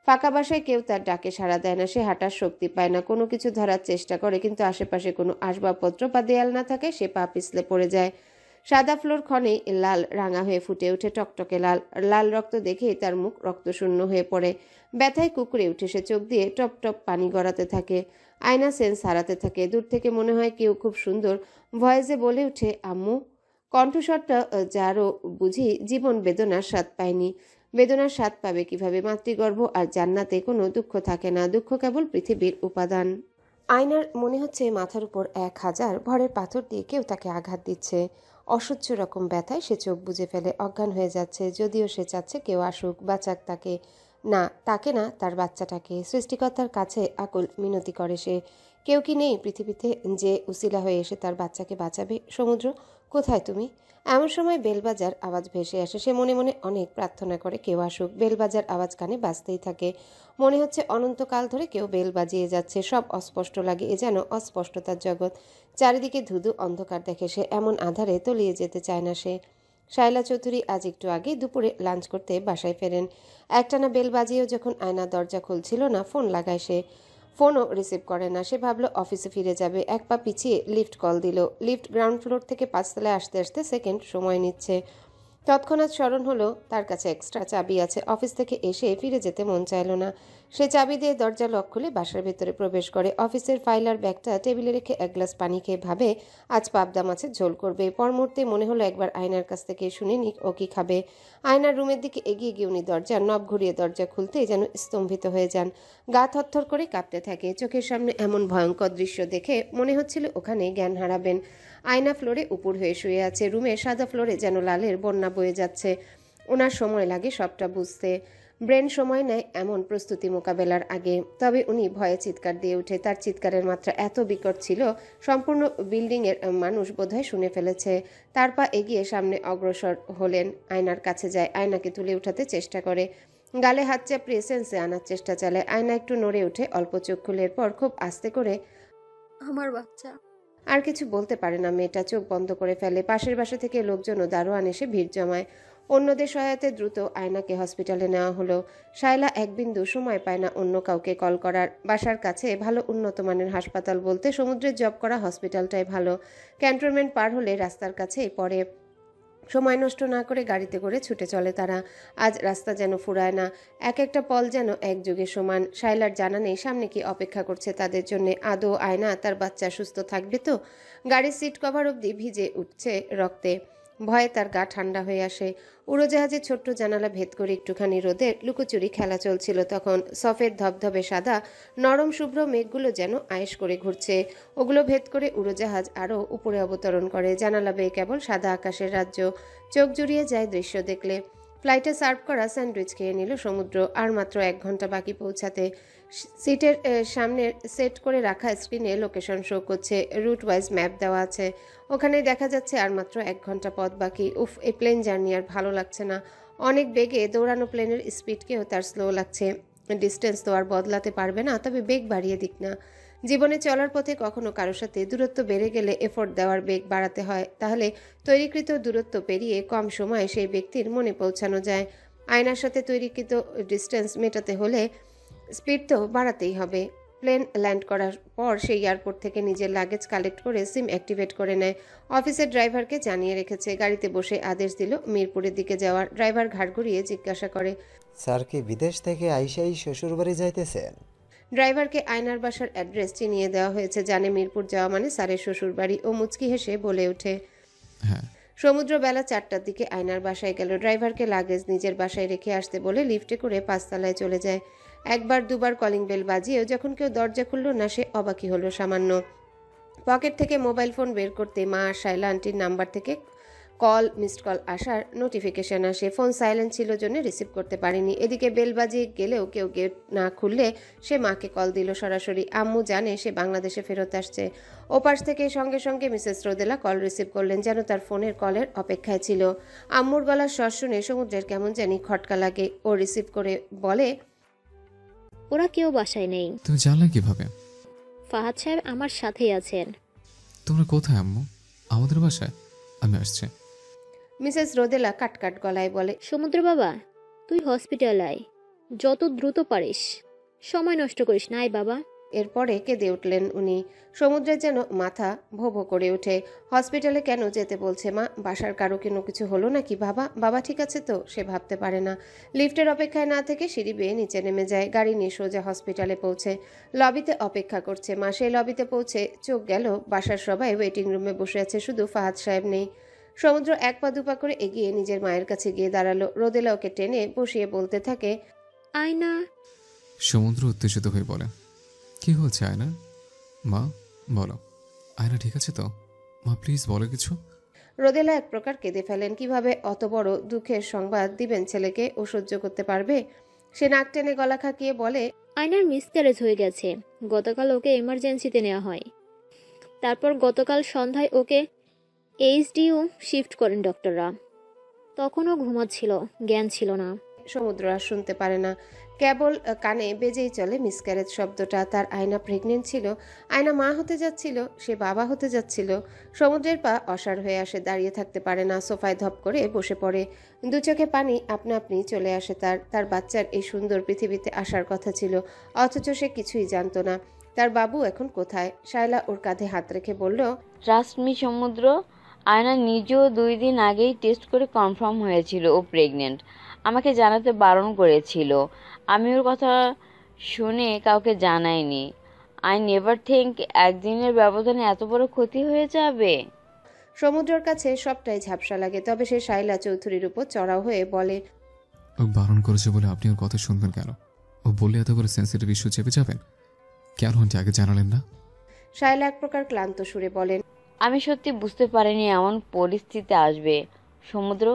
ফাঁকা বাসায় কেউ তার ডাকে সাড়া দেয় না। সে হাঁটার শক্তি পায় না। কোনো কিছু ধরার চেষ্টা করে, কিন্তু আশেপাশে কোনো আসবাবপত্র বা দেয়াল না থাকে সে পা পিছলে পড়ে যায়। সাদা ফ্লোর ক্ষণেই লাল রাঙা হয়ে ফুটে ওঠে, টকটকে লাল। লাল রক্ত দেখেই তার মুখ রক্তশূন্য হয়ে পড়ে। ব্যথায় কুকুরে উঠে সে চোখ দিয়ে টপ টপ পানি গড়াতে থাকে। আয়না সেন্স হারাতে থাকে। দূর থেকে মনে হয় কেউ খুব সুন্দর ভয়েসে বলে উঠে, আম্মু। কণ্ঠস্বরটা যারও বুঝি জীবন বেদনার স্বাদ পায়নি। বেদনার স্বাদ পাবে কিভাবে? মাতৃগর্ভ আর জান্নাতে কোনো দুঃখ থাকে না। দুঃখ কেবল পৃথিবীর উপাদান। আয়নার মনে হচ্ছে মাথার উপর 1000 ভরের পাথর দিয়ে কেউ তাকে আঘাত দিচ্ছে। অসহ্য রকম ব্যথায় সে চোখ বুজে ফেলে, অজ্ঞান হয়ে যাচ্ছে। যদিও সে চাচ্ছে কেউ আসুক, বাঁচাক তাকে। না, তাকে না, তার বাচ্চাটাকে। সৃষ্টিকর্তার কাছে আকুল মিনতি করে সে। কেউ কি নেই পৃথিবীতে যে উসিলা হয়ে এসে তার বাচ্চাকে বাঁচাবে? সমুদ্র, কোথায় তুমি? এমন সময় বেলবাজার আওয়াজ ভেসে আসে। সে মনে মনে অনেক প্রার্থনা করে কেউ আসুক। বেলবাজার আওয়াজ কানে বাজতেই থাকে। মনে হচ্ছে অনন্তকাল ধরে কেউ বেল বাজিয়ে যাচ্ছে। সব অস্পষ্ট লাগে, এ যেন অস্পষ্টতার জগৎ। চারিদিকে ধুধু অন্ধকার দেখে সে। এমন আধারে তলিয়ে যেতে চায় না সে। শায়লা চৌধুরী আজ একটু আগে দুপুরে লাঞ্চ করতে বাসায় ফেরেন। একটানা বেল বাজিয়েও যখন আয়না দরজা খুলছিল না, ফোন লাগায় সে। ফোনও রিসিভ করে না। সে ভাবলো অফিসে ফিরে যাবে। এক পা পিছিয়ে লিফট কল দিল। লিফট গ্রাউন্ড ফ্লোর থেকে 5 তলায় আসতে আসতে সেকেন্ড সময় নিচ্ছে। তৎক্ষণাৎ স্মরণ হলো তার কাছে এক্সট্রা চাবি আছে। অফিস থেকে এসে ফিরে যেতে মন চাইল না। সে চাবি দিয়ে দরজা লক খুলে বাসার ভেতরে প্রবেশ করে। অফিসের ফাইল আর ব্যাগটা টেবিলে রেখে এক গ্লাস পানি খেয়ে ভাবে আজ পাবদা মাছের ঝোল করবে। পর মুহূর্তে মনে হলো একবার আয়নার কাছ থেকে শুনে নিক ও কি খাবে। আয়নার রুমের দিকে এগিয়ে গিয়ে উনি দরজার নব ঘুরিয়ে দরজা খুলতেই যেন স্তম্ভিত হয়ে যান। গা থরথর করে কাঁপতে থাকে। চোখের সামনে এমন ভয়ঙ্কর দৃশ্য দেখে মনে হচ্ছিল ওখানে জ্ঞান হারাবেন। আয়না ফ্লোরে উপর হয়ে শুয়ে আছে। রুমে সাদা ফ্লোরে যেন লালের বন্যা বয়ে যাচ্ছে। ওনার সময় লাগে সবটা বুঝতে। ব্রেন সময় নেয় এমন প্রস্তুতি মোকাবেলার আগে। তবে উনি ভয়ে চিৎকার দিয়ে উঠে। তার চিৎকারের মাত্রা এত বিকট ছিল সম্পূর্ণ বিল্ডিংয়ের মানুষ বোধহয় শুনে ফেলেছে। তার পা এগিয়ে সামনে অগ্রসর হলেন। আয়নার কাছে যায়। আয়নাকে তুলে উঠাতে চেষ্টা করে। গালে হাত চাপড়িয়ে সেন্সে আনার চেষ্টা চালায়। আয়না একটু নড়ে উঠে অল্প চোখ খুলের পর খুব আস্তে করে, আমার বাচ্চা। আর কিছু বলতে পারে না মেয়েটা। চোখ বন্ধ করে ফেলে। পাশের বাসা থেকে লোকজন ও দারোয়ান এসে ভিড় জমায়। অন্যদের সহায়তায় দ্রুত আয়নাকে হসপিটালে নেওয়া হলো। শায়লা এক বিন্দু সময় পায় না অন্য কাউকে কল করার। বাসার কাছে ভালো উন্নত মানের হাসপাতাল বলতে সমুদ্রের জব করা হসপিটালটাই ভালো। ক্যান্টনমেন্ট পার হলে রাস্তার কাছেই পড়ে। সময় নষ্ট না করে গাড়িতে করে ছুটে চলে তারা। আজ রাস্তা যেন ফুরায় না, এক একটা পল যেন এক যুগের সমান। শায়লার জানা নেই সামনে কি অপেক্ষা করছে তাদের জন্য। আদৌ আয়না তার বাচ্চা সুস্থ থাকবে তো? গাড়ির সিট কভার অবধি ভিজে উঠছে রক্তে। ভয়ে তার গা ঠান্ডা হয়ে আসে। উড়োজাহাজের ছোট্ট জানালা ভেদ করে একটুখানি রোদে লুকোচুরি খেলা চলছিল তখন। সফেদ ধবধবে সাদা নরম শুভ্র মেঘগুলো যেন আয়েশ করে ঘুরছে। ওগুলো ভেদ করে উড়োজাহাজ আরও উপরে অবতরণ করে। জানালা বেয়ে কেবল সাদা আকাশের রাজ্য। চোখ জুড়িয়ে যায় দৃশ্য দেখলে। ফ্লাইটে সার্ভ করা স্যান্ডউইচ খেয়ে নিল সমুদ্র। আর মাত্র 1 ঘন্টা বাকি পৌঁছাতে। সিটের সামনে সেট করে রাখা স্ক্রিনে লোকেশন শো করছে। রুট ওয়াইজ ম্যাপ দেওয়া আছে। ওখানেই দেখা যাচ্ছে আর মাত্র 1 ঘন্টা পথ বাকি। উফ, এই প্লেন জার্নি আর ভালো লাগছে না। অনেক বেগে দৌড়ানো প্লেনের স্পিডকেও তার স্লো লাগছে। ডিস্টেন্স তো আর বদলাতে পারবে না, তবে বেগ বাড়িয়ে দিক না। জীবনে চলার পথে কখনো কারোর সাথে দূরত্ব বেড়ে গেলে এফোর্ট দেওয়ার বেগ বাড়াতে হয়, তাহলে তৈরিকৃত দূরত্ব পেরিয়ে কম সময়ে সেই ব্যক্তির মনে পৌঁছানো যায়। আয়নার সাথে তৈরিকৃত ডিস্টেন্স মেটাতে হলে স্পিড তো বাড়াতেই হবে। প্লেন ল্যান্ড করার পর সেই এয়ারপোর্ট থেকে নিজের লাগেজ কালেক্ট করে সিম অ্যাক্টিভেট করে নেয়। অফিসের ড্রাইভারকে জানিয়ে রেখেছে। গাড়িতে বসে আদেশ দিল মিরপুরের দিকে যাওয়ার। ড্রাইভার ঘাড় ঘুরিয়ে জিজ্ঞাসা করে, স্যার কি বিদেশ থেকে আইসাই শ্বশুরবাড়ি যাইতেছেন? ড্রাইভারকে আয়নার বাসার অ্যাড্রেস চিনিয়ে দেওয়া হয়েছে। জানে মিরপুর যাওয়া মানে স্যারের শ্বশুরবাড়ি। ও মুচকি হেসে বলে ওঠে, হ্যাঁ। সমুদ্র বেলা 4টার দিকে আয়নার বাসায় গেল। ড্রাইভারকে লাগেজ নিজের বাসায় রেখে আসতে বলে লিফটে করে 5 তলায় চলে যায়। একবার দুবার কলিং বেল বাজিয়েও যখন কেউ দরজা খুলল না, সে অবাকই হলো সামান্য। পকেট থেকে মোবাইল ফোন বের করতে মা আর শায়লা আন্টির নাম্বার থেকে কল মিসড কল আসার নোটিফিকেশন আসে। ফোন সাইলেন্ট ছিল জন্য রিসিভ করতে পারেনি। এদিকে বেল বাজিয়ে গেলেও কেউ গেট না খুললে সে মাকে কল দিল সরাসরি। আম্মু জানে সে বাংলাদেশে ফেরত আসছে। ওপাশ থেকে সঙ্গে সঙ্গে মিসেস রোদেলা কল রিসিভ করলেন, যেন তার ফোনের কলের অপেক্ষায় ছিল। আম্মুর গলার স্বর শুনে সমুদ্রের কেমন জানি খটকা লাগে। ও রিসিভ করে বলে, ওরা কেউ বাসায় নেই। তুমি জানলে কিভাবে? ফাহাদ সাহেব আমার সাথেই আছেন। তোমরা কোথায় আম্মু? আমাদের বাসায়। আমি আসছি। মিসেস রোদেলা কাটকাট গলায় বলে, সমুদ্র বাবা, তুই হসপিটাল আয়, যত দ্রুত পারিস। সময় নষ্ট করিস না, আয় বাবা। এরপরে কেঁদে উঠলেন উনি। সমুদ্রের যেন মাথা ভো ভো করে ওঠে। হসপিটালে কেন যেতে বলছে মা? বাসার কারো কেন কিছু হলো নাকি? বাবা ঠিক আছে তো? সে ভাবতে পারে না। লিফটের অপেক্ষায় না থেকে সিঁড়ি বেয়ে নিচে নেমে যায়। গাড়ি নিয়ে সোজা হসপিটালে পৌঁছে লবিতে অপেক্ষা করছে মা। সেই লবিতে পৌঁছে চোখ গেল, বাসার সবাই ওয়েটিং রুমে বসে আছে, শুধু ফাহাদ সাহেব নেই। সমুদ্র 1 পা 2 পা করে এগিয়ে নিজের মায়ের কাছে গিয়ে দাঁড়ালো। রোদেলা ওকে টেনে বসিয়ে বলতে থাকে, আয়না। সমুদ্র উত্তেজিত হয়ে বলে, কি হচ্ছে আয়না? মা বলো, আয়না ঠিক আছে তো? মা প্লিজ বলো কিছু। রোদেলা এক প্রকার কেঁদে ফেলেন। কিভাবে অত বড় দুঃখের সংবাদ দিবেন ছেলেকে? ও সহ্য করতে পারবে? সে নাক টেনে গলা খাকিয়ে বলে, আয়নার মিসক্যারেজ হয়ে গেছে। গতকাল ওকে এমার্জেন্সিতে নেওয়া হয়। তারপর গতকাল সন্ধ্যায় ওকে এইচডিইউ শিফট করেন ডক্টররা। তখনও ঘুমাচ্ছিল, জ্ঞান ছিল না। সমুদ্র আর শুনতে পারে না, কেবল কানে বেজেই চলে মিসক্যারেজ শব্দটা। তার আয়না প্রেগনেন্ট ছিল, আয়না মা হতে যাচ্ছিল, সে বাবা হতে যাচ্ছিল। সমুদ্রের পা অসাড় হয়ে আসে, দাঁড়িয়ে থাকতে পারে না। সোফায় ধপ করে বসে পড়ে। 2 চোখে পানি আপনা আপনি চলে আসে তার বাচ্চার এই সুন্দর পৃথিবীতে আসার কথা ছিল, অথচ সে কিছুই জানতো না। তার বাবু এখন কোথায়? শায়লা ওর কাঁধে হাত রেখে বলল, ট্রাস্ট মি সমুদ্র, আয়না নিজেও 2 দিন আগেই টেস্ট করে কনফার্ম হয়েছিল ও প্রেগনেন্ট। আমাকে জানাতে বারণ করেছিল। আমি ওর কথা শুনে কাউকে জানাইনি। আই নেভার থিঙ্ক একদিনের ব্যবধানে এত বড় ক্ষতি হয়ে যাবে। সমুদ্রের কাছে সবটাই ঝাপসা লাগে, তবে সে শায়লা চৌধুরীর উপর চড়াও হয়ে বলে, ও বারণ করেছে বলে আপনি ওর কথা শুনবেন কেন? ও বললে এত বড় সেন্সিটিভ ইস্যু চেপে যাবেন কেন? আন্টি আগে জানালেন না? শায়লা এক প্রকার ক্লান্ত সুরে বলেন, আমি সত্যি বুঝতে পারিনি এমন পরিস্থিতি আসবে সমুদ্র।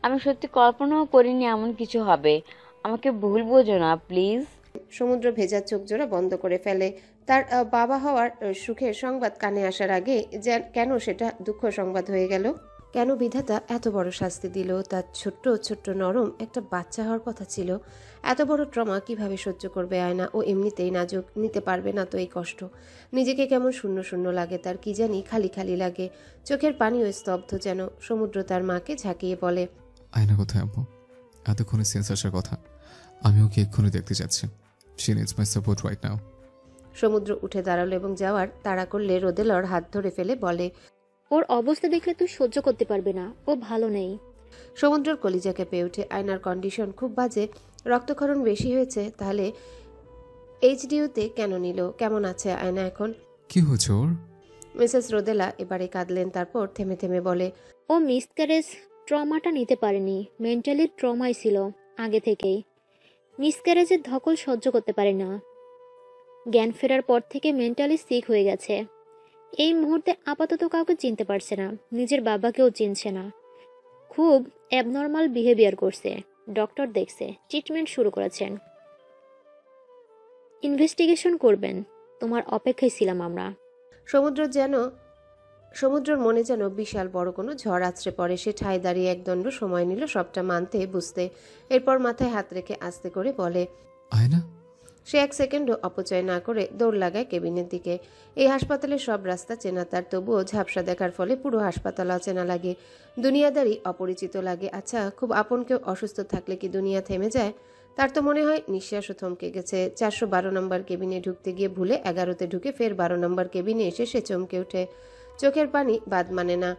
আমি সত্যি কল্পনাও করিনি এমন কিছু হবে। আমাকে ভুল বোঝো না প্লিজ। সমুদ্র ভেজা চোখ জোড়া বন্ধ করে ফেলে। তার বাবা হওয়ার সুখের সংবাদ কানে আসার আগে কেন সেটা দুঃখ সংবাদ হয়ে গেল? কেন বিধাতা এত বড় শাস্তি দিল? তার ছোট্ট ছোট্ট নরম একটা বাচ্চা হওয়ার কথা ছিল। এত বড় ট্রমা কিভাবে সহ্য করবে আয়না? ও এমনিতেই নাজুক, নিতে পারবে না তো এই কষ্ট। নিজেকে কেমন শূন্য শূন্য লাগে তার, কি জানি খালি খালি লাগে। চোখের পানিও স্তব্ধ যেন। সমুদ্র তার মাকে ঝাঁকিয়ে বলে, আয়না কোথায় আব্বু? এতক্ষণে সেন্স আসার কথা। আমি ওকে এক্ষুনি দেখতে যাচ্ছি। She needs my support right now. সমুদ্র উঠে দাঁড়ালো এবং যাওয়ার তাড়া করলে রোদেলর হাত ধরে ফেলে বলে, ওর অবস্থা দেখলে তুই সহ্য করতে পারবি না, ও ভালো নেই। সমুদ্রের কলিজা কেঁপে ওঠে। আয়নার কন্ডিশন খুব বাজে, রক্তক্ষরণ বেশি হয়েছে। তাহলে এইচডিইউতে কেন নিল? কেমন আছে আয়না এখন? কি হয়েছে ওর? মিসেস রোদেলা এবারে কাঁদলেন, তারপর থেমে থেমে বলে, ও মিসক্যারেজ ট্রমাটা নিতে পারেনি, মেন্টালি ট্রমাই ছিল আগে থেকেই। মিসক্যারেজের ধকল সহ্য করতে পারে না। জ্ঞান ফেরার পর থেকে মেন্টালি সিক হয়ে গেছে। এই মুহূর্তে আপাতত কাউকে চিনতে পারছে না, নিজের বাবাকেও চিনছে না। খুব অ্যাবনর্মাল বিহেভিয়ার করছে। ডক্টর দেখছে, ট্রিটমেন্ট শুরু করেছেন, ইনভেস্টিগেশন করবেন। তোমার অপেক্ষায় ছিলাম আমরা। সমুদ্রের মনে যেন বিশাল বড় কোনো ঝড় আছড়ে পড়ে। সে ঠায় দাঁড়িয়ে একদণ্ড সময় নিল সবটা মানতে বুঝতে। এরপর মাথায় হাত রেখে আস্তে করে বলে, আয়না। সে এক সেকেন্ডও অপচয় না করে দৌড় লাগায় কেবিনের দিকে। এই হাসপাতালের সব রাস্তা চেনা তার, তবুও ঝাপসা দেখার ফলে পুরো হাসপাতাল অচেনা লাগে, দুনিয়াদারি অপরিচিত লাগে। আচ্ছা, খুব আপন কেউ অসুস্থ থাকলে কি দুনিয়া থেমে যায়? তার তো মনে হয় নিঃশ্বাসও থমকে গেছে। 412 নম্বর কেবিনে ঢুকতে গিয়ে ভুলে 11তে ঢুকে ফের 12 নম্বর কেবিনে এসে সে চমকে ওঠে। চোখের পানি বাদ মানে না।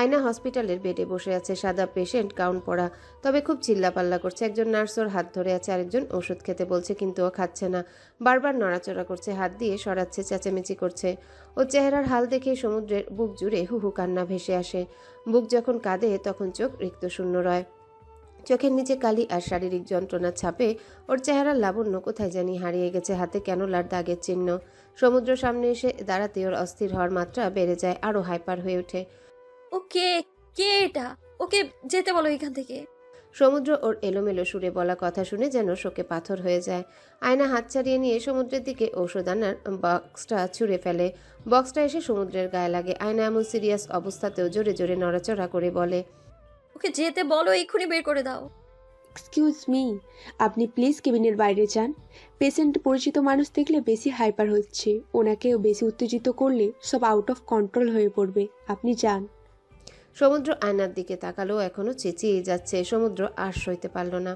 আয়না হসপিটালের বেডে বসে আছে, সাদা পেশেন্ট গাউন পরা, তবে খুব চিল্লাপাল্লা করছে। একজন নার্স ওর হাত ধরে আছে, আরেকজন ওষুধ খেতে বলছে, কিন্তু ও খাচ্ছে না। বারবার নড়াচড়া করছে, হাত দিয়ে সরাচ্ছে, চেঁচামেচি করছে। ওর চেহারার হাল দেখে সমুদ্রের বুক জুড়ে হুহু কান্না ভেসে আসে। বুক যখন কাঁদে তখন চোখ রিক্ত শূন্য রয়। চোখের নিচে কালি আর শারীরিক যন্ত্রণার ছাপে ওর চেহারার লাবণ্য কোথায় জানি হারিয়ে গেছে। হাতে ক্যানোলার দাগের চিহ্ন। সমুদ্র সামনে এসে দাঁড়াতে ওর অস্থির হওয়ার মাত্রা বেড়ে যায়, আরো হাইপার হয়ে ওঠে। কে কে এটা? ওকে যেতে বলো এখান থেকে। সমুদ্র ওর এলোমেলো সুরে বলা কথা শুনে যেন শোকে পাথর হয়ে যায়। আয়না হাত ছাড়িয়ে নিয়ে সমুদ্রের দিকে ঔষধ আনার বক্সটা ছুঁড়ে ফেলে। বক্সটা এসে সমুদ্রের গায়ে লাগে। আয়না এমন সিরিয়াস অবস্থাতেও জোরে জোরে নড়াচড়া করে বলে, ওকে যেতে বলো, এক্ষুনি বের করে দাও। এক্সকিউজ মি, আপনি প্লিজ কেবিনের বাইরে যান। পেশেন্ট পরিচিত মানুষ দেখলে বেশি হাইপার হচ্ছে, ওনাকেও বেশি উত্তেজিত করলে সব আউট অফ কন্ট্রোল হয়ে পড়বে, আপনি যান। সমুদ্র আয়নার দিকে তাকালো, এখনো চেঁচিয়ে যাচ্ছে। সমুদ্র আর সইতে পারল না।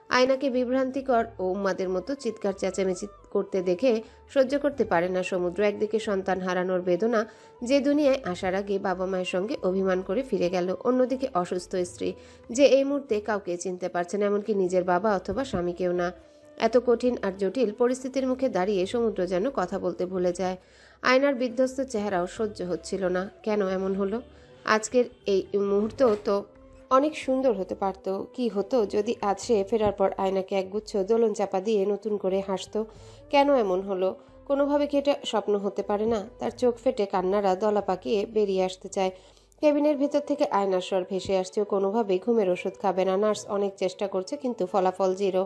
আয়নাকে বিভ্রান্তিকর ও উন্মাদের মতো চিৎকার চেঁচামেচি করতে দেখে সহ্য করতে পারে না সমুদ্র। একদিকে সন্তান হারানোর বেদনা, যে দুনিয়ায় আসার আগে বাবা মায়ের সঙ্গে অভিমান করে ফিরে গেল, অন্যদিকে অসুস্থ স্ত্রী, যে এই মুহূর্তে কাউকে চিনতে পারছে না, এমনকি নিজের বাবা অথবা স্বামীকেও না। এত কঠিন আর জটিল পরিস্থিতির মুখে দাঁড়িয়ে সমুদ্র যেন কথা বলতে ভুলে যায়। আয়নার বিধ্বস্ত চেহারাও সহ্য হচ্ছিল না। কেন এমন হলো? আজকের এই মুহূর্ত তো অনেক সুন্দর হতে পারত। কি হতো যদি আজ সে ফেরার পর আয়নাকে একগুচ্ছ দোলন চাপা দিয়ে নতুন করে হাসতো? কেন এমন হলো? কোনোভাবে কি এটা স্বপ্ন হতে পারে না? তার চোখ ফেটে কান্নারা দলা পাকিয়ে বেরিয়ে আসতে চায়। কেবিনের ভেতর থেকে আয়নার স্বর ভেসে আসছে, ও কোনোভাবেই ঘুমের ওষুধ খাবে না। নার্স অনেক চেষ্টা করছে, কিন্তু ফলাফল জিরো।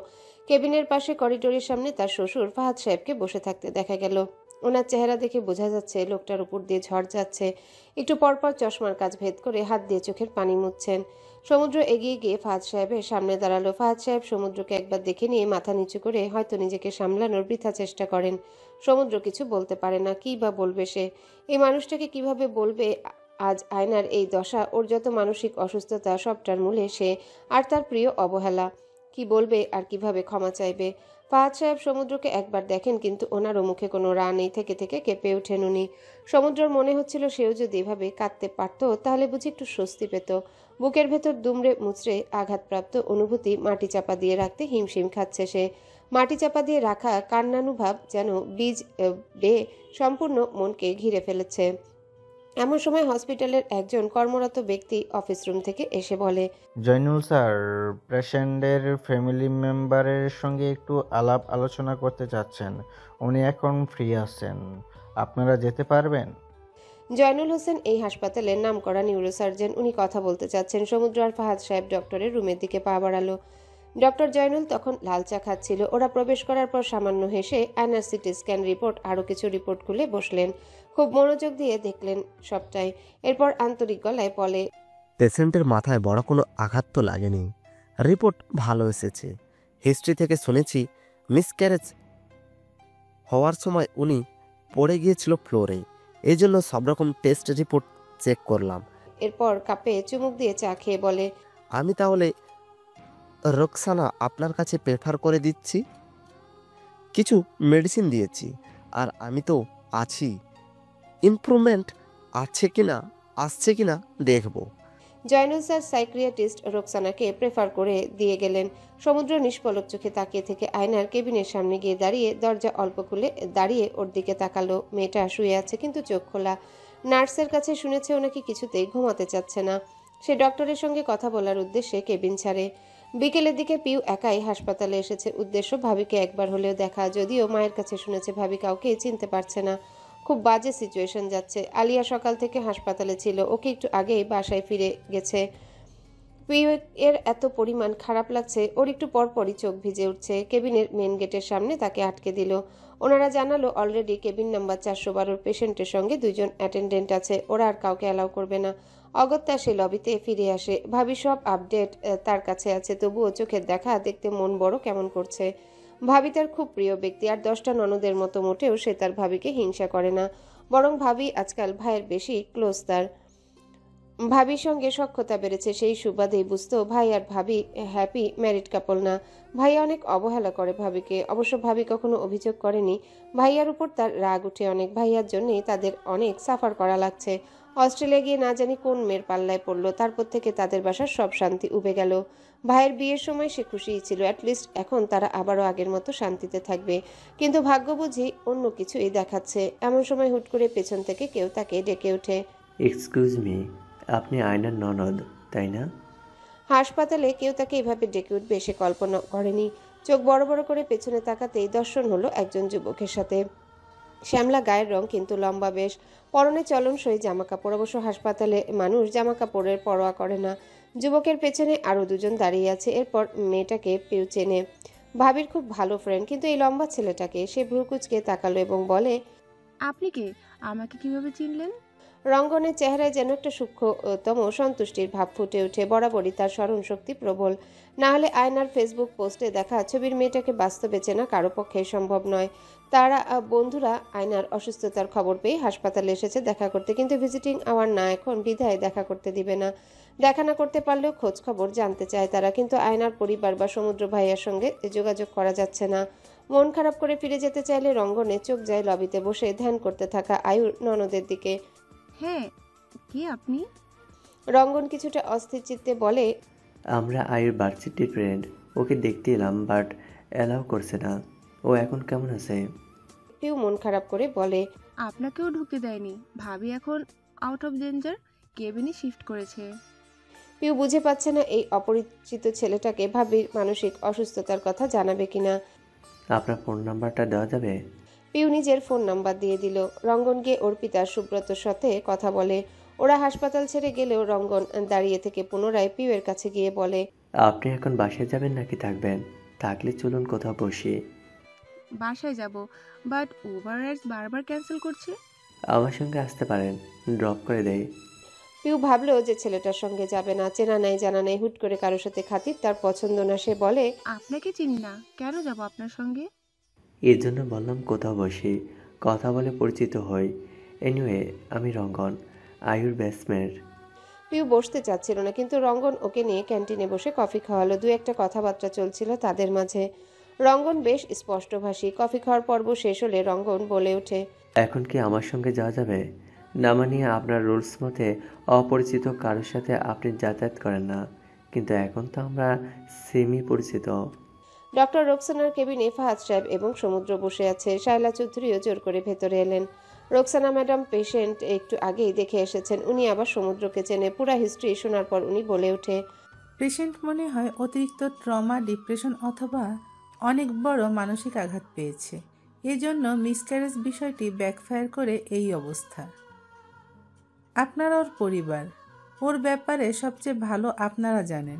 কেবিনের পাশে করিডোরের সামনে তার শ্বশুর ফাহাদ সাহেবকে বসে থাকতে দেখা গেল। ওনার চেহারা দেখে বোঝা যাচ্ছে লোকটার উপর দিয়ে ঝড় যাচ্ছে। একটু পরপর চশমার কাজ ভেদ করে হাত দিয়ে চোখের পানি মুছছেন। সমুদ্র এগিয়ে গিয়ে ফাহাদ সাহেবের সামনে দাঁড়ালো। ফাহাদ সাহেব সমুদ্রকে একবার দেখে নিয়ে মাথা নিচু করে হয়তো নিজেকে সামলানোর বৃথা চেষ্টা করেন। সমুদ্র কিছু বলতে পারে না। কী বা বলবে সে? এই মানুষটাকে কিভাবে বলবে আজ আয়নার এই দশা? ওর যত মানসিক অসুস্থতা সবটার মূলে সে আর তার প্রিয় অবহেলা। কি বলবে আর কিভাবে ক্ষমা চাইবে? ফাহাদ সাহেব সমুদ্রকে একবার দেখেন, কিন্তু ওনারও মুখে কোনো রা নেই। থেকে থেকে কেঁপে ওঠেন উনি। সমুদ্রের মনে হচ্ছিল সেও যদি এভাবে কাঁদতে পারত তাহলে বুঝি একটু স্বস্তি পেত। বুকের ভেতর দুমড়ে মুচড়ে আঘাতপ্রাপ্ত অনুভূতি মাটি চাপা দিয়ে রাখতে হিমশিম খাচ্ছে সে। মাটি চাপা দিয়ে রাখা কান্নানুভাব যেন বীজ বেয়ে সম্পূর্ণ মনকে ঘিরে ফেলেছে। এমন সময় হসপিটালের একজন কর্মরত ব্যক্তি অফিস রুম থেকে এসে বলে, জয়নুল স্যার পেশেন্টের ফ্যামিলি মেম্বারের সঙ্গে একটু আলাপ আলোচনা করতে চাচ্ছেন। উনি এখন ফ্রি আছেন, আপনারা যেতে পারবেন? জয়নুল হোসেন এই হাসপাতালের নামকরা নিউরোসার্জন। উনি কথা বলতে চাচ্ছেন। সমুদ্র আর ফাহাদ সাহেব ডক্টরের রুমের দিকে পা বাড়ালো। ডক্টর জয়নুল তখন লাল চা খাচ্ছিল। ওরা প্রবেশ করার পর সামান্য হেসে আয়নার সিটি স্ক্যান রিপোর্ট আরও কিছু রিপোর্ট খুলে বসলেন। খুব মনোযোগ দিয়ে দেখলেন সবটাই। এরপর আন্তরিক গলায় বলে, পেশেন্টের মাথায় বড় কোনো আঘাত তো লাগেনি, রিপোর্ট ভালো এসেছে। হিস্ট্রি থেকে শুনেছি মিসক্যারেজ হওয়ার সময় উনি পড়ে গিয়েছিল ফ্লোরে, এই জন্য সব রকম টেস্ট রিপোর্ট চেক করলাম। এরপর কাপে চুমুক দিয়ে চা খেয়ে বলে, আমি তাহলে রোকসানা আপনার কাছে প্রেফার করে দিচ্ছি। কিছু মেডিসিন দিয়েছি, আর আমি তো আছি। ইমপ্রুভমেন্ট আছে কিনা আসছে কিনা দেখব। জয়নুল স্যার সাইক্রিয়াটিস্ট রোকসানাকে প্রেফার করে দিয়ে গেলেন। সমুদ্র নিষ্পলক চোখে তাকিয়ে থেকে আয়নার কেবিনের সামনে গিয়ে দাঁড়িয়ে দরজা অল্প খুলে দাঁড়িয়ে ওর দিকে তাকালো। মেয়েটা শুয়ে আছে কিন্তু চোখ খোলা। নার্সের কাছে শুনেছে ও নাকি কিছুতেই ঘুমাতে চাচ্ছে না। সে ডক্টরের সঙ্গে কথা বলার উদ্দেশ্যে কেবিন ছাড়ে। বিকেলের দিকে পিউ একাই হাসপাতালে এসেছে। উদ্দেশ্য ভাবিকে একবার হলেও দেখা, যদিও মায়ের কাছে শুনেছে ভাবি কাউকে চিনতে পারছে না। খুব বাজে সিচুয়েশন যাচ্ছে। আলিয়া সকাল থেকে হাসপাতালে ছিল, ওকে একটু আগেই বাসায় ফিরে গেছে। পিউ এর এত পরিমাণ খারাপ লাগছে, ওর একটু পরপরই চোখ ভিজে উঠছে। কেবিনের মেন গেটের সামনে তাকে আটকে দিল। ওনারা জানালো অলরেডি কেবিন নাম্বার 412 পেশেন্টের সঙ্গে 2 জন অ্যাটেন্ডেন্ট আছে, ওরা আর কাউকে অ্যালাউ করবে না। অগত্যা সে লবিতে ফিরে আসে। ভাবি সব আপডেট তার কাছে আছে, তবুও চোখের দেখা দেখতে মন বড় কেমন করছে। ভাবি তার খুব প্রিয় ব্যক্তি, আর 10টা ননদের মতো মোটেও সে তার ভাবিকে হিংসা করে না, বরং ভাবি আজকাল ভাইয়ের বেশি ক্লোজ তার। ভাবির সঙ্গে সখ্যতা বেড়েছে, সেই সুবাদেই বুঝতো ভাই আর ভাবি হ্যাপি ম্যারিড কাপল না। ভাইয়া অনেক অবহেলা করে ভাবিকে। অবশ্য ভাবি কখনো অভিযোগ করেনি। ভাইয়ার উপর তার রাগ উঠে অনেক। ভাইয়ার জন্যই তাদের অনেক সাফার করা লাগছে। অস্ট্রেলিয়া গিয়ে না জানি কোন মেয়ের পাল্লায় পড়লো, তারপর থেকে তাদের বাসার সব শান্তি উবে গেল। ভাইয়ের বিয়ের সময় সে খুশিই ছিল, অ্যাটলিস্ট এখন তারা আবারও আগের মতো শান্তিতে থাকবে। কিন্তু ভাগ্য বুঝি অন্য কিছুই দেখাচ্ছে। এমন সময় হুট করে পেছন থেকে কেউ তাকে ডেকে ওঠে। এক্সকিউজ মি, আপনি আয়নার ননদ তাই না? হাসপাতালে কেউ তাকে এভাবে ডেকে উঠবে সে কল্পনা করেনি। চোখ বড় বড় করে পেছনে তাকাতেই দর্শন হলো একজন যুবকের সাথে। শ্যামলা গায়ের রং, কিন্তু লম্বা বেশ। পরনে চলনসই জামা কাপড়। অবশ্য হাসপাতালে মানুষ জামা কাপড়ের পরোয়া করে না। যুবকের পেছনে আরও 2 জন দাঁড়িয়ে আছে। এরপর মেয়েটাকে পিউ চেনে, ভাবির খুব ভালো ফ্রেন্ড। কিন্তু এই লম্বা ছেলেটাকে সে ভ্রুকুচকে তাকালো এবং বলে, আপনি কে? আমাকে কিভাবে চিনলেন? রঙ্গনের চেহারায় যেন একটা সূক্ষ্মতম সন্তুষ্টির ভাব ফুটে ওঠে। বরাবরই তার স্মরণ শক্তি প্রবল। না হলে আয়নার ফেসবুক পোস্টে দেখা ছবির মেয়েটাকে বাস্তবে চেনা কারো পক্ষে সম্ভব নয়। তারা বন্ধুরা আয়নার অসুস্থতার খবর পেয়ে হাসপাতালে এসেছে দেখা করতে, কিন্তু ভিজিটিং আওয়ার না এখন, বিধায় দেখা করতে দিবে না। দেখা না করতে পারলেও খোঁজ খবর জানতে চায় তারা, কিন্তু আয়নার পরিবার বা সমুদ্র ভাইয়ার সঙ্গে যোগাযোগ করা যাচ্ছে না। মন খারাপ করে ফিরে যেতে চাইলে রঙ্গনে চোখ যায় লবিতে বসে ধ্যান করতে থাকা আয়ুর ননদের দিকে। হ্যাঁ, কে আপনি? রঙ্গন কিছুটা অস্থির চিত্তে বলে, আমরা আয়ুর ভার্সিটি ফ্রেন্ড। ওকে দেখতে এলাম, বাট অ্যালাউ করছে না। ও এখন কেমন আছে? পিউ মন খারাপ করে বলে, আপনাকেও ঢুকতে দেয়নি। ভাবি এখন আউট অফ ডেঞ্জার, কেবিনে শিফট করেছে। পিউ বুঝে পাচ্ছে না এই অপরিচিত ছেলেটাকে ভাবির মানসিক অসুস্থতার কথা জানাবে কিনা। আপনার ফোন নাম্বারটা দেওয়া যাবে? পিউ নিজের ফোন নাম্বার দিয়ে দিল। রঙ্গন গিয়ে ওর পিতা সুব্রতর সাথে কথা বলে। ওরা হাসপাতাল ছেড়ে গেলেও রঙ্গন দাঁড়িয়ে থেকে পুনরায় পিউয়ের কাছে গিয়ে বলে, আপনি এখন বাসায় যাবেন নাকি থাকবেন? থাকলে চলুন কোথাও বসি। বাসায় যাব, বাট ওভার রাইডস বারবার ক্যান্সেল করছে। আমার সঙ্গে আসতে পারেন, ড্রপ করে দেই। পিউ ভাবলো যে ছেলেটার সঙ্গে যাবে না। চেনা নাই জানা নাই, হুট করে কারোর সাথে খাতির তার পছন্দ না। সে বলে, আপনাকে চিনি না, কেন যাব আপনার সঙ্গে? এর জন্য বললাম কোথাও বসি, কথা বলে পরিচিত হই। এনিওয়ে, আমি রঙ্গন, আয়ুর ব্যাচমেট। পিউ বসতে চাচ্ছিল না, কিন্তু রঙ্গন ওকে নিয়ে ক্যান্টিনে বসে কফি খাওয়ালো। 2-1টা কথাবার্তা চলছিল তাদের মাঝে। রঙ্গন বেশ স্পষ্টভাষী। কফি খাওয়ার পর্ব শেষ হলে রঙ্গন বলে ওঠে, এখন কি আমার সঙ্গে যাওয়া যাবে? না মানিয়ে আপনার রুলস মতে অপরিচিত কারোর সাথে আপনি যাতায়াত করেন না, কিন্তু এখন তো আমরা সেমি পরিচিত। ডক্টর রোকসানার কেবিনে ফাহাদ সাহেব এবং সমুদ্র বসে আছে। শায়লা চৌধুরীও জোর করে ভেতরে এলেন। রোকসানা ম্যাডাম পেশেন্ট একটু আগেই দেখে এসেছেন। উনি আবার সমুদ্রকে চেনে। পুরা হিস্ট্রি শোনার পর উনি বলে ওঠে, পেশেন্ট মনে হয় অতিরিক্ত ট্রমা, ডিপ্রেশন অথবা অনেক বড় মানসিক আঘাত পেয়েছে। এজন্য মিসক্যারেজ বিষয়টি ব্যাকফায়ার করে এই অবস্থা। আপনারা ওর পরিবার, ওর ব্যাপারে সবচেয়ে ভালো আপনারা জানেন।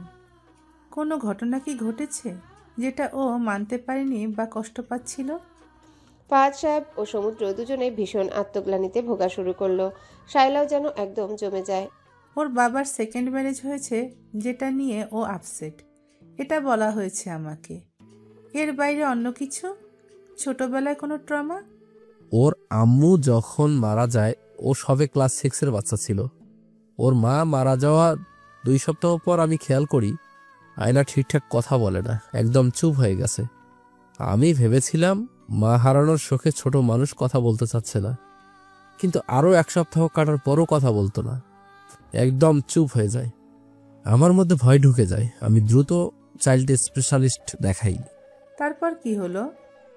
কোনো ঘটনা কি ঘটেছে যেটা ও মানতে পারেনি বা কষ্ট পাচ্ছিল? ফাহাদ সাহেব ও সমুদ্র দুজনেই ভীষণ আত্মগ্লানিতে ভোগা শুরু করলো। শায়লাও যেন একদম জমে যায়। ওর বাবার সেকেন্ড ম্যারেজ হয়েছে, যেটা নিয়ে ও আপসেট, এটা বলা হয়েছে আমাকে। এর বাইরে অন্য কিছু? ছোটবেলায় কোনো ট্রমা? ওর আম্মু যখন মারা যায় ও সবে ক্লাস 6-এর বাচ্চা ছিল। ওর মা মারা যাওয়া 2 সপ্তাহ পর আমি খেয়াল করি আয়না ঠিকঠাক কথা বলে না, একদম চুপ হয়ে গেছে। আমি ভেবেছিলাম মা হারানোর শোকে ছোট মানুষ কথা বলতে চাচ্ছে না, কিন্তু আরও 1 সপ্তাহ কাটার পরও কথা বলতো না, একদম চুপ হয়ে যায়। আমার মধ্যে ভয় ঢুকে যায়। আমি দ্রুত চাইল্ড স্পেশালিস্ট দেখাই। তারপর কি হলো?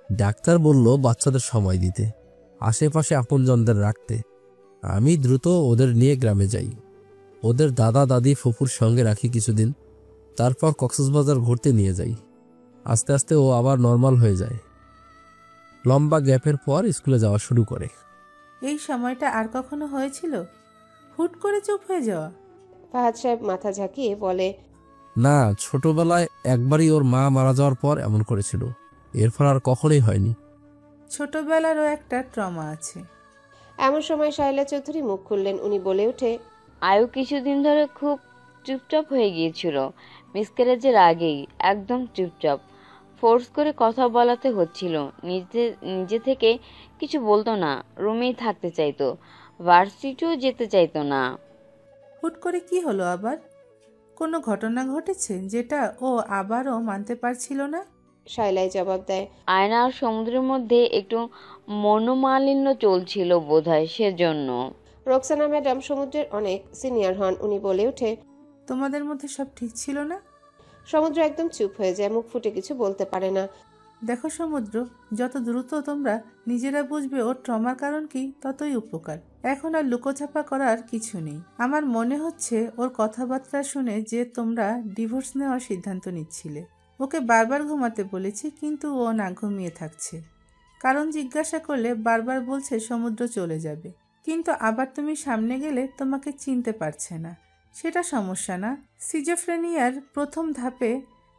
ডাক্তার বলল বাচ্চাদের সময় দিতে, আশেপাশে আপনজনদের রাখতে। আমি দ্রুত ওদের নিয়ে গ্রামে যাই, ওদের দাদা দাদি ফুফুর সঙ্গে রাখি কিছুদিন, তারপর কক্সবাজার ঘুরতে নিয়ে যাই। আস্তে আস্তে ও আবার নর্মাল হয়ে যায়। লম্বা গ্যাপের পর স্কুলে যাওয়া শুরু করে। এই সময়টা আর কখনো হয়েছিল হুট করে চুপ হয়ে যাওয়া? ফাহাদ সাহেব মাথা ঝাঁকিয়ে বলে, না, ছোটবেলায় একবারই ওর মা মারা যাওয়ার পর এমন করেছিল, এরপর আর কখনোই হয়নি। ছোটবেলারও একটা ট্রমা আছে। এমন সময় শাইলা চৌধুরী মুখ খুললেন। উনি বলে ওঠে, আয়ু কিছুদিন ধরে খুব চুপচাপ হয়ে গিয়েছিল, মিসক্যারেজের আগেই একদম চুপচাপ। ফোর্স করে কথা বলাতে হচ্ছিল, নিজে থেকে কিছু বলতো না, রুমেই থাকতে চাইতো, ভার্সিটিও যেতে চাইতো না। হুট করে কি হলো আবার? কোনো ঘটনা ঘটেছে যেটা ও আবারও মানতে পারছিল না? শাইলাই জবাব দেয়, আয়না আর সমুদ্রের মধ্যে একটু মনোমালিন্য চলছিল বোধহয়, সেজন্য। রোকসানা ম্যাডাম সমুদ্রের অনেক সিনিয়র হন। উনি বলে ওঠে, তোমাদের মধ্যে সব ঠিক ছিল না? সমুদ্র একদম চুপ হয়ে যায়, মুখ ফুটে কিছু বলতে পারে না। দেখো সমুদ্র, যত দ্রুত তোমরা নিজেরা বুঝবে ওর ট্রমার কারণ কি, ততই উপকার। এখন আর লুকোছাপা করার কিছু নেই। আমার মনে হচ্ছে ওর কথাবার্তা শুনে যে তোমরা ডিভোর্স নেওয়ার সিদ্ধান্ত নিচ্ছিলে। ওকে বারবার ঘুমাতে বলেছি, কিন্তু ও না ঘুমিয়ে থাকছে। কারণ জিজ্ঞাসা করলে বারবার বলছে সমুদ্র চলে যাবে, কিন্তু আবার তুমি সামনে গেলে তোমাকে চিনতে পারছে না। সেটা সমস্যা না। সিজোফ্রেনিয়ার প্রথম ধাপে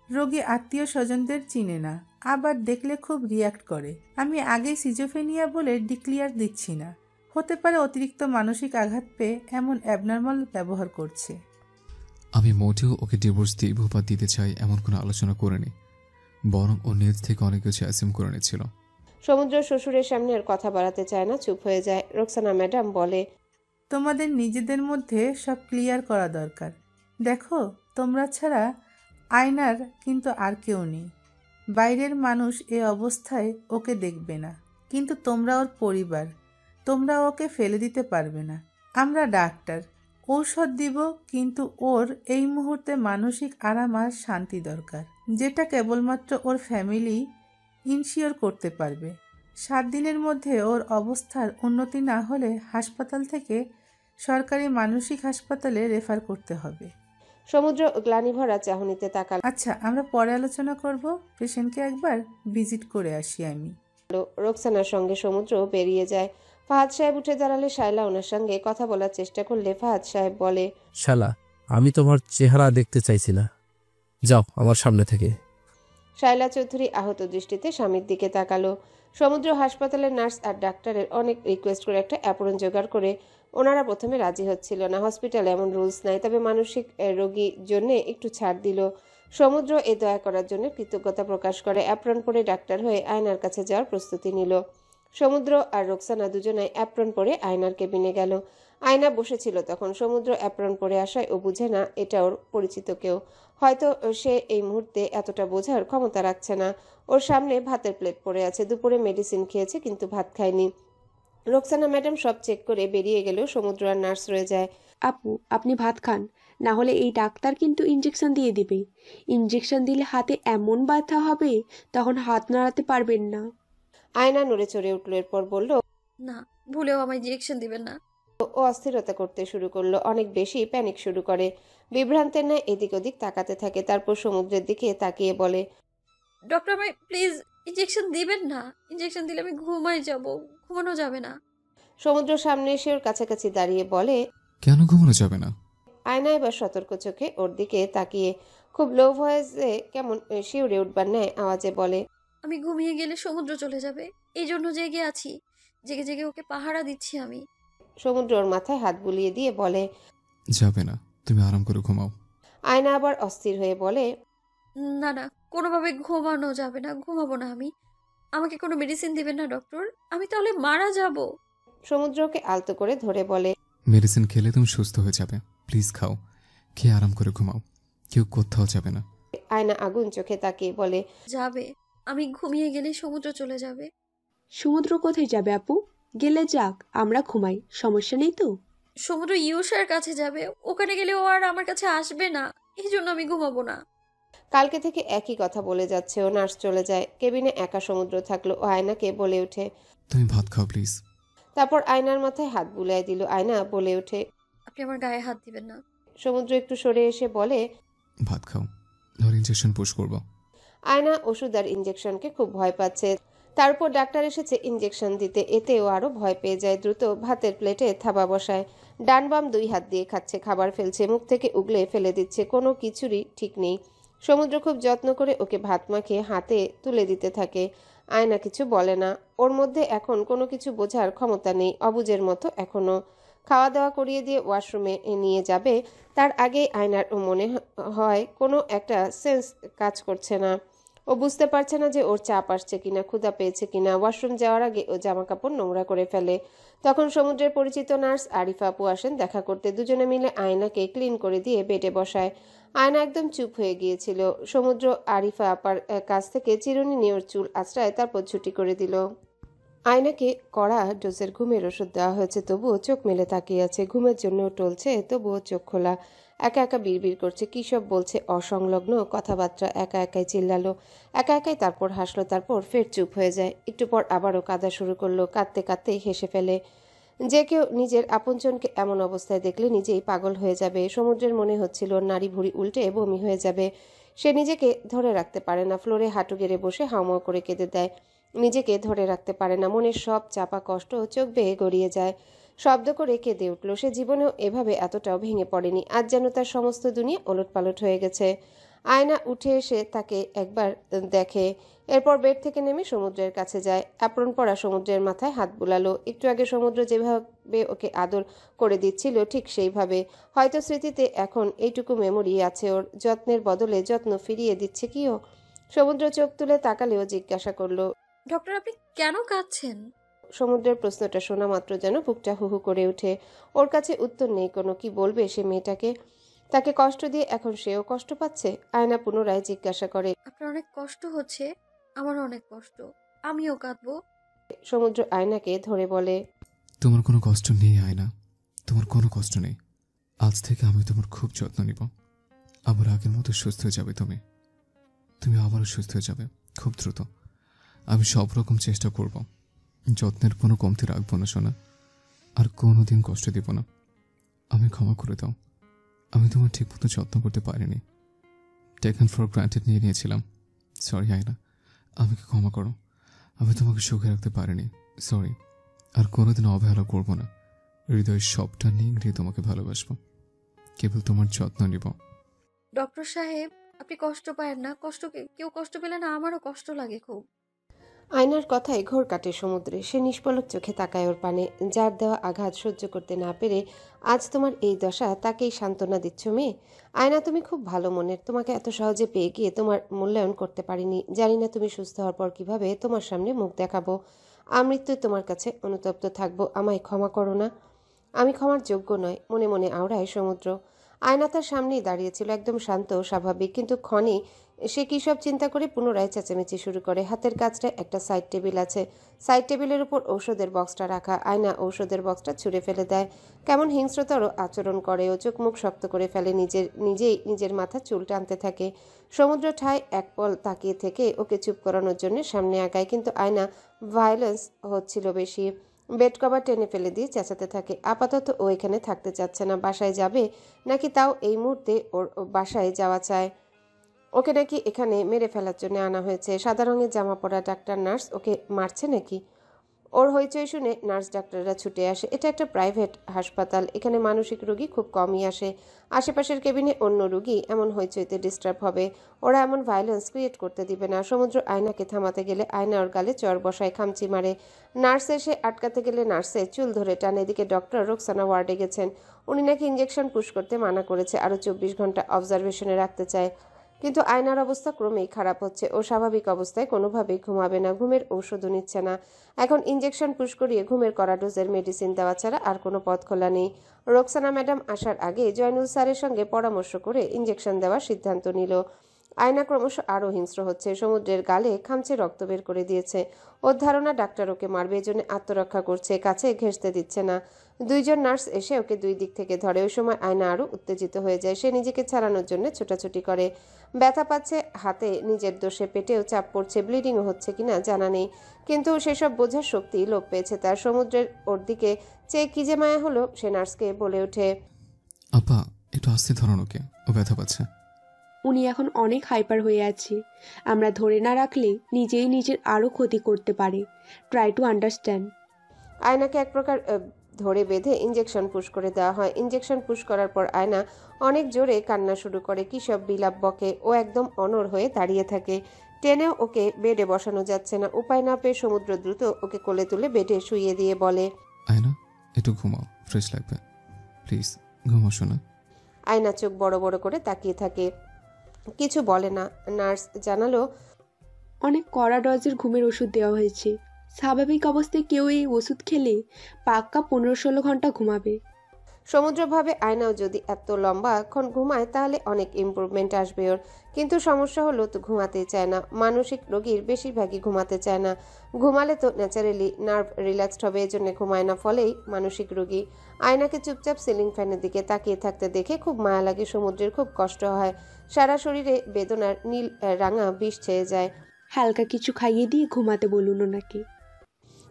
রোগী আত্মীয় স্বজনদের চিনে না, আবার দেখলে খুব রিয়্যাক্ট করে। আমি আগেই সিজোফ্রেনিয়া বলে ডিক্লিয়ার দিচ্ছি না, হতে পারে অতিরিক্ত মানসিক আঘাত পেয়ে এমন অ্যাবনর্মাল ব্যবহার করছে। আমি মোটেও ওকে ডিভোর্স দিব বা দিতে চাই এমন কোনো আলোচনা করিনি, বরং ও নিজ থেকে অনেক কিছু অ্যাসিউম করে নিচ্ছিল। সমুদ্র শ্বশুরের সামনে আর কথা বাড়াতে চায় না, চুপ হয়ে যায়। রোকসানা ম্যাডাম বলে, তোমাদের নিজেদের মধ্যে সব ক্লিয়ার করা দরকার। দেখো, তোমরা ছাড়া আয়নার কিন্তু আর কেউ নেই। বাইরের মানুষ এ অবস্থায় ওকে দেখবে না, কিন্তু তোমরা ওর পরিবার, তোমরা ওকে ফেলে দিতে পারবে না। আমরা ডাক্তার, ঔষধ দিব, কিন্তু ওর এই মুহূর্তে মানসিক আরাম আর শান্তি দরকার, যেটা কেবলমাত্র ওর ফ্যামিলি ইনশিওর করতে পারবে। 7 দিনের মধ্যে ওর অবস্থার উন্নতি না হলে হাসপাতাল থেকে সরকারি মানসিক হাসপাতালে রেফার করতে হবে। সমুদ্র গ্লানি ভরা চাহনিতে তাকাল। আচ্ছা, আমরা পরে আলোচনা করব, পেশেন্টকে একবার ভিজিট করে আসি আমি। রোকসানার সঙ্গে সমুদ্র বেরিয়ে যায়। ফাহাদ সাহেব উঠে দাঁড়ালে শায়লা ওনার সঙ্গে কথা বলার চেষ্টা করলে ফাহাদ সাহেব বলে, শালা, আমি তোমার চেহারা দেখতে চাইছি না, যাও আমার সামনে থেকে। শায়লা চৌধুরী আহত দৃষ্টিতে স্বামীর দিকে তাকালো। সমুদ্র হাসপাতালের নার্স আর ডাক্তারের অনেক রিকোয়েস্ট করে একটা অ্যাপরন জোগাড় করে ওনারা প্রথমে রাজি হচ্ছিল না। হসপিটালে এমন রুলস নাই, তবে মানসিক রোগীর জন্য একটু ছাড় দিল। সমুদ্র এ দয়া করার জন্য কৃতজ্ঞতা প্রকাশ করে অ্যাপ্রন পরে ডাক্তার হয়ে আয়নার কাছে যাওয়ার প্রস্তুতি নিল। সমুদ্র আর রোকসানা দুজনাই অ্যাপ্রন পরে আয়নার কেবিনে গেল। আয়না বসেছিল তখন। সমুদ্র অ্যাপ্রন পরে আসায় ও বুঝে না এটা ওর পরিচিত কেউ, হয়তো সে এই মুহূর্তে এতটা বোঝার ক্ষমতা রাখছে না। ওর সামনে ভাতের প্লেট পড়ে আছে, দুপুরে মেডিসিন খেয়েছে কিন্তু ভাত খায়নি। রোকসানা ম্যাডাম সব চেক করে বেরিয়ে গেলেও সমুদ্র আর নার্স রয়ে যায়। আপু, আপনি ভাত খান, না হলে এই ডাক্তার কিন্তু ইঞ্জেকশন দিয়ে দিবে। ইঞ্জেকশন দিলে হাতে এমন ব্যথা হবে তখন হাত নাড়াতে পারবেন না। আয়না নড়ে চড়ে উঠল, এরপর বলল, না, ভুলেও আমায় ইঞ্জেকশন দিবেন না। ও অস্থিরতা করতে শুরু করলো, অনেক বেশি প্যানিক শুরু করে, বিভ্রান্তের ন্যায় এদিক ওদিক তাকাতে থাকে। তারপর সমুদ্রের দিকে তাকিয়ে বলে, ডক্টর আমায় প্লিজ ইঞ্জেকশন দিবেন না, ইঞ্জেকশন দিলে আমি ঘুমাই যাব, ঘুমানো যাবে না। সমুদ্র সামনে এসে ওর কাছাকাছি দাঁড়িয়ে বলে, কেন ঘুমানো যাবে না? আয়না এবার সতর্ক চোখে ওর দিকে তাকিয়ে খুব লো ভয়েসে কেমন শিউরে উঠবার ন্যায় আওয়াজে বলে, আমি ঘুমিয়ে গেলে সমুদ্র চলে যাবে, এই জন্য জেগে আছি, জেগে জেগে ওকে পাহারা দিচ্ছি আমি। সমুদ্র ওর মাথায় হাত বুলিয়ে দিয়ে বলে, যাবে না, তুমি আরাম করে ঘুমাও। আয়না আবার অস্থির হয়ে বলে, না না, কোনোভাবে ঘুমানো যাবে না, ঘুমাবো না আমি। আমাকে কোনো মেডিসিন দিবেন না ডক্টর, আমি তাহলে মারা যাব। সমুদ্রকে আলতো করে ধরে বলে, মেডিসিন খেলে তুমি সুস্থ হয়ে যাবে, প্লিজ খাও। খেয়ে আরাম করে ঘুমাও, কেউ কোথাও যাবে না। আয়না আগুন চোখে তাকিয়ে বলে, যাবে? আমি ঘুমিয়ে গেলে সমুদ্র চলে যাবে। সমুদ্র কোথায় যাবে আপু? গেলে যাক, আমরা ঘুমাই, সমস্যা নেই তো। সমুদ্র ইউসার কাছে যাবে, ওখানে গেলে ও আর আমার কাছে আসবে না, এই জন্য আমি ঘুমাবো না। কালকে থেকে একই কথা বলে যাচ্ছে ও। নার্স চলে যায়, কেবিনে একা সমুদ্র থাকলো। ও আয়নাকে বলে ওঠে, তুমি ভাত খাও প্লিজ। তারপর আয়নার মাথায় হাত বুলিয়ে দিল। আয়না বলে ওঠে, আপনি আমার গায়ে হাত দিবেন না। সমুদ্র একটু সরে এসে বলে, ভাত খাও, ধর ইঞ্জেকশন পুশ করবো। আয়না ওষুধ আর ইঞ্জেকশনকে খুব ভয় পাচ্ছে। তারপর ডাক্তার এসেছে ইঞ্জেকশন দিতে, এতেও আরো ভয় পেয়ে যায়। দ্রুত ভাতের প্লেটে থাবা বসায়, ডান বাম 2 হাত দিয়ে খাচ্ছে, খাবার ফেলছে, মুখ থেকে উগলে ফেলে দিচ্ছে, কোনো কিছুরই ঠিক নেই। সমুদ্র খুব যত্ন করে ওকে ভাত মাখিয়ে হাতে তুলে দিতে থাকে। আয়না কিছু বলে না, ওর মধ্যে এখন কোনো কিছু বোঝার ক্ষমতা নেই, অবুঝের মতো এখনো। খাওয়া দাওয়া করিয়ে দিয়ে ওয়াশরুমে নিয়ে যাবে, তার আগে আয়নার মনে হয় কোনো একটা সেন্স কাজ করছে না। ও বুঝতে পারছে না যে ওর চাপ আসছে কিনা, ক্ষুধা পেয়েছে কিনা। ওয়াশরুম যাওয়ার আগে ও জামা কাপড় নোংরা করে ফেলে। তখন সমুদ্রের পরিচিত নার্স আরিফা আপু আসেন দেখা করতে। দুজনে মিলে আয়নাকে ক্লিন করে দিয়ে বেডে বসায়। আয়না একদম চুপ হয়ে গিয়েছিল। সমুদ্র আরিফা আপার কাছ থেকে চিরুনি নিয়ে ওর চুল আঁচড়ায়, তারপর ছুটি করে দিল। আয়নাকে কড়া ডোজের ঘুমের ওষুধ দেওয়া হয়েছে, তবুও চোখ মেলে তাকিয়ে আছে। ঘুমের জন্য টলছে, তবুও চোখ খোলা। একা একা বিড়বিড় করছে, কী সব বলছে অসংলগ্ন কথাবার্তা। একা একাই চিল্লালো, একা একাই তারপর হাসলো, তারপর ফের চুপ হয়ে যায়। একটু পর আবারও কাঁদা শুরু করলো, কাঁদতে কাঁদতে হেসে ফেলে। যে কেউ নিজের আপনজনকে এমন অবস্থায় দেখলে নিজেই পাগল হয়ে যাবে। সমুদ্রের মনে হচ্ছিল নাড়ি ভুঁড়ি উল্টে বমি হয়ে যাবে। সে নিজেকে ধরে রাখতে পারে না, ফ্লোরে হাঁটু গেড়ে বসে হাউমাউ করে কেঁদে দেয়। নিজেকে ধরে রাখতে পারে না, মনের সব চাপা কষ্ট চোখ বেয়ে গড়িয়ে যায়। শব্দ করে কেঁদে উঠল। সে জীবনেও এভাবে এতটাও ভেঙে পড়েনি। আজ যেন তার সমস্ত দুনিয়া ওলটপালট হয়ে গেছে। আয়না উঠে এসে তাকে একবার দেখে, এরপর বেড থেকে নেমে সমুদ্রের কাছে যায়। অ্যাপ্রন পরা সমুদ্রের মাথায় হাত বুলালো। একটু আগে সমুদ্র যেভাবে ওকে আদর করে দিচ্ছিল ঠিক সেইভাবে। হয়তো স্মৃতিতে এখন এইটুকু মেমোরি আছে ওর। যত্নের বদলে যত্ন ফিরিয়ে দিচ্ছে কি ও? সমুদ্র চোখ তুলে তাকালেও জিজ্ঞাসা করলো, ডক্টর আপনি কেন কাঁদছেন? সমুদ্রের প্রশ্নটা শোনা মাত্র যেন বুকটা হুহু করে ওঠে। ওর কাছে উত্তর নেই কোনো। কি বলবে সে মেয়েটাকে? তাকে কষ্ট দিয়ে এখন সেও কষ্ট পাচ্ছে। আয়না পুনরায় জিজ্ঞাসা করে, আপনার অনেক কষ্ট হচ্ছে? আমার অনেক কষ্ট, আমিও কাঁদবো। সমুদ্র আয়নাকে ধরে বলে, তোমার কোনো কষ্ট নেই আয়না, তোমার কোনো কষ্ট নেই। আজ থেকে আমি তোমার খুব যত্ন নিব। আবার আগের মতো সুস্থ হয়ে যাবে তুমি। তুমি আবারও সুস্থ হয়ে যাবে খুব দ্রুত। আমি সব রকম চেষ্টা করব, যত্নের কোনো কমতি রাখবো না সোনা, আর কোনোদিন কষ্ট দিব না। আমি ক্ষমা করে দাও, আমি তোমার ঠিকমতো যত্ন করতে পারিনি, টেকেন ফর গ্রান্টেড নিয়েছিলাম। সরি আয়না, আমাকে ক্ষমা করো। আমি তোমাকে সুখে রাখতে পারিনি, সরি। আর কোনোদিন অবহেলা করব না। হৃদয়ের সবটা নিংড়িয়ে তোমাকে ভালোবাসবো, কেবল তোমার যত্ন নিব। ডক্টর সাহেব আপনি কষ্ট পায়েন না, কেউ কষ্ট পেলে না আমারও কষ্ট লাগে খুব। আয়নার কথায় ঘোর কাটে সমুদ্রে। সে নিষ্পলক চোখে তাকায় ওর পানে। যার দেওয়া আঘাত সহ্য করতে না পেরে আজ তোমার এই দশা, তাকেই সান্ত্বনা দিচ্ছ মেয়ে? আয়না তুমি খুব ভালো মনের, তোমাকে এত সহজে পেয়ে গিয়ে তোমার মূল্যায়ন করতে পারিনি। জানি না তুমি সুস্থ হওয়ার পর কিভাবে তোমার সামনে মুখ দেখাবো। আমৃত্যুই তোমার কাছে অনুতপ্ত থাকবো। আমায় ক্ষমা করো না, আমি ক্ষমার যোগ্য নয়। মনে মনে আওড়ায় সমুদ্র। আয়না তার সামনেই দাঁড়িয়েছিল, একদম শান্ত ও স্বাভাবিক, কিন্তু ক্ষণে সে কী সব চিন্তা করে পুনরায় চেঁচামেচি শুরু করে। হাতের কাছটা একটা সাইড টেবিল আছে, সাইড টেবিলের উপর ঔষধের বক্সটা রাখা। আয়না ঔষধের বক্সটা ছুঁড়ে ফেলে দেয়। কেমন হিংস্রতর আচরণ করে ও, চোখ মুখ শক্ত করে ফেলে, নিজেই নিজের মাথা চুল টানতে থাকে। সমুদ্র ঠায় এক পল তাকিয়ে থেকে ওকে চুপ করানোর জন্য সামনে আগায়, কিন্তু আয়না ভায়োলেন্স হচ্ছিল বেশি। বেড কভার টেনে ফেলে দিয়ে চেঁচাতে থাকে। আপাতত ও এখানে থাকতে চাচ্ছে না। বাসায় যাবে নাকি তাও এই মুহূর্তে ওর বাসায় যাওয়া চায়। ওকে নাকি এখানে মেরে ফেলার জন্য আনা হয়েছে। সাদা রঙের জামা পরা ডাক্তার নার্স ওকে মারছে নাকি? ওর হইচই শুনে নার্স ডাক্তাররা ছুটে আসে। এটা একটা প্রাইভেট হাসপাতাল, এখানে মানসিক রোগী খুব কমই আসে। আশেপাশের কেবিনে অন্য রোগী এমন হইচইতে ডিস্টার্ব হবে। ওরা এমন ভায়োলেন্স ক্রিয়েট করতে দিবে না। সমুদ্র আয়নাকে থামাতে গেলে আয়না ওর গালে চর বসায়, খামচি মারে। নার্স এসে আটকাতে গেলে নার্সের চুল ধরে টানে। এদিকে ডক্টর রোকসানা ওয়ার্ডে গেছেন। উনি নাকি ইঞ্জেকশন পুশ করতে মানা করেছে, আরও 24 ঘন্টা অবজারভেশনে রাখতে চায়। কিন্তু আয়নার অবস্থা ক্রমেই খারাপ হচ্ছে। ও স্বাভাবিক অবস্থায় কোনোভাবেই ঘুমাবে না, ঘুমের ঔষধও নিচ্ছে না। এখন ইঞ্জেকশন পুশ করিয়ে ঘুমের কড়া ডোজের মেডিসিন দেওয়া ছাড়া আর কোনো পথ খোলা নেই। রোকসানা ম্যাডাম আসার আগে জয়নুল স্যারের সঙ্গে পরামর্শ করে ইঞ্জেকশন দেওয়ার সিদ্ধান্ত নিল। আয়না ক্রমশ আরও হিংস্র হচ্ছে। সমুদ্রের গালে খামচে রক্ত বের করে দিয়েছে। ওর ধারণা ডাক্তার ওকে মারবে, এজন্য আত্মরক্ষা করছে, কাছে ঘেঁষতে দিচ্ছে না। দুইজন নার্স এসে ওকে দুই দিক থেকে ধরে। ওই সময় আয়না আরও উত্তেজিত হয়ে যায়। সে নিজেকে ছাড়ানোর জন্য ছোটাছুটি করে। ব্যথা পাচ্ছে হাতে, নিজের দোষে পেটেও চাপ পড়ছে, ব্লিডিংও হচ্ছে কিনা জানা নেই, কিন্তু সেসব বোঝার শক্তি লোপ পেয়েছে তার। সমুদ্রের ওর দিকে চেয়ে কি যে মায়া হলো, সে নার্সকে বলে ওঠে, আপা একটু আস্তে ধরুন ওকে, ও ব্যথা পাচ্ছে। উনি এখন অনেক হাইপার হয়ে আছে। আমরা ধরে না রাখলে নিজেই নিজের আরও ক্ষতি করতে পারে। Try to understand. আয়নাকে এক প্রকার ধরে বেঁধে ইঞ্জেকশন পুশ করে দেওয়া হয়। ইঞ্জেকশন পুশ করার পর আয়না অনেক জোরে কান্না শুরু করে, কী সব বিলাপ বকে। ও একদম অনড় হয়ে দাঁড়িয়ে থাকে। টেনেও ওকে বেডে বসানো যাচ্ছে না। উপায় না পেয়ে সমুদ্র দ্রুত ওকে কোলে তুলে বেডে শুইয়ে দিয়ে বলে, আয়না একটু ঘুমাও, ফ্রেশ লাগবে, প্লিজ ঘুমাও শোনা। আয়না চোখ বড় বড় করে তাকিয়ে থাকে, কিছু বলে না। নার্স জানালো, অনেক কড়া ডোজের ঘুমের ওষুধ দেওয়া হয়েছে। স্বাভাবিক অবস্থায় কেউ এই ওষুধ খেলে পাক্কা 15-16 ঘন্টা ঘুমাবে। সমুদ্র ভাবে আয়নাও যদি এত লম্বাক্ষণ ঘুমায় তাহলে অনেক ইমপ্রুভমেন্ট আসবে ওর। কিন্তু সমস্যা হলো, তো ঘুমাতেই চায় না। মানসিক রোগীর বেশিরভাগই ঘুমাতে চায় না। ঘুমালে তো ন্যাচারালি নার্ভ রিল্যাক্সড হবে, এজন্য ঘুমায় না, ফলেই মানসিক রোগী। আয়নাকে চুপচাপ সিলিং ফ্যানের দিকে তাকিয়ে থাকতে দেখে খুব মায়া লাগে। সমুদ্রের খুব কষ্ট হয়, সারা শরীরে বেদনার নীল রাঙা বিষ ছেয়ে যায়। হালকা কিছু খাইয়ে দিয়ে ঘুমাতে বলুন ওনাকে।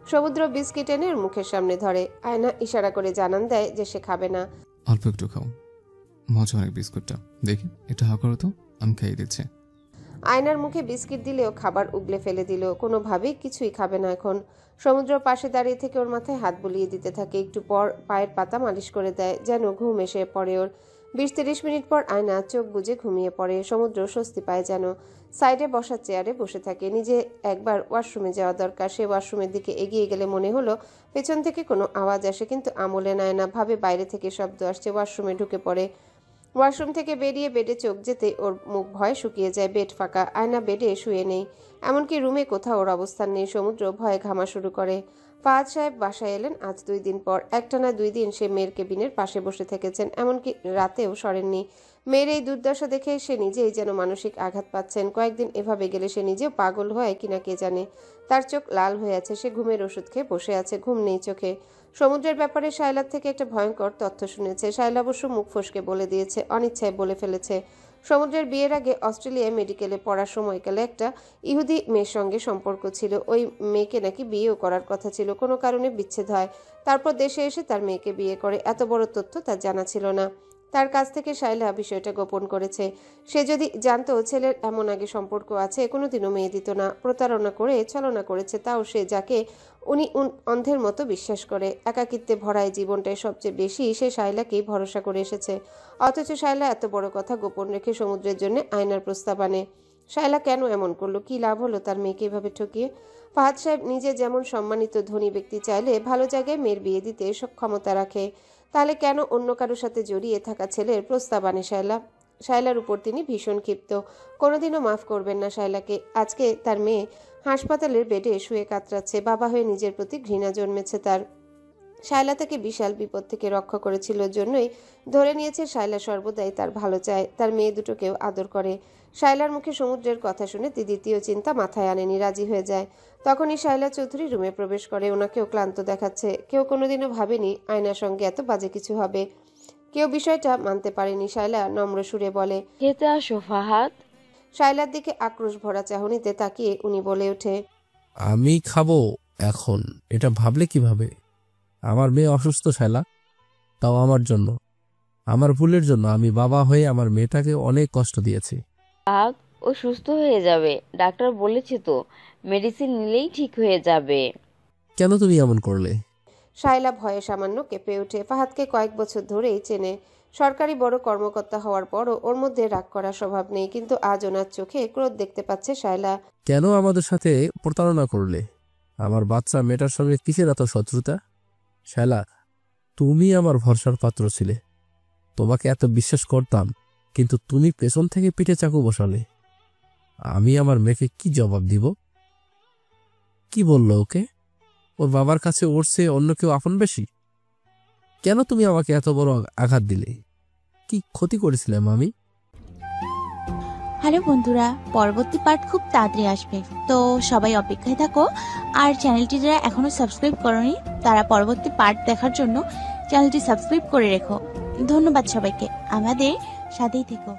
সমুদ্র বিস্কিট এনে ওর মুখের সামনে ধরে। আয়না ইশারা করে জানান দেয় যে সে খাবে না। অল্প একটু খাও, মজা অনেক বিস্কুটটা, দেখি এটা হা করো তো, আমি খাইয়ে দিচ্ছি। আয়নার মুখে বিস্কিট দিলেও খাবার উগলে ফেলে দিল, কোনোভাবেই কিছুই খাবে না এখন। সমুদ্র পাশে দাঁড়িয়ে থেকে ওর মাথায় হাত বুলিয়ে দিতে থাকে, একটু পর পায়ের পাতা মালিশ করে দেয়, যেন ঘুম এসে পড়ে ওর। 20-30 মিনিট পর আয়না চোখ বুজে ঘুমিয়ে পড়ে। সমুদ্র স্বস্তি পায় যেন। সাইডে বসার চেয়ারে বসে থাকে। নিজে একবার ওয়াশরুমে যাওয়া দরকার। সে ওয়াশরুমের দিকে এগিয়ে গেলে মনে হলো পেছন থেকে কোনো আওয়াজ আসে, কিন্তু আমলে নেয় না, ভাবে বাইরে থেকে শব্দ আসছে। ওয়াশরুমে ঢুকে পড়ে। ওয়াশরুম থেকে বেরিয়ে বেডে চোখ যেতে ওর মুখ ভয়ে শুকিয়ে যায়। বেড ফাঁকা, আয়না বেডে শুয়ে নেই, এমনকি রুমে কোথাও ওর অবস্থান নেই। সমুদ্র ভয়ে ঘামা শুরু করে। ফাহাদ সাহেব বাসায় এলেন আজ 2 দিন পর। একটানা 2 দিন সে মেয়ের কেবিনের পাশে বসে থেকেছেন, এমনকি রাতেও সরেননি। মেয়ের এই দুর্দশা দেখে সে নিজেই যেন মানসিক আঘাত পাচ্ছেন। কয়েকদিন এভাবে গেলে সে নিজেও পাগল হয় কিনা কে জানে। তার চোখ লাল হয়ে আছে, সে ঘুমের ওষুধ খেয়ে বসে আছে, ঘুম নেই চোখে। সমুদ্রের ব্যাপারে শায়লার থেকে একটা ভয়ঙ্কর তথ্য শুনেছে। শায়লা অবশ্য মুখ ফসকে বলে দিয়েছে, অনিচ্ছায় বলে ফেলেছে। সমুদ্রের বিয়ের আগে অস্ট্রেলিয়ায় মেডিকেলে পড়ার সময়কালে একটা ইহুদি মেয়ের সঙ্গে সম্পর্ক ছিল। ওই মেয়েকে নাকি বিয়েও করার কথা ছিল, কোনো কারণে বিচ্ছেদ হয়। তারপর দেশে এসে তার মেয়েকে বিয়ে করে। এত বড় তথ্য তার জানা ছিল না। তার কাছ থেকে শায়লা বিষয়টা গোপন করেছে। সে যদি জানতো ছেলের এমন আগে সম্পর্ক আছে, কোনোদিনও মেয়ে দিত না। প্রতারণা করে ছলনা করেছে, তাও সে যাকে উনি অন্ধের মতো বিশ্বাস করে। একাকিত্বে ভরায় জীবনটায় সবচেয়ে বেশি সে শায়লাকেই ভরসা করে এসেছে। অথচ শায়লা এত বড় কথা গোপন রেখে সমুদ্রের জন্য আয়নার প্রস্তাব আনে। শায়লা কেন এমন করলো? কি লাভ হলো তার মেয়েকে এভাবে ঠকিয়ে? ফাহাদ সাহেব নিজে যেমন সম্মানিত ধনী ব্যক্তি, চাইলে ভালো জায়গায় মেয়ের বিয়ে দিতে সব ক্ষমতা রাখে, তাহলে কেন অন্য কারোর সাথে জড়িয়ে থাকা ছেলের প্রস্তাব আনে শায়লা? শায়লার উপর তিনি ভীষণ ক্ষিপ্ত, কোনোদিনও মাফ করবেন না শায়লাকে। আজকে তার মেয়ে হাসপাতালের বেডে শুয়ে কাতরাচ্ছে, বাবা হয়ে নিজের প্রতি ঘৃণা জন্মেছে তার। শায়লা তাকে বিশাল বিপদ থেকে রক্ষা করেছিল, জন্যই ধরে নিয়েছে শায়লা সর্বদাই তার ভালো চায়, তার মেয়ে দুটোকেও আদর করে। শায়লার মুখে সমুদ্রের কথা শুনে দ্বিতীয় চিন্তা মাথায় আনেনি, রাজি হয়ে যায়। তখনই শায়লা চৌধুরী রুমে প্রবেশ করে। ওনাকেও ক্লান্ত দেখাচ্ছে। কেউ কোনোদিনও ভাবেনি আয়নার সঙ্গে এত বাজে কিছু হবে। কেউ বিষয়টা মানতে পারেনি। শায়লা নম্র সুরে বলে, খেতে আসো ফাহাদ। শায়লার দিকে আক্রোশ ভরা চাহনিতে তাকিয়ে উনি বলে ওঠে, আমি খাবো এখন? এটা ভাবলে কিভাবে? আমার মেয়ে অসুস্থ শায়লা, তাও আমার জন্য, আমার ভুলের জন্য। আমি বাবা হয়ে আমার মেয়েটাকে অনেক কষ্ট দিয়েছি। ফাহাদ, ও সুস্থ হয়ে যাবে, ডাক্তার বলেছে তো, মেডিসিন নিলেই ঠিক হয়ে যাবে। কেন তুমি এমন করলে? শায়লা ভয়ে সামান্য কেঁপে ওঠে। ফাহাদকে কয়েক বছর ধরেই চেনে। সরকারি বড় কর্মকর্তা হওয়ার পরও ওর মধ্যে রাগ করার স্বভাব নেই, কিন্তু আজ ওনার চোখে ক্রোধ দেখতে পাচ্ছে শায়লা। কেন আমাদের সাথে প্রতারণা করলে? আমার বাচ্চা মেয়েটার সঙ্গে কিসের এত শত্রুতা? শায়লা, তুমি আমার ভরসার পাত্র ছিলে, তোমাকে এত বিশ্বাস করতাম, কিন্তু তুমি পেছন থেকে পিঠে চাকু বসালে। আমি আমার মেয়েকে কি জবাব দিব? কি বললো ওকে? ওর বাবার কাছে ওর চেয়ে অন্য কেউ আপন বেশি? কেন তুমি আমাকে এত বড় আঘাত দিলে? কি ক্ষতি করেছিলাম আমি? হ্যালো বন্ধুরা, পরবর্তী পার্ট খুব তাড়াতাড়ি আসবে, তো সবাই অপেক্ষায় থাকো। আর চ্যানেলটি যারা এখনো সাবস্ক্রাইব করোনি তারা পরবর্তী পার্ট দেখার জন্য চ্যানেলটি সাবস্ক্রাইব করে রেখো। ধন্যবাদ সবাইকে, আমাদের সাথেই থেকো।